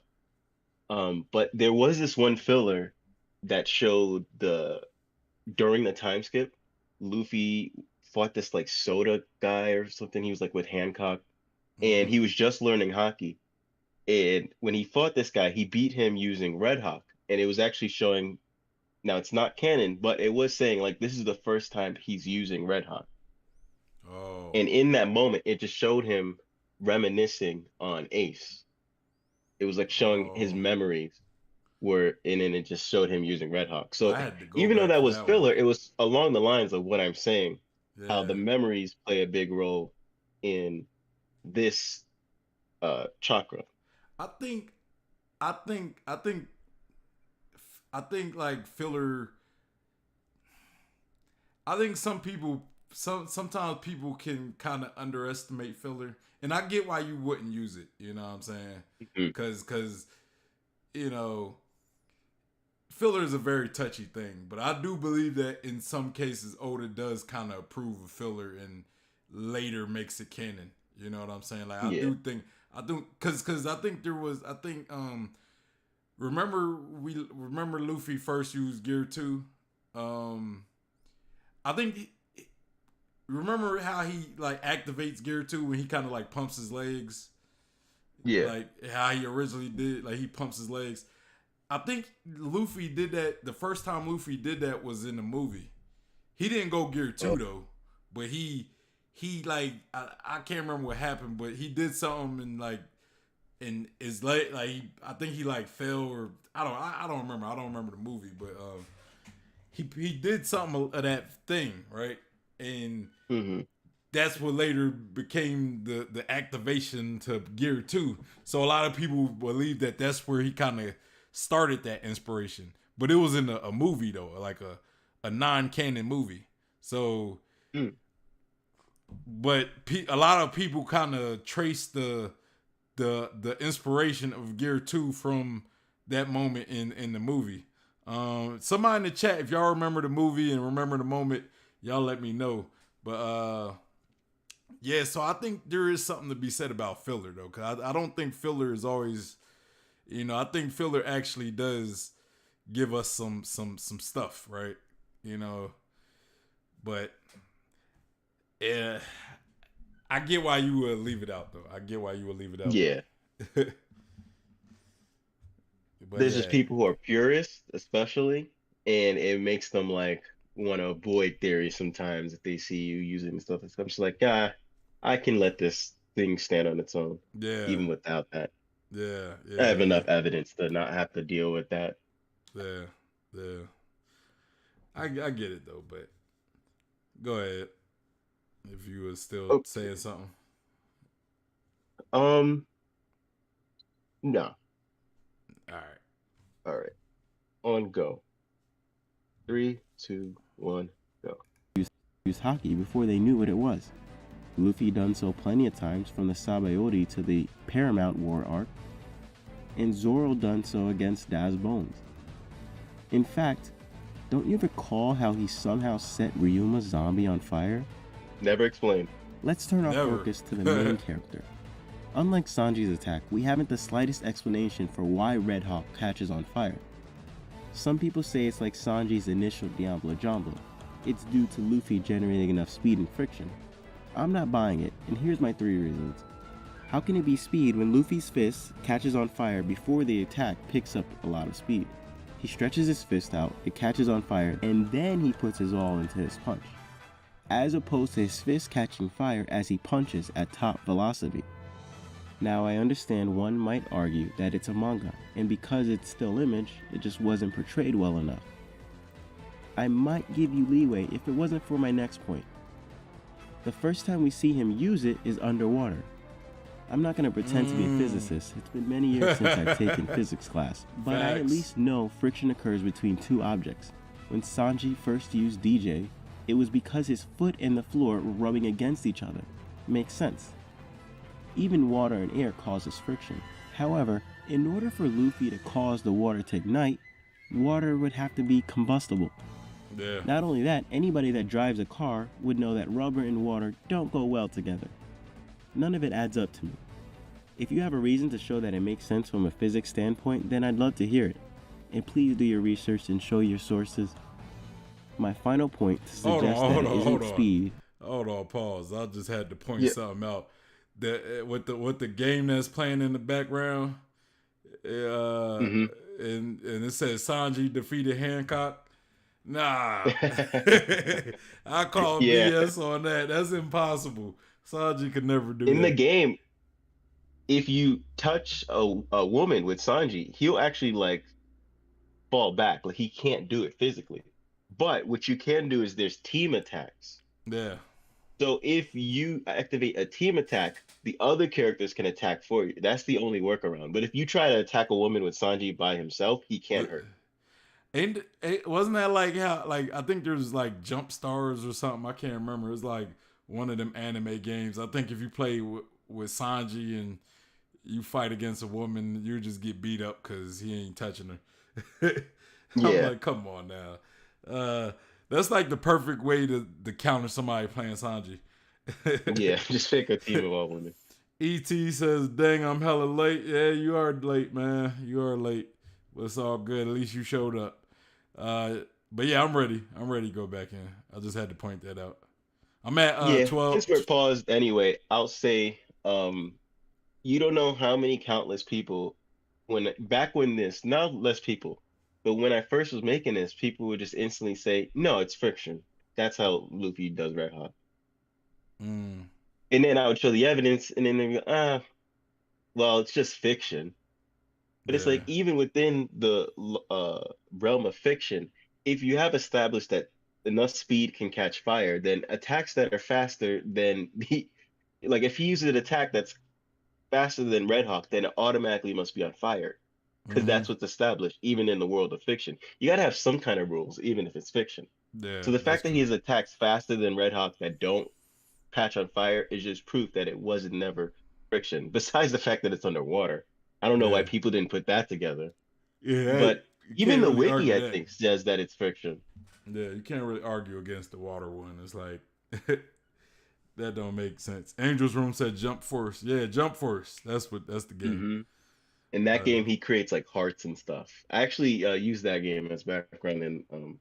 But there was this one filler that showed during the time skip, Luffy fought this like soda guy or something. He was like with Hancock, and he was just learning Haki. And when he fought this guy, he beat him using Red Hawk, and it was actually showing. Now it's not canon, but it was saying like this is the first time he's using Red Hawk. Oh. And in that moment, it just showed him reminiscing on Ace. It was like showing his memories and then it just showed him using Red Hawk. So even though that was filler, it was along the lines of what I'm saying, how the memories play a big role in this chakra. I think like filler. I think sometimes people can kind of underestimate filler, and I get why you wouldn't use it. You know what I'm saying? Because you know, filler is a very touchy thing. But I do believe that in some cases, Oda does kind of approve of filler and later makes it canon. You know what I'm saying? Like I do because I think remember Luffy first used Gear 2. I think remember how he like activates Gear 2 when he kind of like pumps his legs. Yeah, like how he originally did, like he pumps his legs. I think Luffy did that. The first time Luffy did that was in the movie. He didn't go Gear 2 though, but he like I can't remember what happened, but he did something and like in his leg, like I think he like fell or I don't remember. I don't remember the movie, but he did something of that thing, right? And that's what later became the activation to Gear 2. So a lot of people believe that that's where he kind of started that inspiration. But it was in a movie though, like a non-canon movie. So, but a lot of people kind of trace the inspiration of Gear 2 from that moment in the movie. Somebody in the chat, if y'all remember the movie and remember the moment, y'all let me know. But yeah, so I think there is something to be said about filler though, because I don't think filler is always, you know, I think filler actually does give us some stuff, right? You know, but yeah, I get why you would leave it out though. I get why you would leave it out. Yeah. There's just people who are purists, especially, and it makes them like want to avoid theory sometimes if they see you using stuff. I'm just like, I can let this thing stand on its own. Yeah. Even without that. Yeah. I have enough evidence to not have to deal with that. Yeah. I get it though, but go ahead. If you were still saying something. No. All right. On go. 3, 2, 1, go. Use Haki before they knew what it was. Luffy done so plenty of times from the Sabaody to the Paramount War arc, and Zoro done so against Daz Bones. In fact, don't you recall how he somehow set Ryuma's zombie on fire? Never explained. Let's turn our focus to the main character. Unlike Sanji's attack, we haven't the slightest explanation for why Red Hawk catches on fire. Some people say it's like Sanji's initial Diablo Jambla. It's due to Luffy generating enough speed and friction. I'm not buying it, and here's my 3 reasons. How can it be speed when Luffy's fist catches on fire before the attack picks up a lot of speed? He stretches his fist out, it catches on fire, and then he puts his all into his punch, as opposed to his fist catching fire as he punches at top velocity. Now I understand one might argue that it's a manga, and because it's still image, it just wasn't portrayed well enough. I might give you leeway if it wasn't for my next point. The first time we see him use it is underwater. I'm not going to pretend to be a physicist, it's been many years since I've taken physics class, but I at least know friction occurs between 2 objects. When Sanji first used DJ, it was because his foot and the floor were rubbing against each other. Makes sense. Even water and air causes friction. However, in order for Luffy to cause the water to ignite, water would have to be combustible. Yeah. Not only that, anybody that drives a car would know that rubber and water don't go well together. None of it adds up to me. If you have a reason to show that it makes sense from a physics standpoint, then I'd love to hear it. And please do your research and show your sources. My final point to suggest that it isn't speed. Hold on, pause. I just had to point something out. With the game that's playing in the background, and it says Sanji defeated Hancock. Nah, I call BS on that. That's impossible. Sanji could never do that. In the game, if you touch a woman with Sanji, he'll actually like fall back. Like he can't do it physically. But what you can do is there's team attacks. Yeah. So if you activate a team attack, the other characters can attack for you. That's the only workaround. But if you try to attack a woman with Sanji by himself, he can't hurt. And wasn't that like how, like, I think there's like Jump Stars or something. I can't remember. It's like one of them anime games. I think if you play with Sanji and you fight against a woman, you just get beat up because he ain't touching her. I'm like, come on now. That's like the perfect way to counter somebody playing Sanji. Yeah, just pick a team of all women. E.T. says, dang, I'm hella late. Yeah, you are late, man. You are late. But it's all good. At least you showed up. But yeah, I'm ready. I'm ready to go back in. I just had to point that out. I'm at 12. Since we're paused anyway, I'll say you don't know how many countless people, back when this, now less people, but when I first was making this, people would just instantly say, no, it's friction. That's how Luffy does Red Hot. And then I would show the evidence, and then they'd go, well, it's just fiction. But it's like, even within the realm of fiction, if you have established that enough speed can catch fire, then attacks that are faster than like if he uses an attack that's faster than Red Hawk, then it automatically must be on fire. Because that's what's established, even in the world of fiction. You got to have some kind of rules, even if it's fiction. Yeah, so the fact that he has attacks faster than Red Hawk that don't catch on fire is just proof that it wasn't never friction. Besides the fact that it's underwater. I don't know why people didn't put that together. Yeah, but even the really wiki, I think, says that it's friction. Yeah, you can't really argue against the water one. It's like, that don't make sense. Angel's Room said Jump Force. Yeah, Jump Force. That's the game. In that game, he creates like hearts and stuff. I actually use that game as background and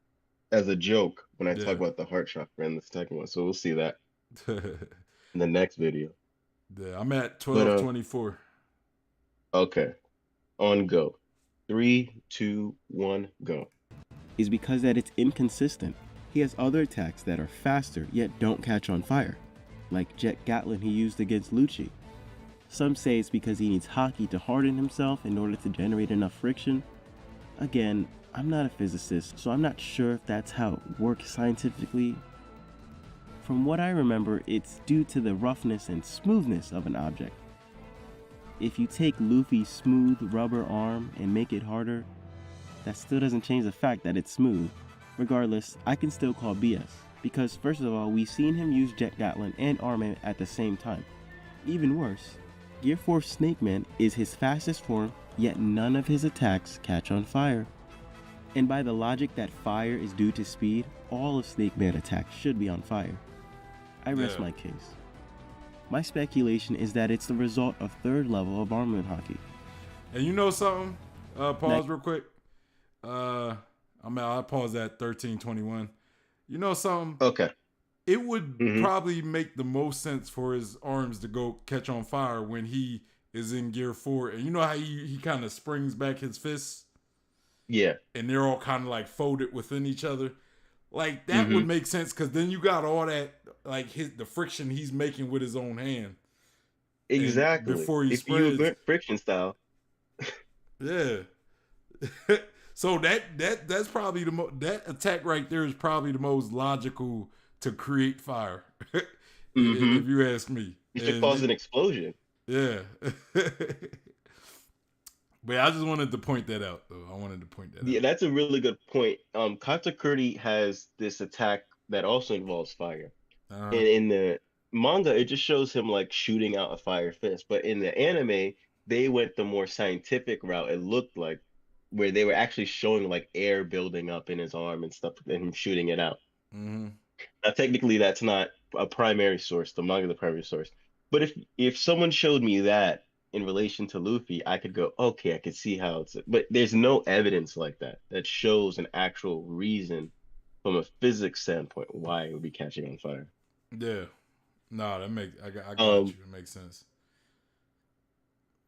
as a joke when I talk about the heart chakra in the second one. So we'll see that in the next video. Yeah, I'm at 12:24. Okay, on go. 3, 2, 1, go. Is because that it's inconsistent. He has other attacks that are faster yet don't catch on fire, like Jet Gatlin he used against Lucci. Some say it's because he needs Haki to harden himself in order to generate enough friction. Again, I'm not a physicist, so I'm not sure if that's how it works scientifically. From what I remember, it's due to the roughness and smoothness of an object. If you take Luffy's smooth rubber arm and make it harder, that still doesn't change the fact that it's smooth. Regardless, I can still call BS, because first of all, we've seen him use Jet Gatlin and Armament at the same time. Even worse, Gear Force Snake Man is his fastest form, yet none of his attacks catch on fire. And by the logic that fire is due to speed, all of Snake Man attacks should be on fire. I rest my case. My speculation is that it's the result of 3rd level of Armament Haki. And you know something? Pause real quick. I pause at 13:21. You know something? Okay. It would Mm-hmm. probably make the most sense for his arms to go catch on fire when he is in gear 4. And you know how he kind of springs back his fists? Yeah. And they're all kind of like folded within each other. Like that Mm-hmm. would make sense because then you got all that like the friction he's making with his own hand. Exactly. Before he If you spreads. friction style. Yeah. So that's probably that attack right there is probably the most logical to create fire. Mm-hmm. If you ask me. It should cause an explosion. Yeah. But I just wanted to point that out, though. I wanted to point that Yeah, out. that's a really good point. Katakuri has this attack that also involves fire. Uh-huh. And in the manga, it just shows him like shooting out a fire fist. But in the anime, they went the more scientific route. It looked like where they were actually showing like air building up in his arm and stuff, and him shooting it out. Mm-hmm. Now, technically, that's not a primary source. The manga, is the primary source. But if someone showed me that in relation to Luffy, I could go, okay, I could see how it's. But there's no evidence like that shows an actual reason from a physics standpoint why it would be catching on fire. Yeah. No, I got you. It makes sense.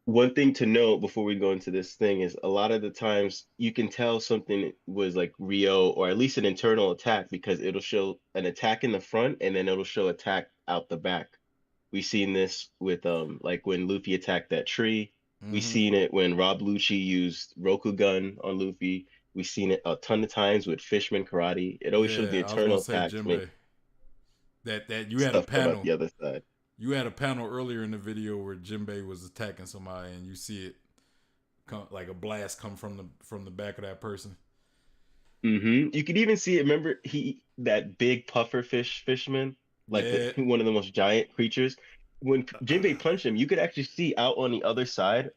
One thing to note before we go into this thing is a lot of the times you can tell something was like Rio or at least an internal attack because it'll show an attack in the front and then it'll show attack out the back. We've seen this with like when Luffy attacked that tree. Mm-hmm. We've seen it when Rob Lucci used Rokugan on Luffy. We've seen it a ton of times with Fishman Karate. It always shows the internal attacks. That you had a panel about the other side. You had a panel earlier in the video where Jinbei was attacking somebody, and you see it come like a blast come from the back of that person. Mm-hmm. You could even see it. Remember that big puffer fishman, like one of the most giant creatures. When Jinbei punched him, you could actually see out on the other side.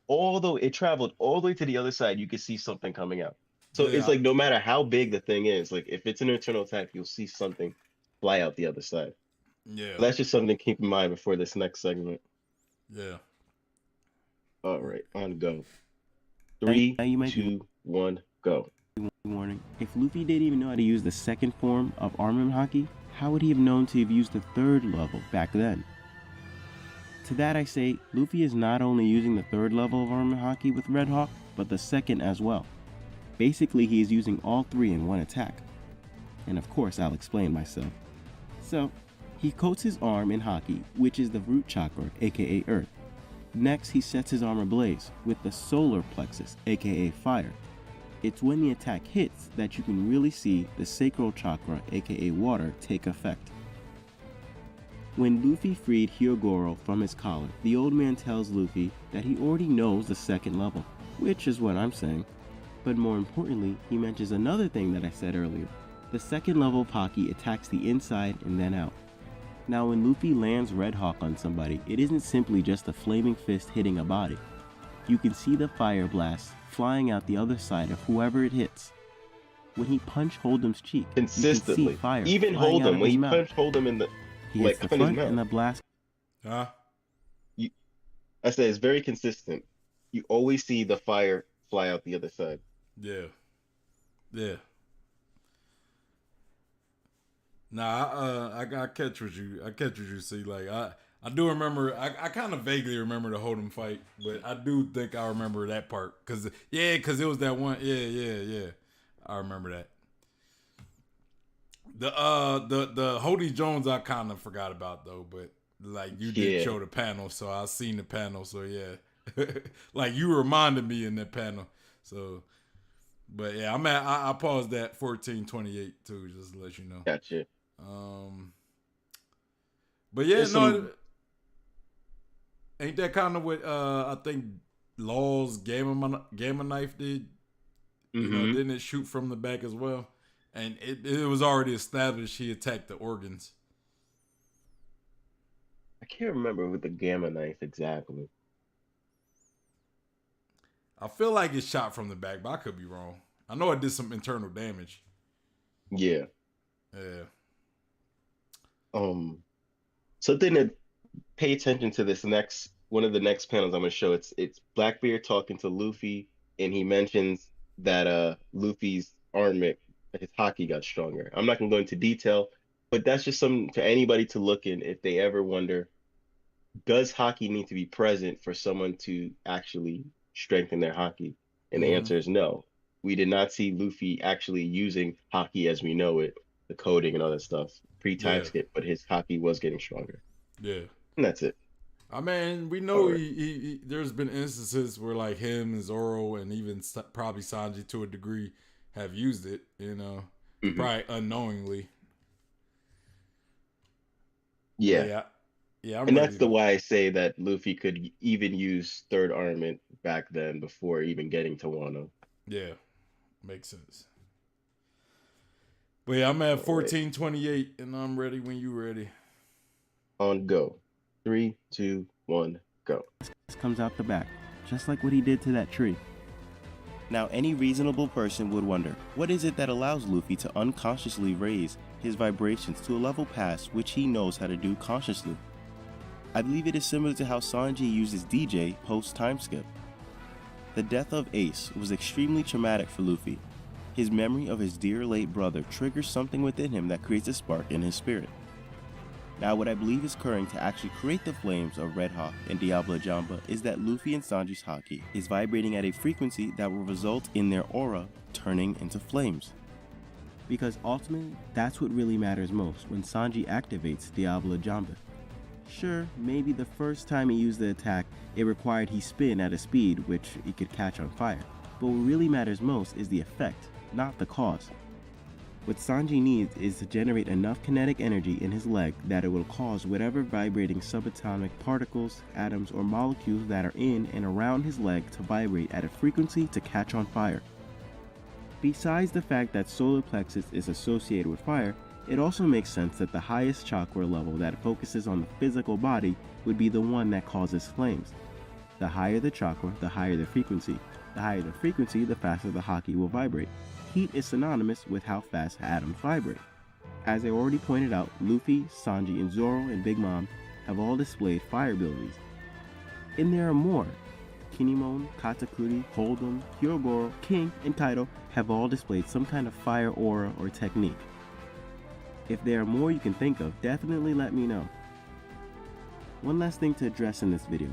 Although it traveled all the way to the other side, you could see something coming out. So it's like no matter how big the thing is, like if it's an internal attack, you'll see something fly out the other side. Yeah. So that's just something to keep in mind before this next segment. Yeah. All right, on go. 3, 2, 1, go. Warning. If Luffy didn't even know how to use the second form of armament haki, how would he have known to have used the third level back then? To that I say, Luffy is not only using the third level of armament haki with Red Hawk, but the second as well. Basically, he is using all three in one attack. And of course, I'll explain myself. So, he coats his arm in haki, which is the Root Chakra, aka Earth. Next, he sets his arm ablaze with the Solar Plexus, aka Fire. It's when the attack hits that you can really see the Sacral Chakra, aka Water, take effect. When Luffy freed Hyogoro from his collar, the old man tells Luffy that he already knows the second level, which is what I'm saying. But more importantly, he mentions another thing that I said earlier. The second level of haki attacks the inside and then out. Now when Luffy lands Red Hawk on somebody, it isn't simply just a flaming fist hitting a body. You can see the fire blast flying out the other side of whoever it hits. When he punched Hold'em's cheek, consistently, you can see fire even Hold'em, when he punched Hold'em in the he hits the front and the blast. Huh? I said it's very consistent. You always see the fire fly out the other side. Yeah. Yeah. Nah, I catch what you see. Like I do remember. I kind of vaguely remember the Hold'em fight, but I do think I remember that part because it was that one. Yeah. I remember that. The Hody Jones I kind of forgot about though, but like you did show the panel, so I seen the panel. So yeah, like you reminded me in that panel. So, but yeah, I paused that 14:28 too, just to let you know. Gotcha. But yeah, ain't that kind of what I think Law's Gamma Knife did? Mm-hmm. You know, didn't it shoot from the back as well? And it was already established he attacked the organs. I can't remember with the Gamma Knife exactly. I feel like it shot from the back, but I could be wrong. I know it did some internal damage. Yeah. Yeah. Something to pay attention to this one of the next panels I'm gonna show. It's Blackbeard talking to Luffy, and he mentions that Luffy's armament, his haki got stronger. I'm not gonna go into detail, but that's just something for anybody to look in if they ever wonder, does haki need to be present for someone to actually strengthen their haki? And the Mm-hmm. answer is no. We did not see Luffy actually using haki as we know it, the coding and all that stuff, pre-time Yeah. skip, but his haki was getting stronger. Yeah. And that's it. I mean, we know All right. there's been instances where like him and Zoro and even probably Sanji to a degree have used it, you know, Mhm. probably unknowingly. But Yeah. yeah, yeah, I'm And ready that's the to. why I say that Luffy could even use third armament back then before even getting to Wano. Yeah, makes sense. But yeah, I'm at All right. 1428 and I'm ready when you ready. On go. 3, 2, 1, go. Comes out the back, just like what he did to that tree. Now, any reasonable person would wonder, what is it that allows Luffy to unconsciously raise his vibrations to a level past which he knows how to do consciously? I believe it is similar to how Sanji uses DJ post time skip. The death of Ace was extremely traumatic for Luffy. His memory of his dear late brother triggers something within him that creates a spark in his spirit. Now, what I believe is occurring to actually create the flames of Red Hawk and Diablo Jamba is that Luffy and Sanji's haki is vibrating at a frequency that will result in their aura turning into flames. Because ultimately, that's what really matters most when Sanji activates Diablo Jamba. Sure, maybe the first time he used the attack, it required he spin at a speed which he could catch on fire. But what really matters most is the effect, not the cause. What Sanji needs is to generate enough kinetic energy in his leg that it will cause whatever vibrating subatomic particles, atoms, or molecules that are in and around his leg to vibrate at a frequency to catch on fire. Besides the fact that solar plexus is associated with fire, it also makes sense that the highest chakra level that focuses on the physical body would be the one that causes flames. The higher the chakra, the higher the frequency. The higher the frequency, the faster the haki will vibrate. Heat is synonymous with how fast atoms vibrate. As I already pointed out, Luffy, Sanji, and Zoro and Big Mom have all displayed fire abilities. And there are more. Kinemon, Katakuri, Hold'em, Hyogoro, King, and Kaido have all displayed some kind of fire aura or technique. If there are more you can think of, definitely let me know. One last thing to address in this video.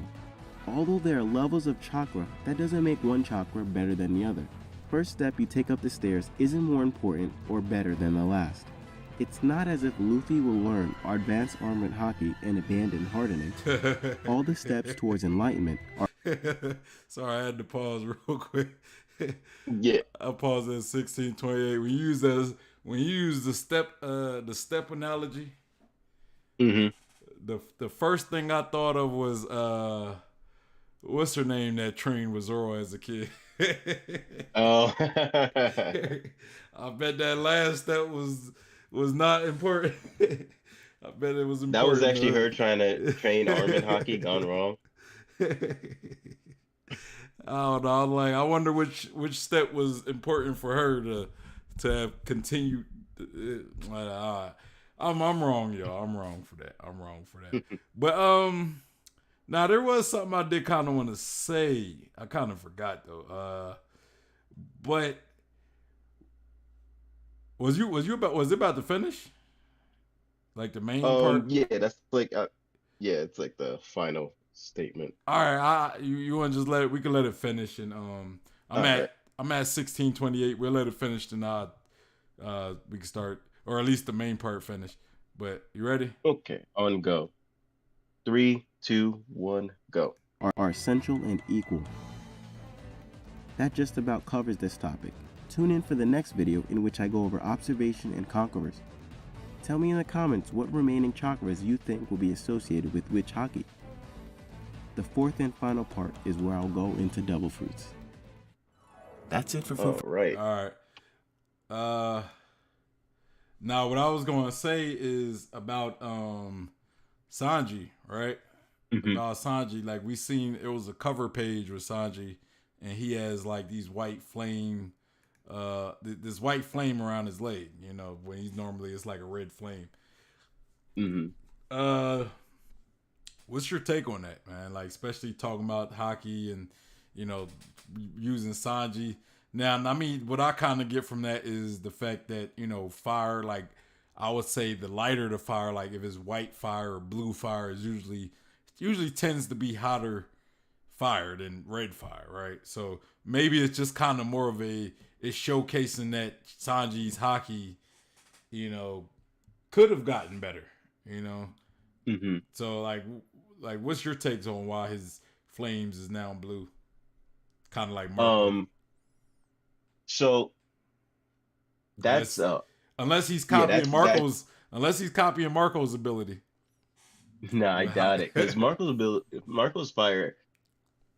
Although there are levels of chakra, that doesn't make one chakra better than the other. First step you take up the stairs isn't more important or better than the last. It's not as if Luffy will learn advanced armament haki and abandon hardening. All the steps towards enlightenment are... Sorry, I had to pause real quick. Yeah. I paused at 1628. When you use the step analogy, the first thing I thought of was what's her name that trained with Zoro as a kid. Oh. I bet that last step was not important. I bet it was important. That was actually her trying to train armament haki gone wrong. I don't know. I wonder which step was important for her to have continued. I'm wrong, y'all. I'm wrong for that. But now there was something I did kind of want to say. I kind of forgot though. But was it about to finish? Like the main part? Yeah, that's like yeah, it's like the final statement. All right, you want to just we can let it finish, and I'm at 1628. We'll let it finish, and we can start, or at least the main part finish. But you ready? Okay, on go. 3, 2, 1, go. Are essential and equal. That just about covers this topic. Tune in for the next video in which I go over observation and conquerors. Tell me in the comments what remaining chakras you think will be associated with which haki. The fourth and final part is where I'll go into double fruits. That's it for food. All right. All right. Now what I was going to say is about Sanji, right? About Sanji, like we seen it was a cover page with Sanji, and he has like these white flame, this white flame around his leg. You know, when he's normally it's like a red flame. What's your take on that, man? Like, especially talking about haki and, you know, using Sanji. Now, I mean, what I kind of get from that is the fact that, you know, fire, like, I would say the lighter the fire, like if it's white fire or blue fire, is usually tends to be hotter fire than red fire, right? So maybe it's just kind of more of it's showcasing that Sanji's haki, you know, could have gotten better, you know. Mm-hmm. So like, what's your takes on why his flames is now blue? Kind of like Marco. So that's Unless he's yeah, copying that's Marco's ability. no, I doubt it, because Marco's fire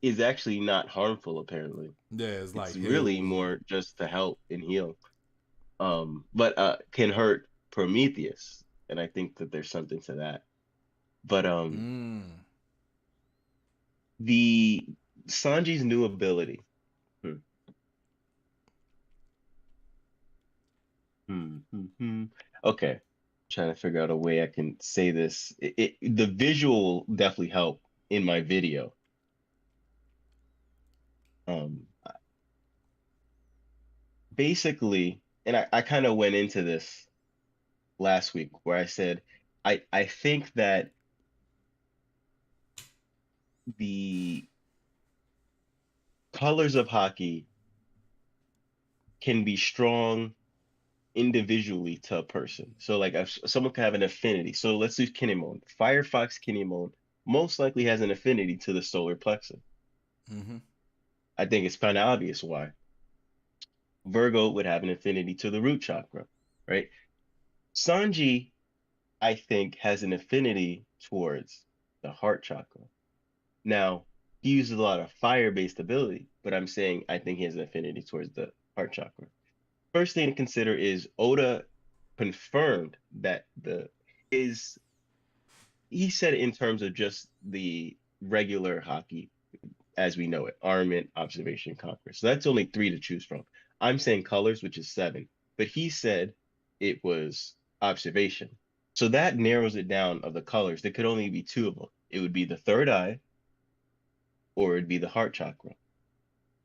is actually not harmful apparently. Yeah, it's like It's really hills. more just to help and heal. But can hurt Prometheus, and I think that there's something to that. But the Sanji's new ability. Okay, trying to figure out a way I can say this. The visual will definitely help in my video. Basically, and I kind of went into this last week where I said I think that the colors of haki can be strong individually to a person. So like if someone can have an affinity. So let's do Kinemon. Firefox Kinemon most likely has an affinity to the solar plexus. Mm-hmm. I think it's kind of obvious why. Virgo would have an affinity to the root chakra, right? Sanji, I think, has an affinity towards the heart chakra. Now, he uses a lot of fire-based ability, but I'm saying I think he has an affinity towards the heart chakra. First thing to consider is Oda confirmed that he said it in terms of just the regular haki as we know it, armament, observation, conquer. So that's only 3 to choose from. I'm saying colors, which is 7, but he said it was observation. So that narrows it down of the colors. There could only be 2 of them. It would be the third eye, or it'd be the heart chakra.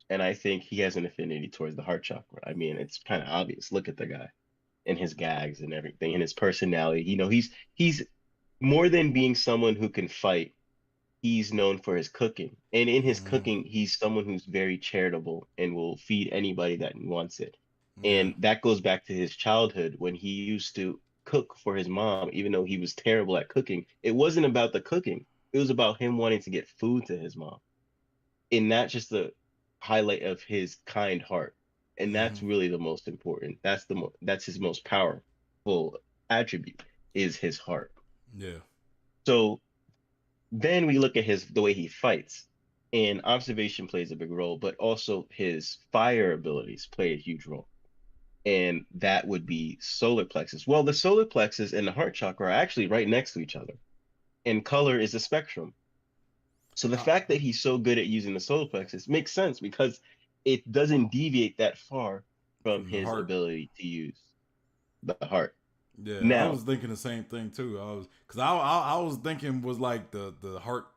And I think he has an affinity towards the heart chakra. I mean, it's kind of obvious. Look at the guy and his gags and everything and his personality. You know, he's more than being someone who can fight. He's known for his cooking. And in his cooking, he's someone who's very charitable and will feed anybody that wants it. Yeah. And that goes back to his childhood when he used to cook for his mom, even though he was terrible at cooking. It wasn't about the cooking. It was about him wanting to get food to his mom. And that's just the highlight of his kind heart. And that's really the most important. That's his most powerful attribute is his heart. Yeah. So then we look at the way he fights, and observation plays a big role, but also his fire abilities play a huge role. And that would be solar plexus. Well, the solar plexus and the heart chakra are actually right next to each other, and color is a spectrum. So the fact that he's so good at using the solar plexus makes sense because it doesn't deviate that far from his ability to use the heart. Yeah, now, I was thinking the same thing too. I was thinking was like the heart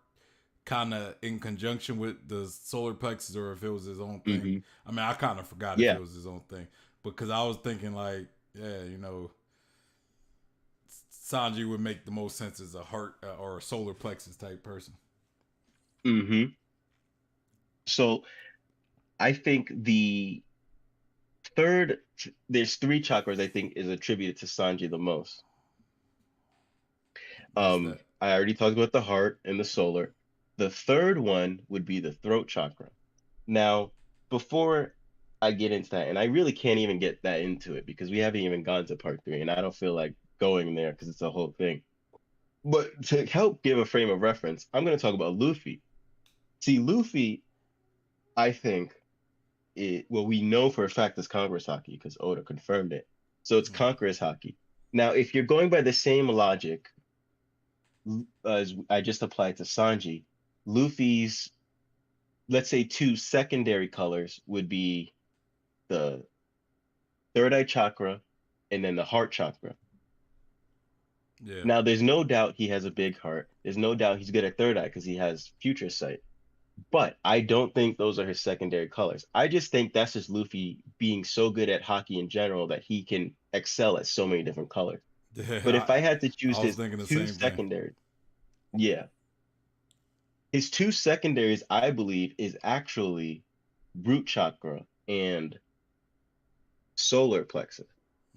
kind of in conjunction with the solar plexus, or if it was his own thing. I mean, I kind of forgot if it was his own thing, because I was thinking like, yeah, you know, Sanji would make the most sense as a heart or a solar plexus type person. So I think there's 3 chakras I think is attributed to Sanji the most. I already talked about the heart and the solar. The third one would be the throat chakra. Now, before I get into that, and I really can't even get that into it because we haven't even gone to part 3, and I don't feel like going there because it's a whole thing. But to help give a frame of reference, I'm going to talk about Luffy. See, Luffy, I think, we know for a fact it's Conqueror's Haki because Oda confirmed it. So it's Conqueror's Haki. Now, if you're going by the same logic as I just applied to Sanji, Luffy's, let's say 2 secondary colors would be the third eye chakra and then the heart chakra. Yeah. Now, there's no doubt he has a big heart. There's no doubt he's good at third eye because he has future sight. But I don't think those are his secondary colors. I just think that's just Luffy being so good at hockey in general that he can excel at so many different colors. But if I Yeah, had to I choose was his thinking the two same thing. secondaries, yeah, his two secondaries, I believe, is actually Root Chakra and Solar Plexus,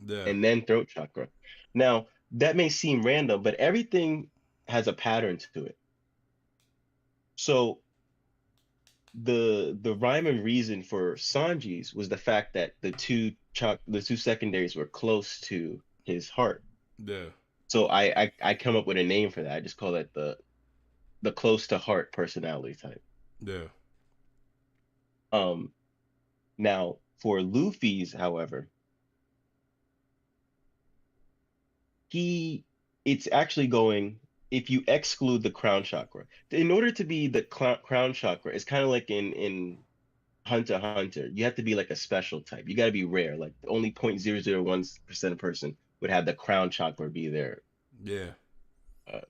Yeah, and then Throat Chakra. Now, that may seem random, but everything has a pattern to it. So the rhyme and reason for Sanji's was the fact that the two secondaries were close to his heart. yeah, So I come up with a name for that. I just call it the close to heart personality type. yeah. Um Now for Luffy's, however, he it's actually going if you exclude the crown chakra. In order to be the crown chakra, it's kind of like in Hunter x Hunter, you have to be like a special type. You got to be rare. Like only 0.001% of person would have the crown chakra be their Yeah,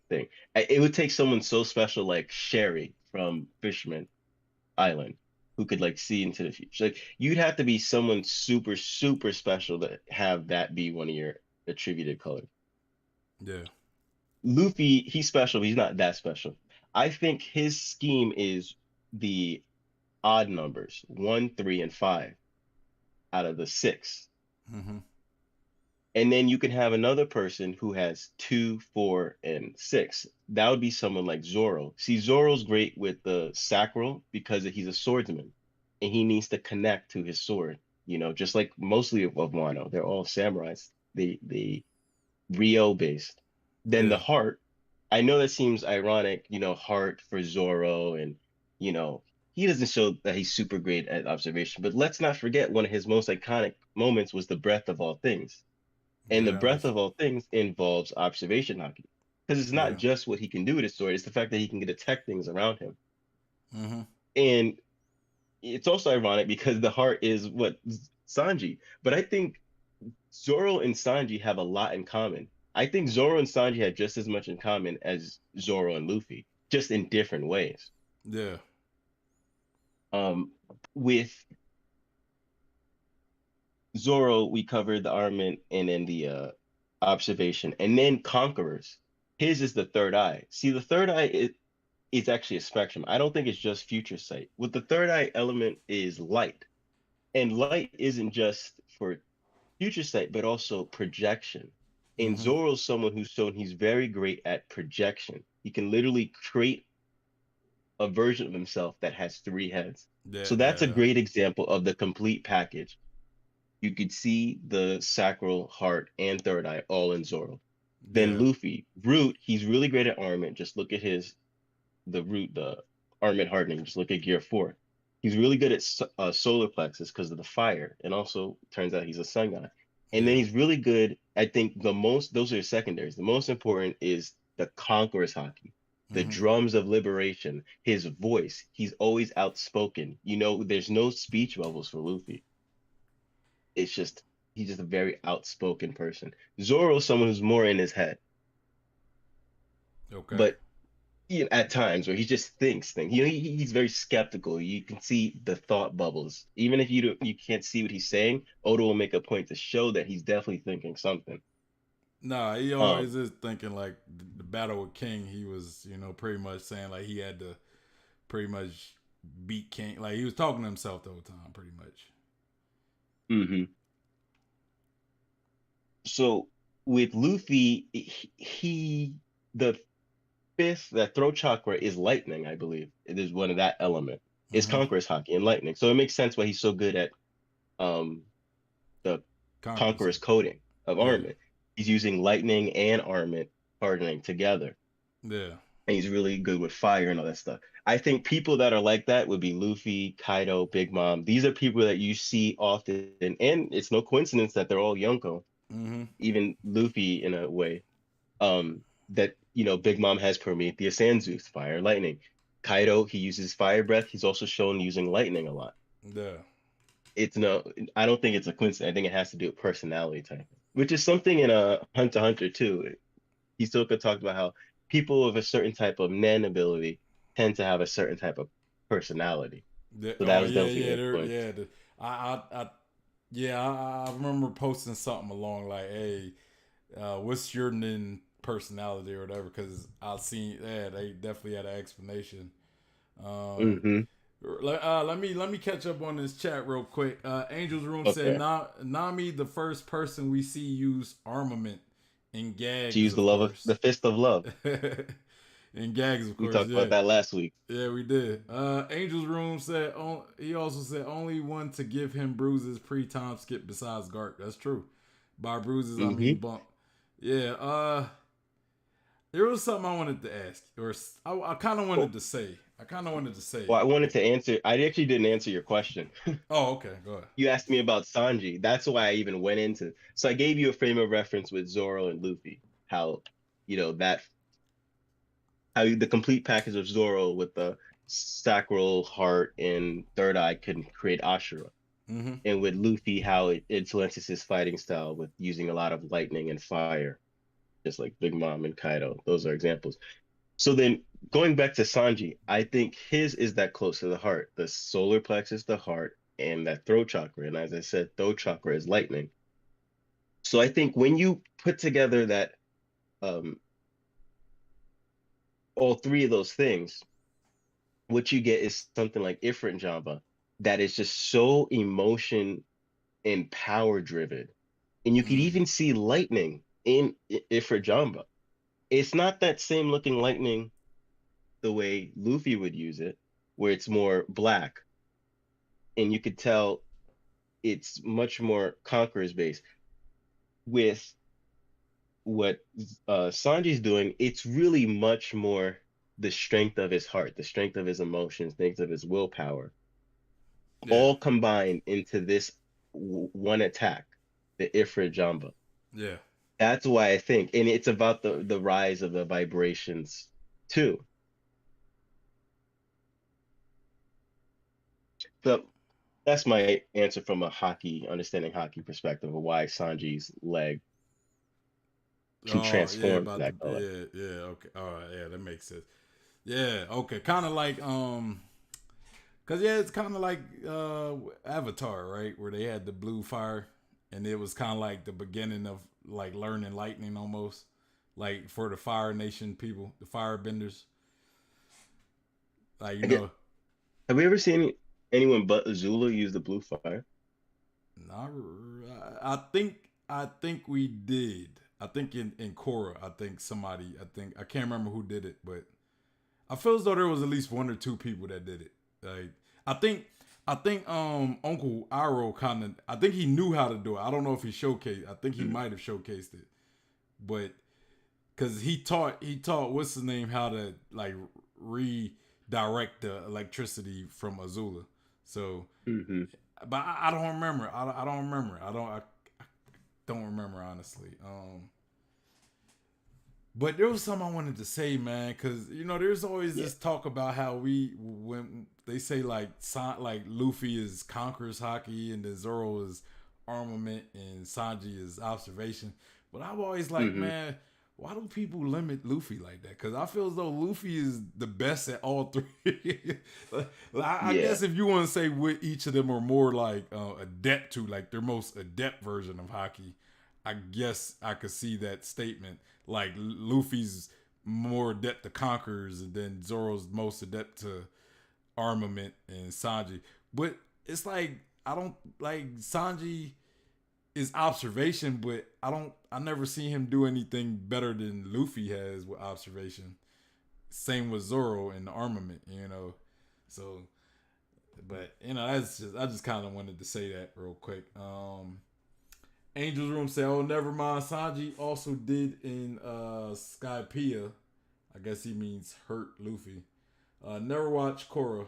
thing. It would take someone so special like Sherry from Fisherman Island who could like see into the future. Like you'd have to be someone super, super special to have that be one of your attributed colors. yeah, Luffy, he's special, but he's not that special. I think his scheme is the odd numbers, 1, 3, and 5 out of the six. mm-hmm. And then you can have another person who has 2, 4, and 6. That would be someone like Zoro. See, Zoro's great with the sacral because he's a swordsman and he needs to connect to his sword, just like mostly of Wano. They're all samurais. They Rio based. Then the Yeah, heart, I know that seems ironic, heart for Zoro and you know, he doesn't show that he's super great at observation, but let's not forget one of his most iconic moments was the breath of all things. And the yeah. breadth of all things involves observation Haki. Because it's not Yeah, just what he can do with his sword, it's the fact that he can detect things around him. mm-hmm. And it's also ironic because the heart is what Sanji. But I think Zoro and Sanji have a lot in common. I think Zoro and Sanji have just as much in common as Zoro and Luffy, just in different ways. Yeah, Um, with Zoro, we covered the armament and then the observation, and then Conquerors. His is the third eye. See, the third eye is actually a spectrum. I don't think it's just future sight. What the third eye element is light, and light isn't just for future sight, but also projection. And mm-hmm. Zoro's someone who's shown he's very great at projection. He can literally create a version of himself that has three heads. Yeah, So that's a yeah, great example of the complete package. You could see the sacral, heart, and third eye all in Zoro. Then yeah, Luffy, Root, he's really great at armament. Just look at the armament hardening. Just look at Gear 4. He's really good at solar plexus because of the fire, and also turns out he's a sun god. And then yeah, he's really good. I think those are secondaries. The most important is the conqueror's Haki, the mm-hmm. drums of liberation, his voice. He's always outspoken. There's no speech bubbles for Luffy. It's just he's just a very outspoken person. Zoro's someone who's more in his head, Okay. but at times where he just thinks things. He's very skeptical. You can see the thought bubbles. Even if you can't see what he's saying, Oda will make a point to show that he's definitely thinking something. Nah, he Um, always is thinking like the battle with King. He was, pretty much saying like he had to pretty much beat King. Like he was talking to himself the whole time, pretty much. mhm. So with Luffy, the fifth, that throat chakra is lightning, I believe. It is one of that element. It's Mm-hmm. Conqueror's Haki and lightning. So it makes sense why he's so good at um the Conquers. Conqueror's coding of Yeah, armament. He's using lightning and armament hardening together. yeah, And he's really good with fire and all that stuff. I think people that are like that would be Luffy, Kaido, Big Mom. These are people that you see often, and it's no coincidence that they're all Yonko, mm-hmm. even Luffy in a way. That Big Mom has Prometheus and Zeus, fire and lightning. Kaido, he uses fire breath. He's also shown using lightning a lot. Yeah, It's no, I don't think it's a coincidence. I think it has to do with personality type, which is something in a Hunter x Hunter too. Hisoka talked about how people with a certain type of Nen ability tend to have a certain type of personality. So that Oh was yeah, definitely yeah, an influence. yeah. I remember posting something along like, "Hey, what's your nin personality or whatever?" Because I seen, yeah, they definitely had an explanation. Um, Mm-hmm. let me catch up on this chat real quick. Angel's Room said, Okay. Nami, the first person we see use armament in To gags, use of course. the fist of love. In gags, of We course, talked yeah. about that last week. Yeah, we did. Angel's Room said, he also said, only one to give him bruises pre-time skip besides Gark. That's true. By bruises, I Mm-hmm. mean bump. Yeah, there was something I wanted to ask, or I kind of wanted to say. Well, I wanted to answer. I actually didn't answer your question. Oh, okay, go ahead. You asked me about Sanji. That's why I even went into. So I gave you a frame of reference with Zoro and Luffy. How, that the complete package of Zoro with the sacral heart and third eye can create Ashura. Mm-hmm. And with Luffy, how it influences his fighting style with using a lot of lightning and fire, just like Big Mom and Kaido. Those are examples. So then going back to Sanji, I think his is that close to the heart. The solar plexus, the heart, and that throat chakra. And as I said, throat chakra is lightning. So I think when you put together that um all three of those things, what you get is something like Ifrit Jamba that is just so emotion and power driven. And you could even see lightning in Ifrit Jamba. It's not that same looking lightning the way Luffy would use it, where it's more black. And you could tell it's much more Conqueror's based. With what Sanji's doing, it's really much more the strength of his heart, the strength of his emotions, strength of his willpower, Yeah, all combined into this one attack, the Ifrit Jamba. yeah. That's why I think, and it's about the rise of the vibrations too. So that's my answer from a understanding Haki perspective of why Sanji's leg can Oh, yeah, transform to about the that color. yeah. Okay, all right, yeah, that makes sense. Yeah, okay, kind of like cause yeah, it's kind of like Avatar, right, where they had the blue fire, and it was kind of like the beginning of like learning lightning almost, like for the Fire Nation people, the Firebenders, like I get, have we ever seen anyone but Azula use the blue fire? not, I think we did. I think in Korra, I think somebody, I can't remember who did it, but I feel as though there was at least one or two people that did it. Like I think Uncle Iroh kind of, I think he knew how to do it. I don't know if he showcased. I think he might have showcased it, but because he taught what's his name how to like redirect the electricity from Azula. So, Mm-hmm. but I don't remember. I don't remember. I don't remember honestly. But there was something I wanted to say, man, because there's always Yeah. this talk about how when they say like Luffy is Conqueror's Haki and then Zoro is armament and Sanji is observation. But I'm always like, Mm-hmm. man, why do people limit Luffy like that? Because I feel as though Luffy is the best at all three. I Yeah. guess if you want to say what each of them are more like adept to, like their most adept version of Haki, I guess I could see that statement. Like Luffy's more adept to conquerors, and then Zoro's most adept to armament, and Sanji. But it's like I don't like Sanji is observation, but I never see him do anything better than Luffy has with observation. Same with Zoro and the armament. So, but that's just I just kind of wanted to say that real quick. Angel's Room said, "Oh, never mind. Sanji also did in Skypiea. I guess he means hurt Luffy. Never watched Korra,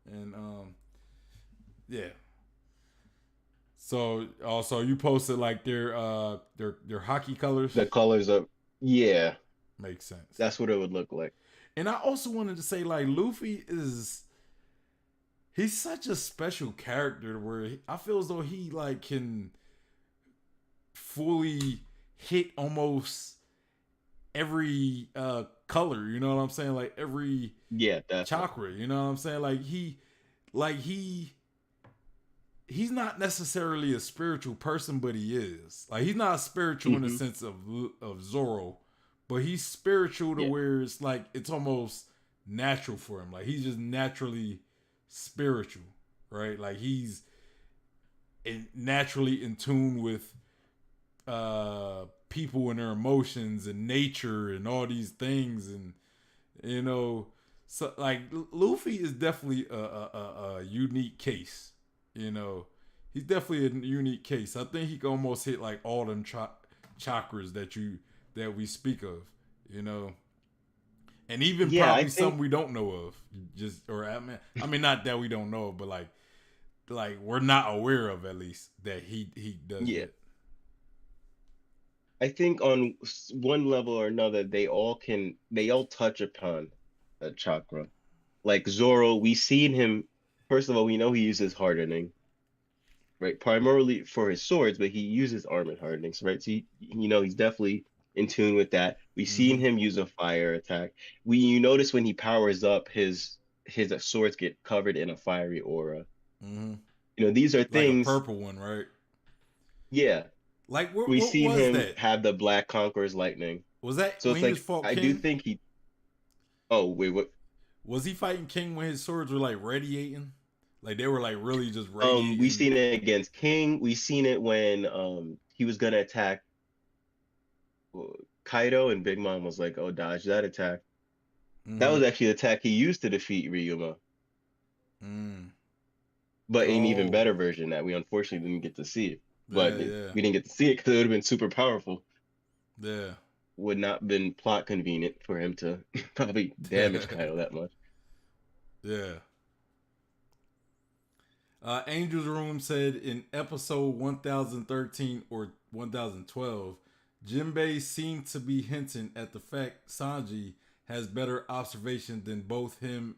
and yeah. So also you posted like their Haki colors. The colors of, yeah, Makes sense. that's what it would look like. And I also wanted to say like Luffy he's such a special character where I feel as though he like can fully hit almost every color, you know what I'm saying? Like every Yeah, definitely. chakra, you know what I'm saying? He's not necessarily a spiritual person, but he is. Like he's not spiritual in the sense of Zoro, but he's spiritual to where it's like it's almost natural for him. Like he's just naturally spiritual, right? Like he's naturally in tune with people and their emotions and nature and all these things, and you know, so like Luffy is definitely a unique case. You know, he's definitely a unique case. I think he can almost hit like all them chakras that we speak of. You know, and even probably some we don't know of. I mean, not that we don't know, but like we're not aware of, at least, that he does. Yeah. I think on one level or another, they all touch upon a chakra. Like Zoro, we seen him. First of all, we know he uses hardening, right? Primarily for his swords, but he uses armor hardening, right? So he's definitely in tune with that. We've seen him use a fire attack. You notice when he powers up, his swords get covered in a fiery aura. These are things like a purple one, right? Yeah. Like we what seen was him that? have the Black Conqueror's lightning. Was that so when it's he fought I King? do think he. Oh wait, what? Was he fighting King when his swords were like radiating? Like they were like really just radiating? We seen it against King. We seen it when he was gonna attack Kaido, and Big Mom was like, "Oh, dodge that attack." That was actually the attack he used to defeat Ryuma. But an even better version that we unfortunately didn't get to see it. But we didn't get to see it because it would have been super powerful. Yeah. Would not been plot convenient for him to probably damage Kaido that much. Yeah. Angel's Room said in episode 1013 or 1012, Jinbei seemed to be hinting at the fact Sanji has better observation than both him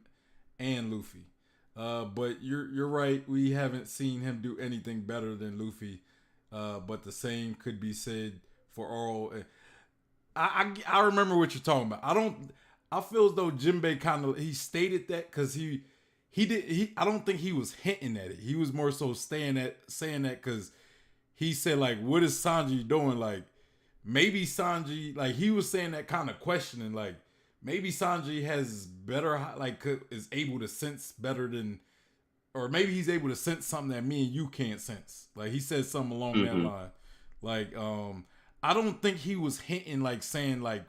and Luffy. But you're right. We haven't seen him do anything better than Luffy. But the same could be said for all. I remember what you're talking about. I feel as though Jinbei he stated that because I don't think he was hinting at it. He was more so saying that because he said like, what is Sanji doing? Like maybe Sanji, like he was saying that kind of questioning, like maybe Sanji has better, like is able to sense better than, or maybe he's able to sense something that me and you can't sense. Like he said something along that line. Like I don't think he was hinting, like saying, like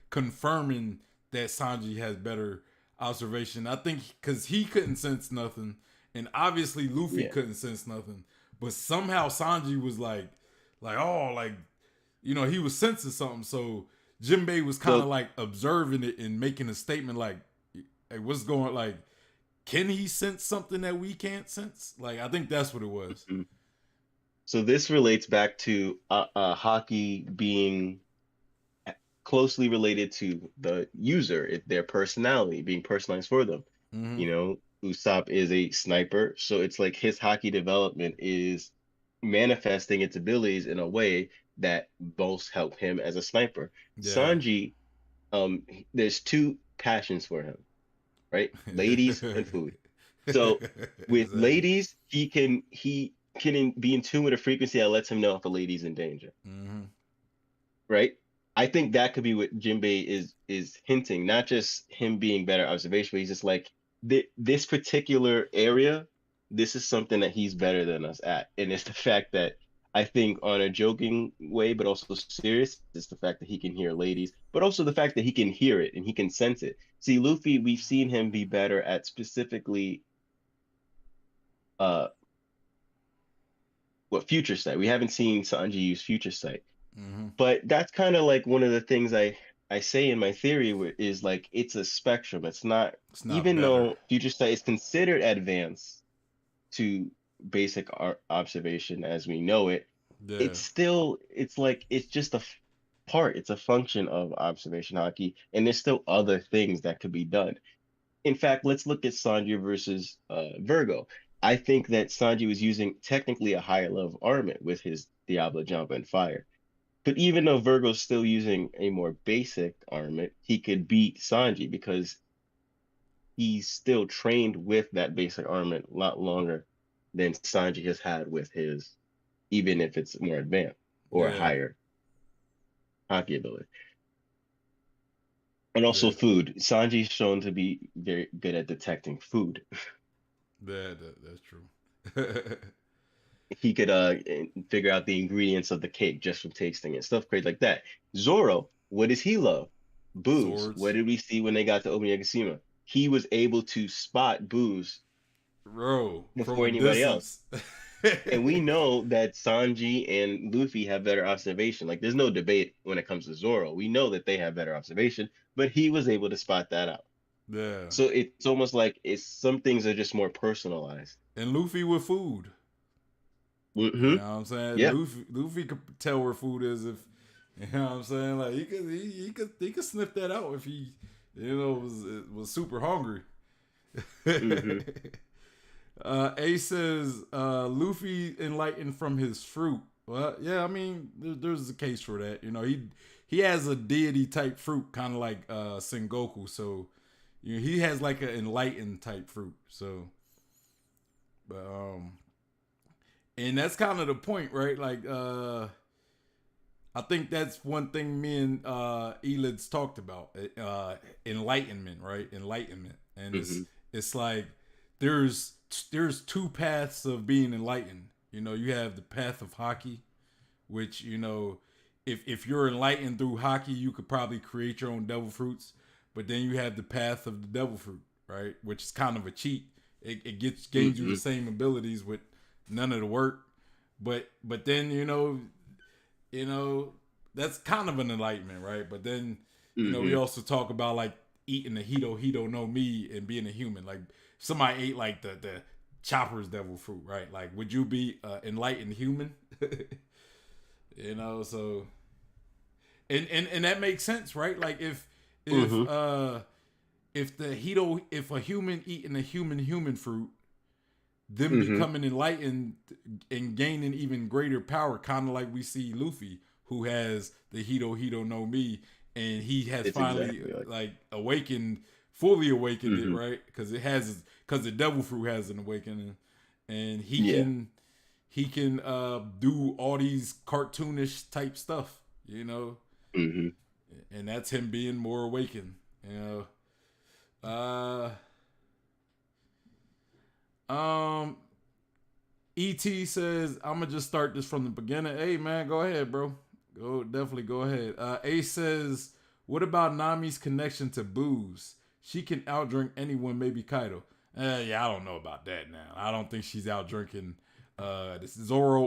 confirming that Sanji has better observation. I think because he couldn't sense nothing, and obviously Luffy couldn't sense nothing, but somehow Sanji was like oh, like he was sensing something. So Jinbei was kind of like observing it and making a statement like, hey, what's going, like, can he sense something that we can't sense? Like I think that's what it was. So this relates back to Haki being closely related to the user, their personality being personalized for them. Usopp is a sniper, so it's like his Haki development is manifesting its abilities in a way that both help him as a sniper. Sanji, there's two passions for him, right? Ladies and food. So with ladies, he can be in tune with a frequency that lets him know if a lady's in danger. Right? I think that could be what Jinbei is hinting, not just him being better observation, but he's just like, this particular area, this is something that he's better than us at. And it's the fact that I think on a joking way, but also serious, it's the fact that he can hear ladies, but also the fact that he can hear it and he can sense it. See, Luffy, we've seen him be better at specifically future sight. We haven't seen Sanji use future sight. But that's kind of like one of the things I say in my theory is like it's a spectrum. It's not even better. Though future sight is considered advanced to basic observation as we know it, it's just a part. It's a function of observation Haki, and there's still other things that could be done. In fact, let's look at Sanji versus Virgo. I think that Sanji was using technically a higher level of armament with his Diablo Jump and Fire. But even though Virgo's still using a more basic armament, he could beat Sanji because he's still trained with that basic armament a lot longer than Sanji has had with his, even if it's more advanced or Yeah, higher hockey ability. And yeah, also food. Sanji's shown to be very good at detecting food. yeah. That's true. He could figure out the ingredients of the cake just from tasting it, stuff crazy like that. Zoro, what does he love? Booze. What Swords, did we see when they got to Omiyagasima? He was able to spot booze bro, from before a anybody else. distance. And we know that Sanji and Luffy have better observation. Like, there's no debate when it comes to Zoro. We know that they have better observation, but he was able to spot that out. Yeah, So it's almost like it's some things are just more personalized. and Luffy with food. You Mm-hmm. know what I'm saying? Yeah. Luffy could tell where food is if you know what I'm saying. Like he could sniff that out if he was super hungry. Mm-hmm. A says Luffy enlightened from his fruit. Well, yeah, I mean there's a case for that. You know he has a deity type fruit, kind of like Sengoku. So he has like an enlightened type fruit. So, but and that's kind of the point, right? Like, I think that's one thing me and ELiDZ talked about. Enlightenment, right? Enlightenment, and Mm-hmm. it's like there's two paths of being enlightened. You know, you have the path of Haki, which if you're enlightened through Haki, you could probably create your own devil fruits. But then you have the path of the devil fruit, right? Which is kind of a cheat. It gains you Mm-hmm. the same abilities with none of the work, but then that's kind of an enlightenment, right? But then we Mm-hmm. also talk about like eating the hito no mi and being a human. Like somebody ate like the chopper's devil fruit, right? Like would you be enlightened human? So and that makes sense, right? Like Mm-hmm. if a human eating a human fruit, them Mm-hmm. becoming enlightened and gaining even greater power, kind of like we see Luffy, who has the hito no mi, and he has It's finally exactly like. like fully awakened it, Mm-hmm. right? Because the devil fruit has an awakening, and Yeah. he can do all these cartoonish type stuff, Mm-hmm. and that's him being more awakened, ET says, I'm gonna just start this from the beginning. Hey man, go ahead, bro. Definitely go ahead. Ace says, what about Nami's connection to booze? She can outdrink anyone, maybe Kaido. Yeah, I don't know about that now. I don't think she's outdrinking this Zoro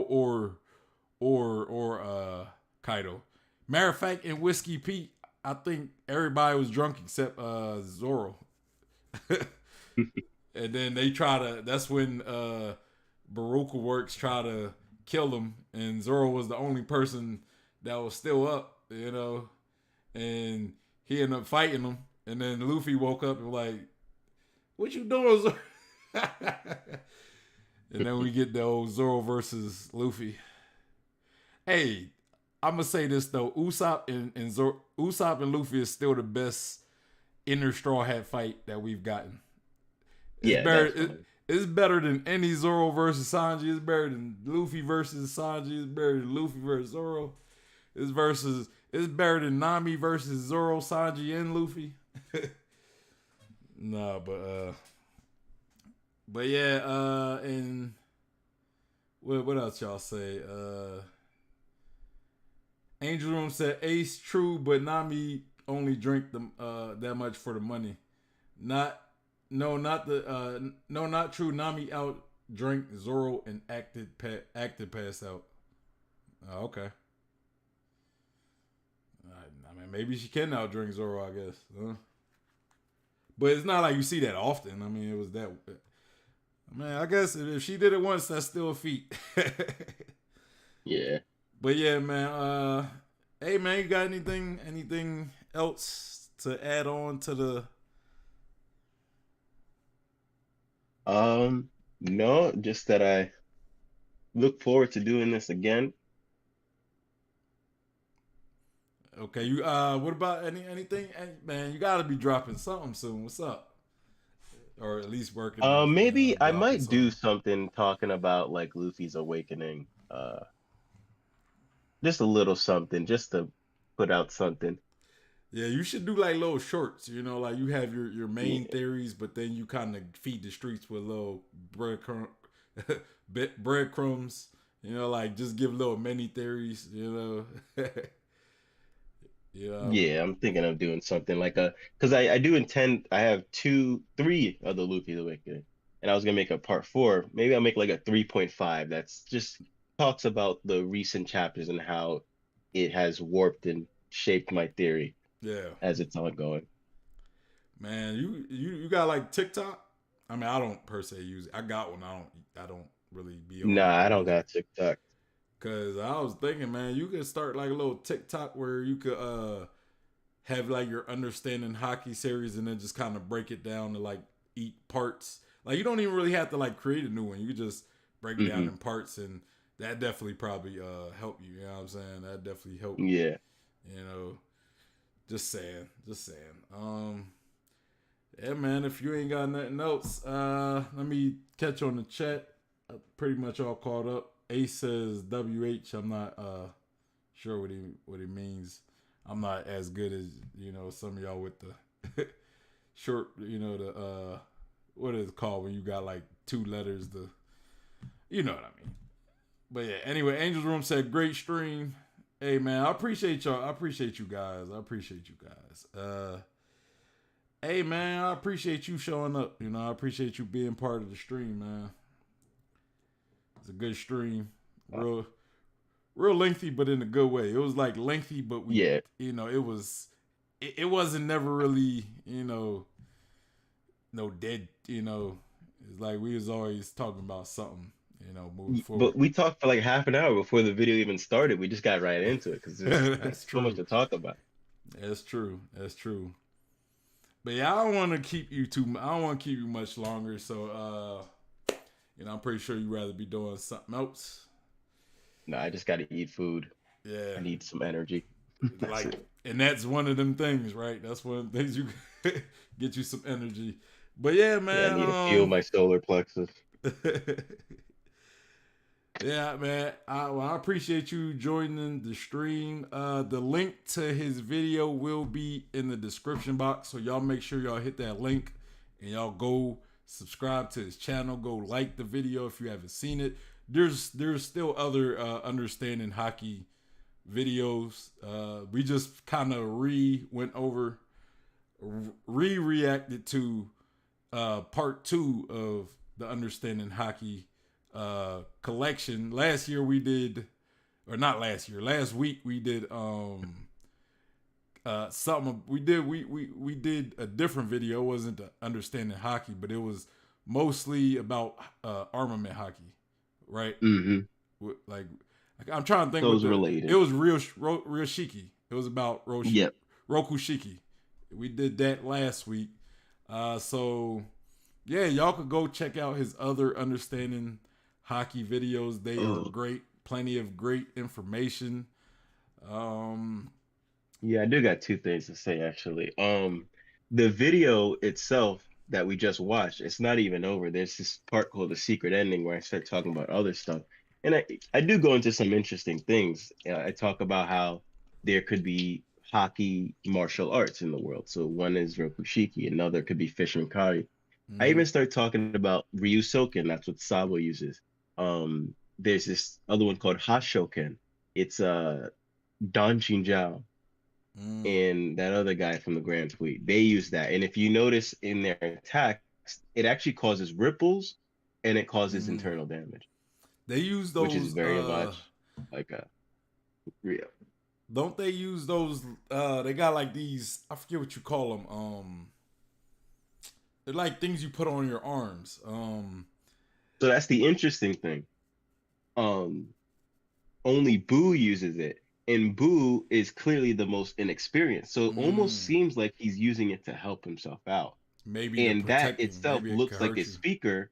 or Kaido. Matter of fact, in Whiskey Pete, I think everybody was drunk except Zoro. And then that's when Baruka Works try to kill him, and Zoro was the only person that was still up, and he ended up fighting him, and then Luffy woke up and was like, what you doing, Zoro? And then we get the old Zoro versus Luffy. Hey, I'm gonna say this though, Usopp and Luffy is still the best inner Straw Hat fight that we've gotten. It's Yeah, better. definitely. It's better than any Zoro versus Sanji. It's better than Luffy versus Sanji. It's better than Luffy versus Zoro. It's better than Nami versus Zoro, Sanji, and Luffy. Nah, but yeah. And what else y'all say? Angel Room said Ace true, but Nami only drink them that much for the money. Not not true. Nami out drank Zoro and acted pass out. Oh, okay. I mean, maybe she can out drink Zoro, I guess. But it's not like you see that often. I mean, it was that. I mean, I guess if she did it once, that's still a feat. Yeah. But yeah, man. Hey, man, you got anything else to add on to the? No, just that I look forward to doing this again. Okay, you what about anything? Man, you gotta be dropping something soon. What's up? Or at least working on Maybe I dropping might do something. something talking about like Luffy's awakening. Just a little something, just to put out something. Yeah, you should do like little shorts. You know, like you have your main Yeah. theories, but then you kind of feed the streets with little breadcrumbs. You know, like just give little mini theories. You know, yeah, Yeah, I'm thinking of doing something like because I do intend, I have three of the Luffy's awakening, and I was gonna make a part four. Maybe I'll make like a 3.5 that's just talks about the recent chapters and how it has warped and shaped my theory yeah. as it's ongoing. Man, you got like TikTok? I mean, I don't per se use it. I got one. I don't really be on Nah, it or I don't use it. got TikTok. Cause I was thinking, man, you could start like a little TikTok where you could have like your Understanding Hockey series and then just kind of break it down to like eat parts. Like you don't even really have to like create a new one. You could just break it down Hmm. in parts and that definitely probably help you. You know what I'm saying? That definitely help. Yeah. You know, just saying, just saying. Yeah, man. If you ain't got nothing else, let me catch on the chat. Pretty much all caught up. Ace says WH. I'm not sure what he means. I'm not as good as some of y'all with the short. The what is it called when you got like two letters? You know what I mean. But yeah. Anyway, Angel's Room said great stream. Hey man, I appreciate y'all. I appreciate you guys. Hey man, I appreciate you showing up. I appreciate you being part of the stream, man. It's a good stream. Real lengthy, but in a good way. It was like lengthy, but Yeah. it wasn't never really, no dead, it's like we was always talking about something, moving But forward. we talked for like half an hour before the video even started. We just got right into it because there's That's so much true. to talk about. That's true. That's true. But yeah, I don't want to keep you much longer. So, I'm pretty sure you'd rather be doing something else. No, I just got to eat food. Yeah. I need some energy. That's Like, it. and that's one of them things, right? That's one of the things you get you some energy. But yeah, Yeah, I need to fuel man. my solar plexus. Yeah, man. I appreciate you joining the stream. The link to his video will be in the description box, so y'all make sure y'all hit that link and y'all go subscribe to his channel. Go like the video if you haven't seen it. There's still other Understanding Hockey videos. We just kind of reacted to part 2 of the Understanding Hockey collection. Last week we did something. We did a different video. It wasn't the Understanding Hockey, but it was mostly about armament hockey, right? Mm-hmm. Like I'm trying to think Those it related. was real shiki. It was about Yep. Roku Shiki. We did that last week. So yeah, y'all could go check out his other Understanding Hockey videos. They are great. Plenty of great information. Yeah, I do got two things to say actually. The video itself that we just watched, it's not even over. There's this part called the secret ending where I start talking about other stuff. And I do go into some interesting things. I talk about how there could be hockey martial arts in the world. So one is Rokushiki, another could be Fisherman Kari. I mm-hmm. even start talking about Ryusoken, that's what Sabo uses. There's this other one called Hashoken. It's Don Chinjao and that other guy from the Grand Fleet. They use that. And if you notice in their attacks, it actually causes ripples and it causes internal damage, They use which is those. very much like a real. Don't they use those? They got like these. I forget what you call them. They're like things you put on your arms. So that's the interesting thing. Only Boo uses it, and Boo is clearly the most inexperienced. So it almost seems like he's using it to help himself out. Maybe to And that protect him. itself Maybe it could looks like hurt his you. speaker.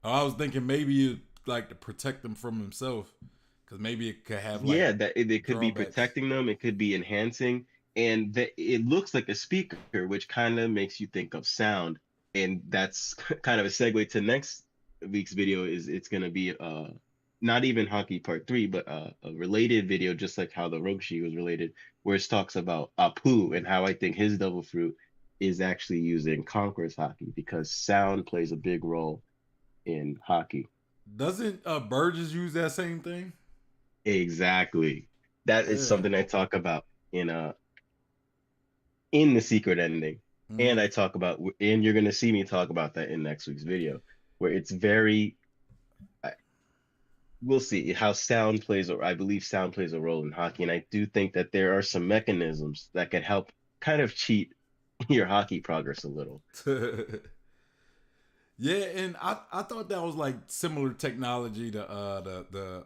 I was thinking maybe like to protect him from himself. Because maybe it could have like Yeah, that it could be drawbacks. protecting them, it could be enhancing, and it looks like a speaker, which kind of makes you think of sound. And that's kind of a segue to next week's video. Is it's going to be not even Hockey Part 3, but a related video, just like how the Roshi was related, where it talks about Apu and how I think his double fruit is actually using Conqueror's Hockey, because sound plays a big role in hockey. Doesn't Burgess use that same thing? Exactly. That is Yeah. something I talk about in the secret ending. And Mhm. I talk about, and you're gonna see me talk about that in next week's video, where it's very we'll see how sound plays, or I believe sound plays a role in hockey. And I do think that there are some mechanisms that can help kind of cheat your hockey progress a little. Yeah, and I thought that was like similar technology to the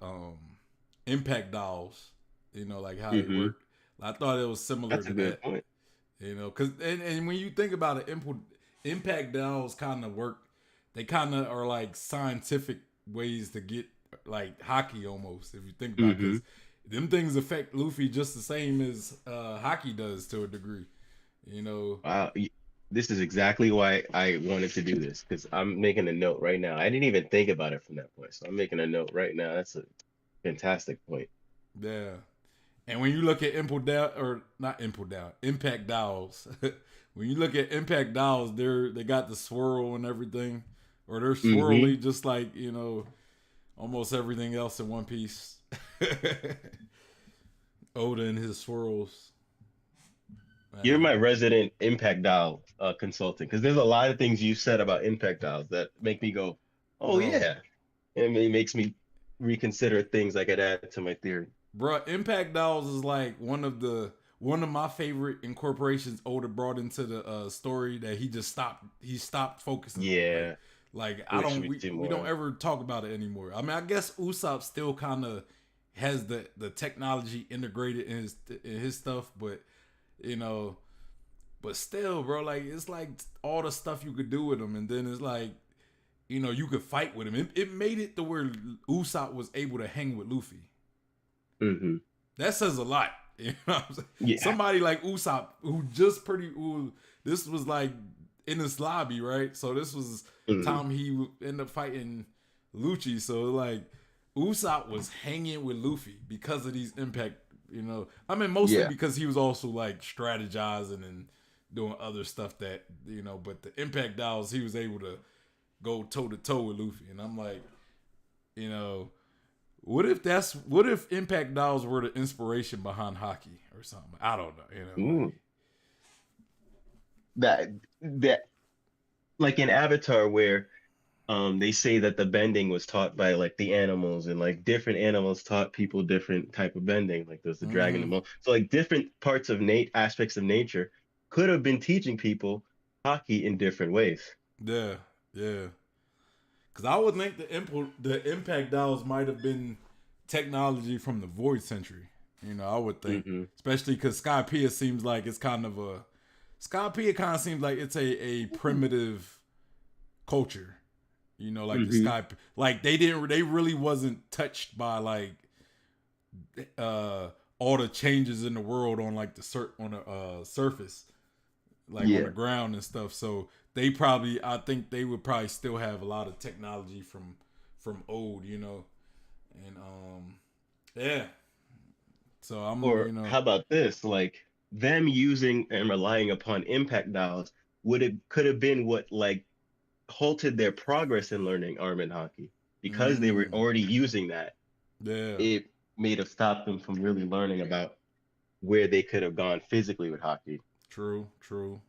impact dolls, you know, like how they Hmm. work. I thought it was similar That's to a good that, point. you know, because and when you think about it, impact dolls kind of work. They kind of are like scientific ways to get like hockey almost, if you think about, Hmm. because them things affect Luffy just the same as hockey does to a degree, you know. Wow. This is exactly why I wanted to do this, because I'm making a note right now. I didn't even think about it from that point. So I'm making a note right now. That's a fantastic point. Yeah. And when you look at input down, or not input down, impact dials, when you look at impact dials, they got the swirl and everything, or they're Hmm. swirly just like, you know, almost everything else in One Piece. Oda and his swirls. You're Man. my resident impact dial consultant, because there's a lot of things you said about impact dials that make me go, oh Bro. yeah. And it makes me reconsider things I could add to my theory. Bro, impact dials is like one of my favorite incorporations Oda brought into the story that he stopped focusing on. Yeah, Like I wish don't we see we don't more. ever talk about it anymore. I mean, I guess Usopp still kind of has the technology integrated in his stuff, but you know, but still, bro, like it's like all the stuff you could do with him, and then it's like, you know, you could fight with him. It made it to where Usopp was able to hang with Luffy. Hmm. That says a lot. You know what I'm saying? Yeah. Somebody like Usopp, who this was like in his lobby, right? So this was Hmm. time he ended up fighting Lucci. So like Usopp was hanging with Luffy because of these impact, you know. I mean, mostly Yeah. because he was also like strategizing and doing other stuff that, you know, but the impact dials, he was able to go toe to toe with Luffy. And I'm like, you know, what if impact dolls were the inspiration behind hockey or something? I don't know. You know, like Ooh. That like in Avatar, where they say that the bending was taught by like the animals, and like different animals taught people different type of bending. Like there's the dragon, the mm-hmm. mo. So like different parts of Nate aspects of nature could have been teaching people hockey in different ways. Yeah, yeah. Because I would think the impact dolls might have been technology from the Void Century. You know, I would think, Hmm. especially because Skypiea seems like it's kind of a Skypiea kind of seems like it's a primitive culture. You know, like the Hmm. Sky, like they really wasn't touched by like uh all the changes in the world on like on the surface, like on the Yeah. ground and stuff. So they probably, I think they would probably still have a lot of technology from old, you know. And yeah. So I'm, you Or know, how about this? Like them using and relying upon impact dials could have been what like halted their progress in learning arm and hockey, because they were mm, already using that. yeah, It may have stopped them from really learning about where they could have gone physically with hockey. true, true.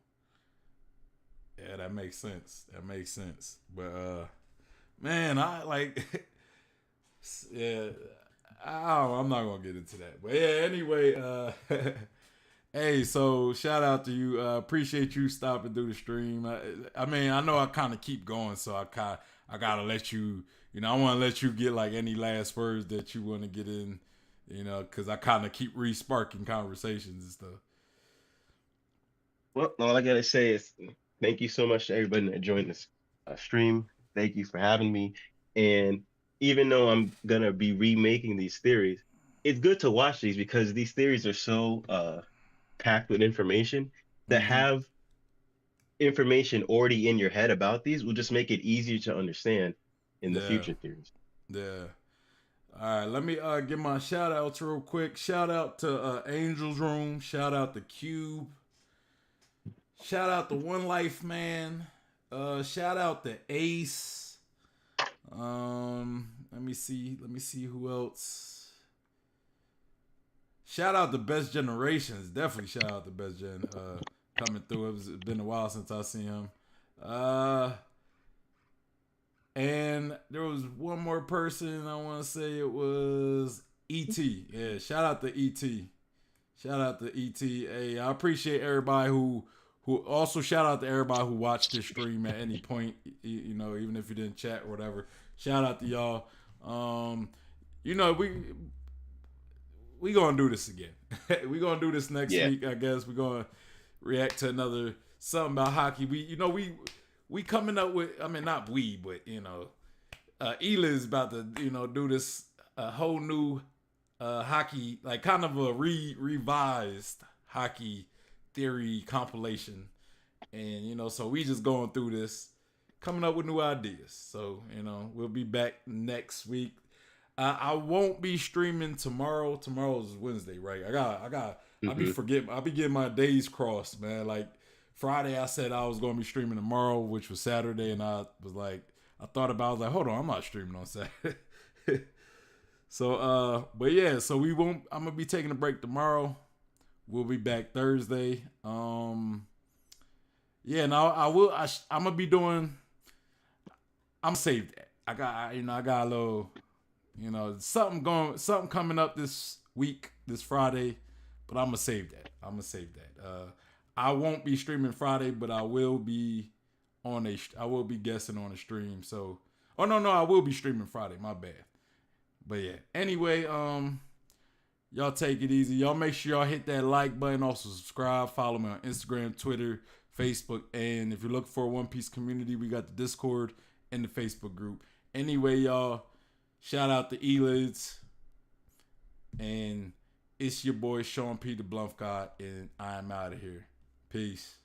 Yeah, that makes sense. That makes sense. But man, I like yeah, I'm not gonna get into that. But yeah, anyway, hey, so shout out to you. Appreciate you stopping through the stream. I mean, I know I kind of keep going, so I gotta let you. You know, I want to let you get like any last words that you want to get in. You know, because I kind of keep re-sparking conversations and stuff. Well, all I gotta say is thank you so much to everybody that joined this stream. Thank you for having me. And even though I'm gonna be remaking these theories, it's good to watch these because these theories are so packed with information that have information already in your head about these will just make it easier to understand in the Yeah. future theories. Yeah. All right, let me give my shout outs real quick. Shout out to Angel's Room. Shout out to Cube. Shout out to One Life Man. Shout out to Ace. Let me see who else. Shout out to Best Generations. Definitely shout out to Best Gen coming through. It's been a while since I seen him. And there was one more person. I want to say it was E.T. Yeah, shout out to E.T. Shout out to E.T. Hey, I appreciate everybody who also shout out to everybody who watched this stream at any point. You know, even if you didn't chat or whatever. Shout out to y'all. You know, we gonna do this again. We gonna do this next week. I guess we're gonna react to another something about hockey. We coming up with, I mean, not we, but, you know, ELiDZ about to, you know, do this whole new hockey, like kind of a revised hockey theory compilation. And, you know, so we just going through this, coming up with new ideas. So, you know, we'll be back next week. I won't be streaming tomorrow. Tomorrow's Wednesday, right? I be forgetting. I be getting my days crossed, man. Like, Friday, I said I was going to be streaming tomorrow, which was Saturday, and I was like, I thought about it, I was like, hold on, I'm not streaming on Saturday. So, but yeah, so I'm going to be taking a break tomorrow. We'll be back Thursday. Yeah, now I'm going to be doing, I'm saved that. I got a little, you know, something coming up this week, this Friday, but I'm going to save that. I won't be streaming Friday, but I will be guessing on a stream. So, oh no, I will be streaming Friday. My bad. But yeah. Anyway, y'all take it easy. Y'all make sure y'all hit that like button. Also subscribe. Follow me on Instagram, Twitter, Facebook, and if you're looking for a One Piece community, we got the Discord and the Facebook group. Anyway, y'all, shout out to ELiDZ, and it's your boy Sean P. the Bluff God, and I'm out of here. Peace.